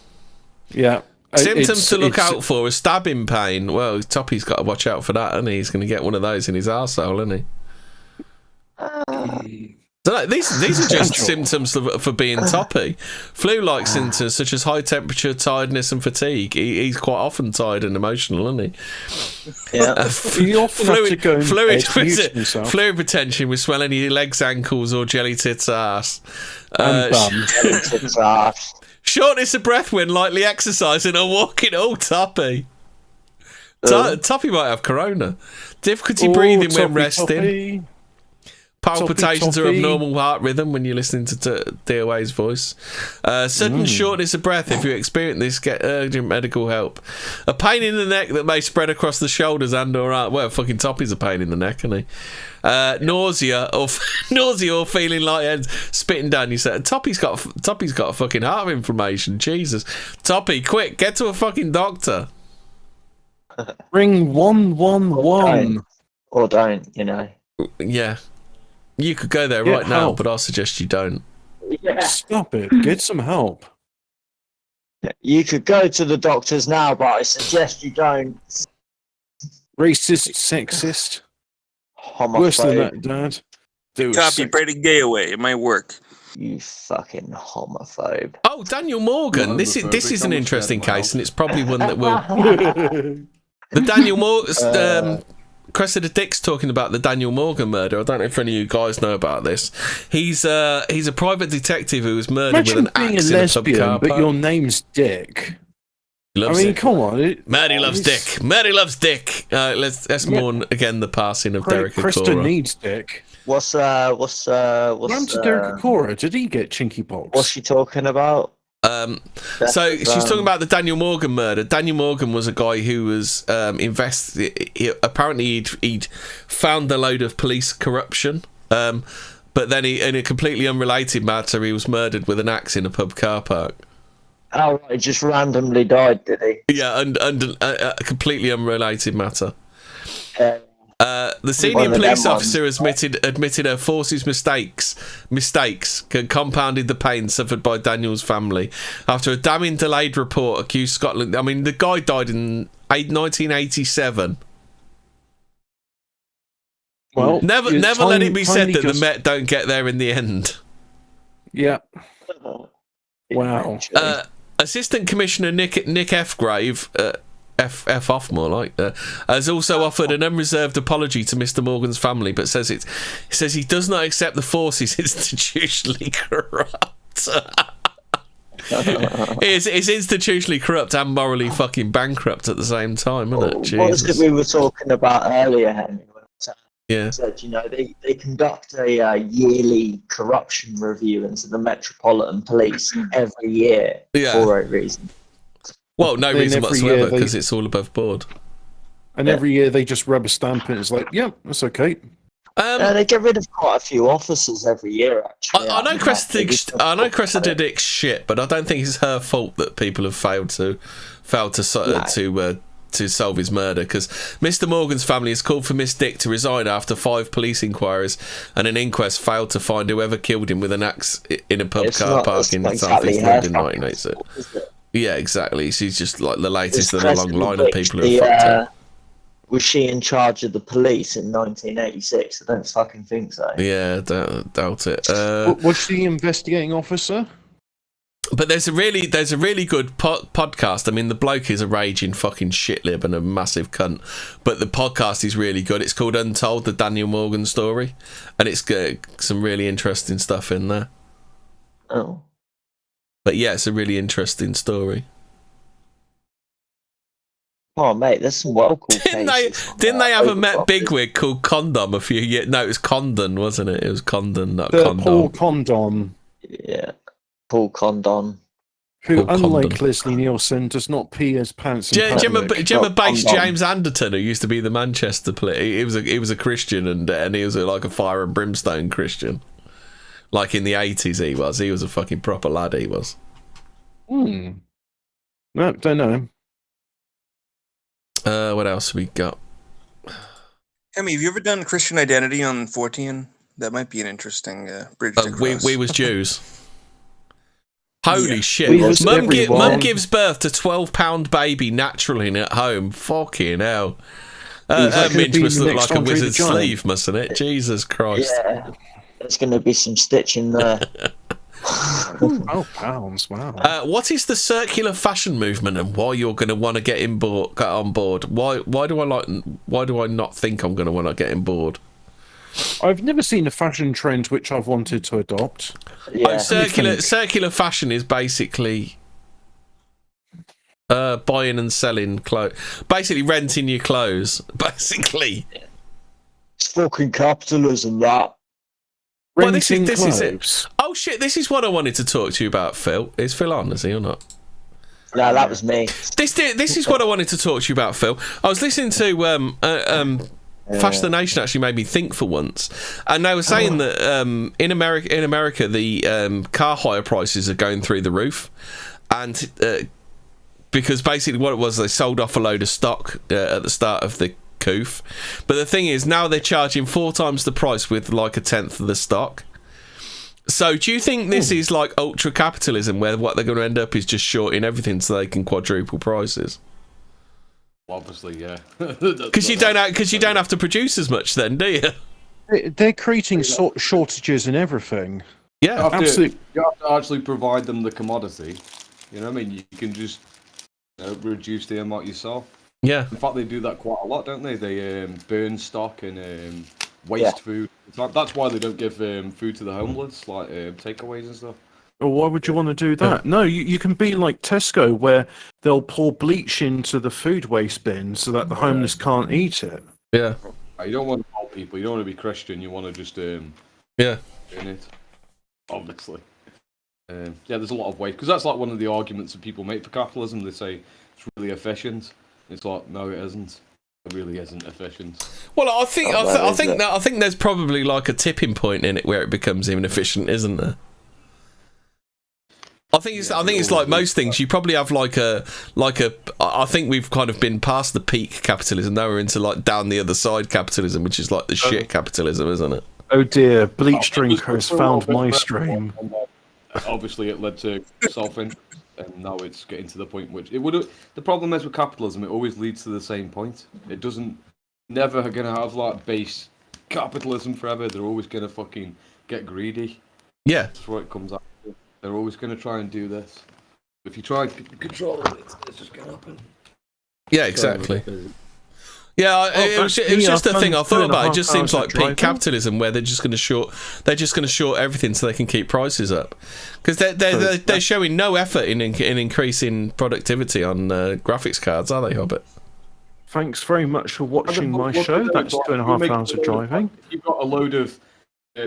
Symptoms to look out for is stabbing pain. Well, Toppy's got to watch out for that, hasn't he? He's going to get one of those in his arsehole, isn't he? So these are just symptoms for being Toppy. Flu-like symptoms such as high temperature, tiredness, and fatigue. He's quite often tired and emotional, isn't he? Yeah. Fluid retention with swelling of your legs, ankles, or jelly tits ass. Jelly tits ass. Shortness of breath when lightly exercising or walking. Oh, Toppy. Toppy might have corona. Difficulty breathing when resting. Toppy. Palpitations or abnormal heart rhythm when you're listening to DOA's voice. Sudden shortness of breath. If you experience this, get urgent medical help. A pain in the neck that may spread across the shoulders and or arm. Well, fucking Toppy's a pain in the neck, isn't he? Nausea or feeling lightheaded, spitting down yourself. Toppy's got a fucking heart inflammation. Jesus, Toppy, quick, get to a fucking doctor. Ring 111. or don't, you know. Yeah. You could go there Get right now, help. but I suggest you don't. Yeah. Stop it. Get some help. You could go to the doctors now, but I suggest you don't. Racist, sexist. Homophobe. Worse than that, Dad. Dude, Copy, pray the gay away. It might work. You fucking homophobe. Oh, Daniel Morgan. This is an interesting case, and it's probably one that will. The Daniel Morgan. Cressida Dick's talking about the Daniel Morgan murder. I don't know if any of you guys know about this. He's a private detective who was murdered Imagine with an being axe a in a pub car lesbian, but park. your name's Dick. Loves I mean, it. come on. Mary loves Dick. Mary loves Dick. Let's mourn again the passing of Derek Krista Akora. needs Dick. What's What happened to Derek Akora? Did he get chinky pox? What's she talking about? So she's talking about the Daniel Morgan murder. Daniel Morgan was a guy who was apparently he'd found a load of police corruption, but then in a completely unrelated matter, he was murdered with an axe in a pub car park. Oh, right, he just randomly died, did he? Yeah, under a completely unrelated matter. The senior One of police them officer admitted her force's mistakes compounded the pain suffered by Daniel's family after a damning delayed report accused Scotland. I mean, the guy died in 1987. Well, never let it be said that the Met don't get there in the end. Yeah. Wow. Assistant Commissioner Nick F. Grave. F off more like has also offered an unreserved apology to Mr. Morgan's family, but says he does not accept the force is institutionally corrupt. It's institutionally corrupt and morally fucking bankrupt at the same time, isn't it? What was it we were talking about earlier, Henry? Yeah. Said, you know, they conduct a yearly corruption review into the Metropolitan Police every year for a reason. Well, no Then reason every whatsoever, year they- because it's all above board. And every year they just rubber stamp it. It's like, yeah, that's okay. They get rid of quite a few officers every year, actually. I know Cressida Dick's shit, but I don't think it's her fault that people have failed to solve his murder, because Mr. Morgan's family has called for Miss Dick to resign after 5 police inquiries and an inquest failed to find whoever killed him with an axe in a pub car park in South East London in 1986. Yeah, exactly. She's just like the latest in a long line of people who have fucked her. Was she in charge of the police in 1986? I don't fucking think so. Yeah, doubt it. Was she the investigating officer? But there's a really good podcast. I mean, the bloke is a raging fucking shitlib and a massive cunt, but the podcast is really good. It's called Untold, the Daniel Morgan story, and it's got some really interesting stuff in there. Oh. But yeah, it's a really interesting story. Oh, mate, there's some well cool Didn't they have a Met bigwig called Condom a few years? No, it was Condon, wasn't it? It was Condon, not Condom. Paul Condon. Yeah, Paul Condon. Who, Paul unlike Condon. Leslie Nielsen, does not pee his pants in Do you public. remember bass James Anderton, who used to be the Manchester player? He was a Christian, and he was like a fire and brimstone Christian. Like in the 80s, he was a fucking proper lad. He was. No, don't know him. What else we got? Hemi, have you ever done Christian Identity on 14? That might be an interesting bridge to cross. We was Jews. Holy shit! Mum gives birth to 12-pound baby naturally at home. Fucking hell! Her midge must look like a wizard's sleeve, mustn't it? Jesus Christ! Yeah, there's going to be some stitching there. 12 pounds, wow. What is the circular fashion movement, and why you're going to want to get on board? Why do I not think I'm going to want to get on board? I've never seen a fashion trend which I've wanted to adopt. Yeah. Circular fashion is basically buying and selling clothes, basically renting your clothes. Basically, it's fucking capitalism, that. Well, this is clothes. it. Oh shit! This is what I wanted to talk to you about, Phil. Is Phil on? Is he or not? No, that was me. This is what I wanted to talk to you about, Phil. I was listening to Fashion the Nation actually made me think for once, and they were saying that in America the car hire prices are going through the roof, and because basically what it was, they sold off a load of stock at the start of the coof. But the thing is, now they're charging 4 times the price with like 1/10 of the stock. So do you think this is like ultra capitalism, where what they're going to end up is just shorting everything so they can quadruple prices? Obviously, yeah. Because you don't have to produce as much then, do you? They're creating shortages in everything. Yeah, absolutely. You have to actually provide them the commodity. You know what I mean? You can just reduce the amount yourself. Yeah. In fact, they do that quite a lot, don't they? They burn stock and waste food. That's why they don't give food to the homeless, like takeaways and stuff. Well, why would you want to do that? No, you can be like Tesco, where they'll pour bleach into the food waste bin so that the homeless can't eat it. Yeah. You don't want to help people. You don't want to be Christian. You want to just burn it. Obviously. There's a lot of waste, because that's like one of the arguments that people make for capitalism. They say it's really efficient. It's like, no, it isn't. It really isn't efficient. Well, I think there's probably like a tipping point in it where it becomes inefficient, isn't there? I think it's like most things. You probably have like a. I think we've kind of been past the peak capitalism. Now we're into like down the other side capitalism, which is like the shit capitalism, isn't it? Oh dear, bleach drinker has found my stream. Obviously, it led to self-interest, and now it's getting to the point which it would. The problem is with capitalism; it always leads to the same point. It doesn't. Never going to have like base capitalism forever. They're always going to fucking get greedy. Yeah, that's what it comes out. They're always going to try and do this. If you try to control it, it's just going to happen. Yeah, exactly. Yeah, it was just a thing I thought about. It just seems like peak capitalism, where they're just going to short everything so they can keep prices up, because they're showing no effort in increasing productivity on graphics cards, are they, Hobbit? Thanks very much for watching my show. That's 2.5 hours of driving. If you've got a load of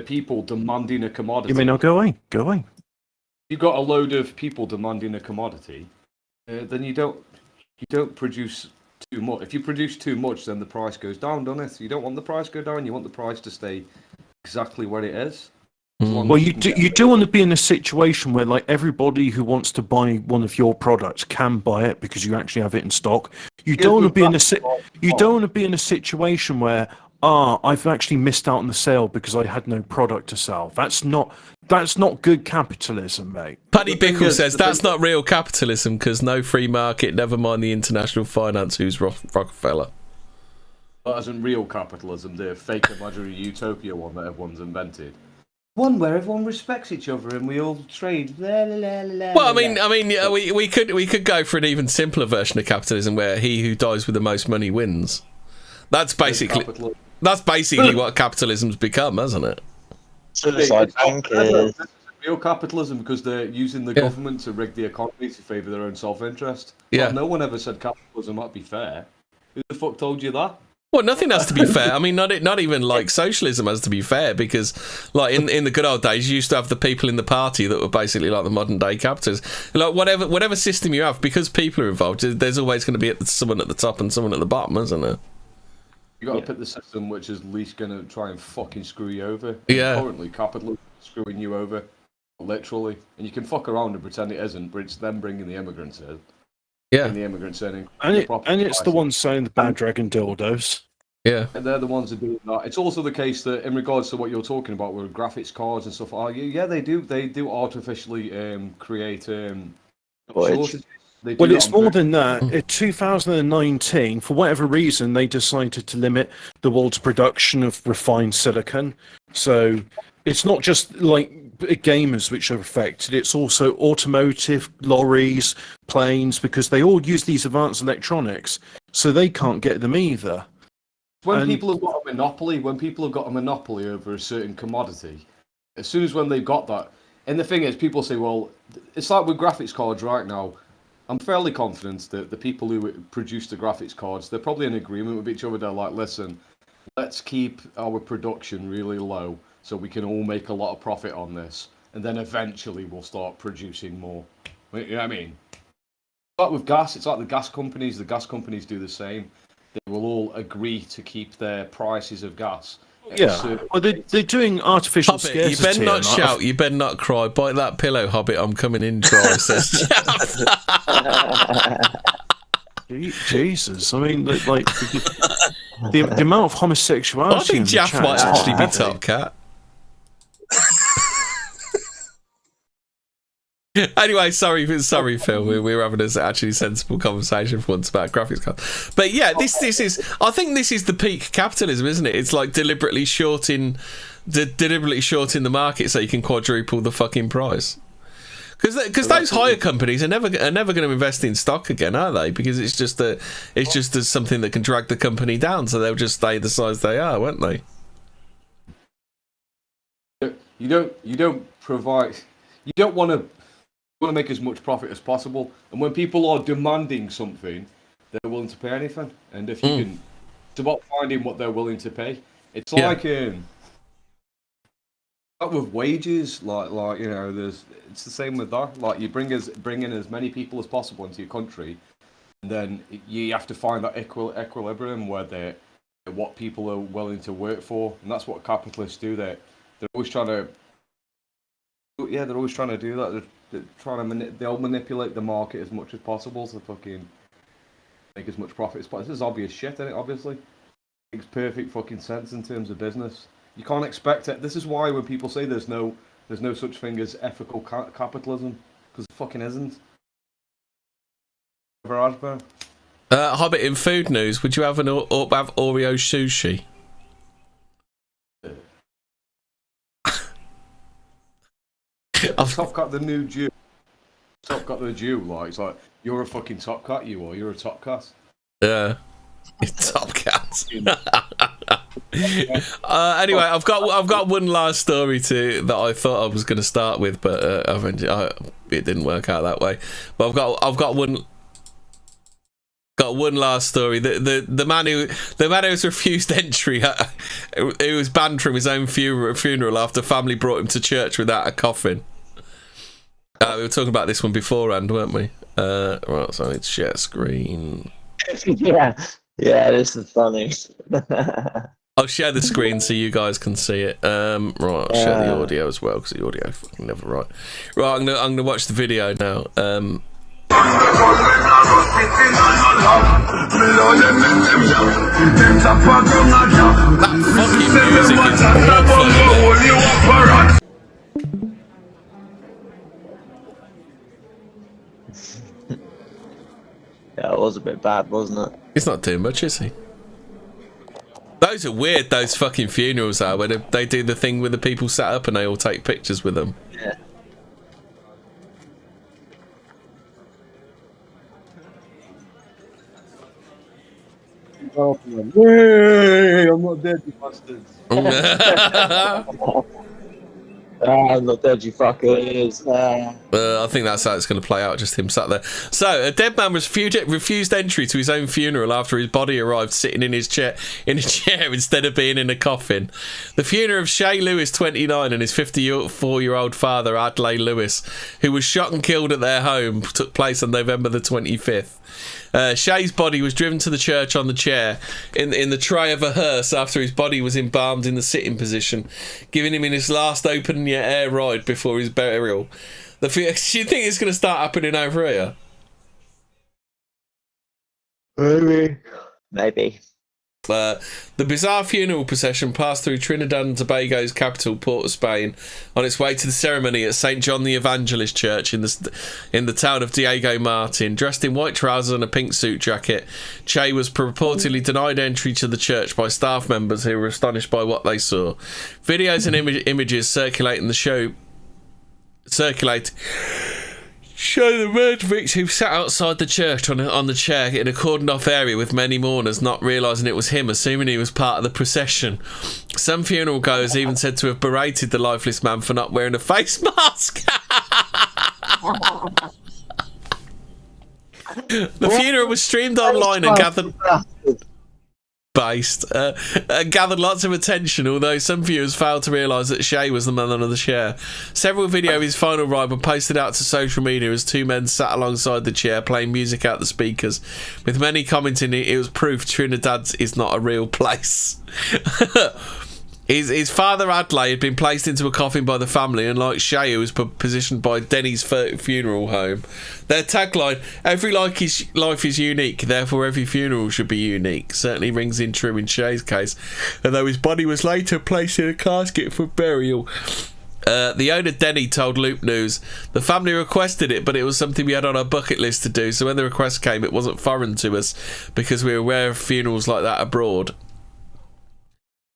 people demanding a commodity. You may not go away. Go away. If you've got a load of people demanding a commodity, then you don't produce too much. If you produce too much, then the price goes down, doesn't it? You don't want the price to go down. You want the price to stay exactly where it is. Well, you do want to be in a situation where like everybody who wants to buy one of your products can buy it because you actually have it in stock. You don't want to be in a situation where I've actually missed out on the sale because I had no product to sell. That's not good capitalism, mate. Paddy Bickle says that's not real capitalism because no free market, never mind the international finance, who's Rockefeller. That isn't real capitalism, the fake imaginary utopia one that everyone's invented. One where everyone respects each other and we all trade. Well, we could go for an even simpler version of capitalism where he who dies with the most money wins. That's basically what capitalism's become, hasn't it? Suicide bankers. Real capitalism because they're using the government to rig the economy to favour their own self-interest. Yeah. Well, no one ever said capitalism might be fair. Who the fuck told you that? Well, nothing has to be fair. I mean, not even like socialism has to be fair, because like in the good old days, you used to have the people in the party that were basically like the modern day capitalists. Like whatever system you have, because people are involved, there's always going to be someone at the top and someone at the bottom, isn't there? You got to pick the system which is least going to try and fucking screw you over. Yeah. Currently, capitalism is screwing you over, literally, and you can fuck around and pretend it isn't, but it's them bringing the immigrants in. Yeah. And the immigrants in. And it's the ones selling the bad dragon dildos. Yeah. And they're the ones that do that. It's also the case that in regards to what you're talking about with graphics cards and stuff, they do artificially create shortages. Well, it's more than that. In 2019, for whatever reason, they decided to limit the world's production of refined silicon. So it's not just like gamers which are affected, it's also automotive, lorries, planes, because they all use these advanced electronics, so they can't get them either. When people have got a monopoly over a certain commodity, as soon as when they've got that, and the thing is, people say, well, it's like with graphics cards right now. I'm fairly confident that the people who produce the graphics cards, they're probably in agreement with each other. They're like, listen, let's keep our production really low so we can all make a lot of profit on this, and then eventually we'll start producing more. You know what I mean? Like with gas, it's like the gas companies. The gas companies do the same. They will all agree to keep their prices of gas. Yeah, well, they're doing artificial Hobbit, scarcity. you better not shout, you better not cry. Bite that pillow, Hobbit, I'm coming in dry, says Jesus, I mean, like the amount of homosexuality. I think Jaff might actually be top cat. Anyway, sorry, Phil. We were having an actually sensible conversation for once about graphics cards. But yeah, this is. I think this is the peak capitalism, isn't it? It's like deliberately shorting the market so you can quadruple the fucking price. Because those hire companies are never going to invest in stock again, are they? Because it's just something that can drag the company down, so they'll just stay the size they are, won't they? You don't provide. You don't want to make as much profit as possible, and when people are demanding something, they're willing to pay anything. And if you can, it's about finding what they're willing to pay. It's like with wages, like you know, it's the same with that. Like you bring in as many people as possible into your country, and then you have to find that equilibrium where what people are willing to work for, and that's what capitalists do. They're always trying to. Yeah, they're always trying to do that. They'll manipulate the market as much as possible to fucking make as much profit as possible. This is obvious shit, isn't it? Obviously, it makes perfect fucking sense in terms of business. You can't expect it. This is why when people say there's no such thing as ethical capitalism, because it fucking isn't. Never has been. Hobbit, in food news, would you have have Oreo sushi? Top Cat the new Jew. Top Cat the Jew, like it's like you're a fucking Top Cat, you're a Top Cat. Yeah, Top Cat. Anyway, I've got one last story that I thought I was going to start with, but it didn't work out that way. But I've got one last story. The man who's refused entry, he was banned from his own funeral after family brought him to church without a coffin. We were talking about this one beforehand, weren't we? Right, so I need to share screen. Yeah, this is funny. I'll share the screen so you guys can see it. Right, I'll share the audio as well because the audio fucking never right. Right, I'm gonna watch the video now. That fucking music is awful. Yeah, it was a bit bad, wasn't it? He's not doing much, is he? Those are weird, those fucking funerals are, where they do the thing with the people sat up and they all take pictures with them. Yeah. Hey, I'm not dead, you bastards. I'm not dead, you fuckers. I think that's how it's going to play out, just him sat there. So, a dead man refused entry to his own funeral after his body arrived sitting in a chair instead of being in a coffin. The funeral of Shay Lewis, 29, and his 54-year-old father, Adlai Lewis, who was shot and killed at their home, took place on November the 25th. Shay's body was driven to the church on the chair in the tray of a hearse after his body was embalmed in the sitting position, giving him in his last open yet air ride before his burial. Do you think it's going to start happening over here? Maybe. The bizarre funeral procession passed through Trinidad and Tobago's capital, Port of Spain, on its way to the ceremony at St. John the Evangelist Church in the town of Diego Martin. Dressed in white trousers and a pink suit jacket, Che was purportedly denied entry to the church by staff members who were astonished by what they saw. Videos and images circulating the show show the murdered victim who sat outside the church on the chair in a cordoned off area with many mourners, not realising it was him, assuming he was part of the procession. Some funeral goers even said to have berated the lifeless man for not wearing a face mask. The funeral was streamed online and gathered lots of attention, although some viewers failed to realise that Shay was the man under the chair. Several videos of his final ride were posted out to social media as two men sat alongside the chair playing music out the speakers, with many commenting it was proof Trinidad is not a real place. His father, Adlai, had been placed into a coffin by the family, and like Shay, who was positioned by Denny's funeral home. Their tagline, every life is unique, therefore every funeral should be unique, certainly rings in true in Shay's case, although his body was later placed in a casket for burial. The owner, Denny, told Loop News, the family requested it, but it was something we had on our bucket list to do, so when the request came, it wasn't foreign to us, because we were aware of funerals like that abroad.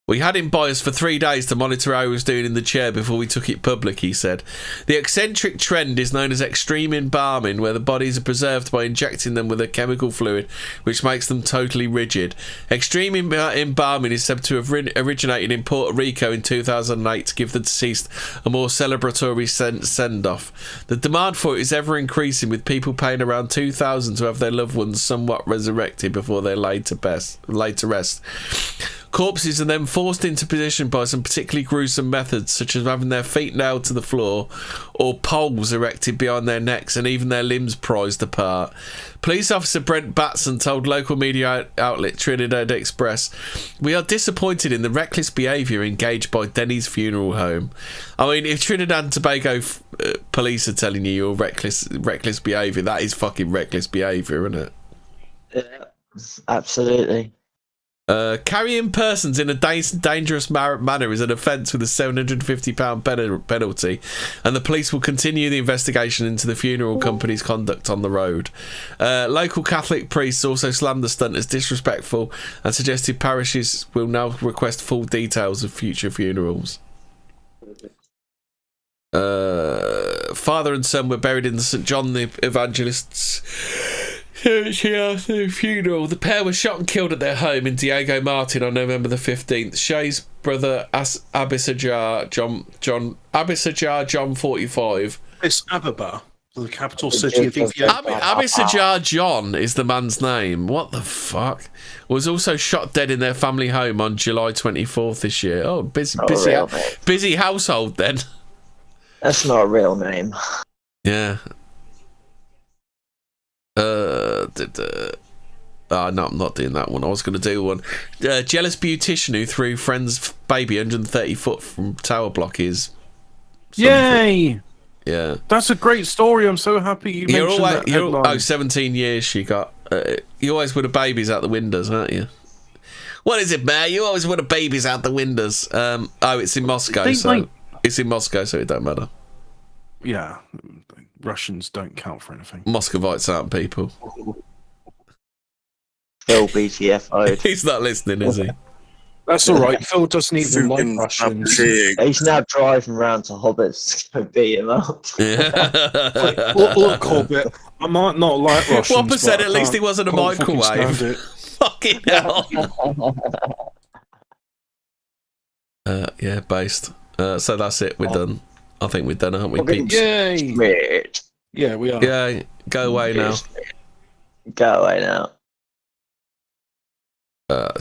We had him by us for 3 days to monitor how he was doing in the chair before we took it public, he said. The eccentric trend is known as extreme embalming, where the bodies are preserved by injecting them with a chemical fluid which makes them totally rigid. Extreme embalming is said to have originated in Puerto Rico in 2008 to give the deceased a more celebratory send-off. The demand for it is ever increasing, with people paying around $2,000 to have their loved ones somewhat resurrected before they're laid to rest. Corpses are then forced into position by some particularly gruesome methods, such as having their feet nailed to the floor or poles erected behind their necks and even their limbs prized apart. Police officer Brent Batson told local media outlet Trinidad Express, "We are disappointed in the reckless behaviour engaged by Denny's funeral home." I mean, if Trinidad and Tobago police are telling you you're reckless behaviour, that is fucking reckless behaviour, isn't it? Yeah, absolutely. Carrying persons in a dangerous manner is an offence with a £750 penalty, and the police will continue the investigation into the funeral company's conduct on the road. Local Catholic priests also slammed the stunt as disrespectful and suggested parishes will now request full details of future funerals. Father and son were buried in the St John the Evangelist's church after the funeral. The pair were shot and killed at their home in Diego Martin on November the 15th. Shay's brother Abisajar John 45. It's Ababa, the capital city of Ethiopia. Abisajar John is the man's name. What the fuck? Was also shot dead in their family home on July 24th this year. Oh, busy household then. That's not a real name. Yeah. No, I'm not doing that one. I was going to do one. Jealous beautician who threw friend's baby 130 foot from tower block is... Yay! Yeah. That's a great story. I'm so happy you mentioned that headline. 17 years she got. You always put the babies out the windows, aren't you? What is it, man? You always put the babies out the windows. It's in Moscow, it's in Moscow, so it don't matter. Yeah. Russians don't count for anything. Muscovites aren't people. Phil BTFO'd. He's not listening, is he? That's all right. Phil doesn't even like Russians. He's now driving around to Hobbits to beat him up. Yeah. Look, Hobbit, I might not like Russians. 1%, at least it wasn't a microwave. Fucking hell. Yeah, based. So that's it. We're done. I think we're done, aren't we, peeps? Yay! Yeah, we are. Yeah, go away now. Go away now. That's it.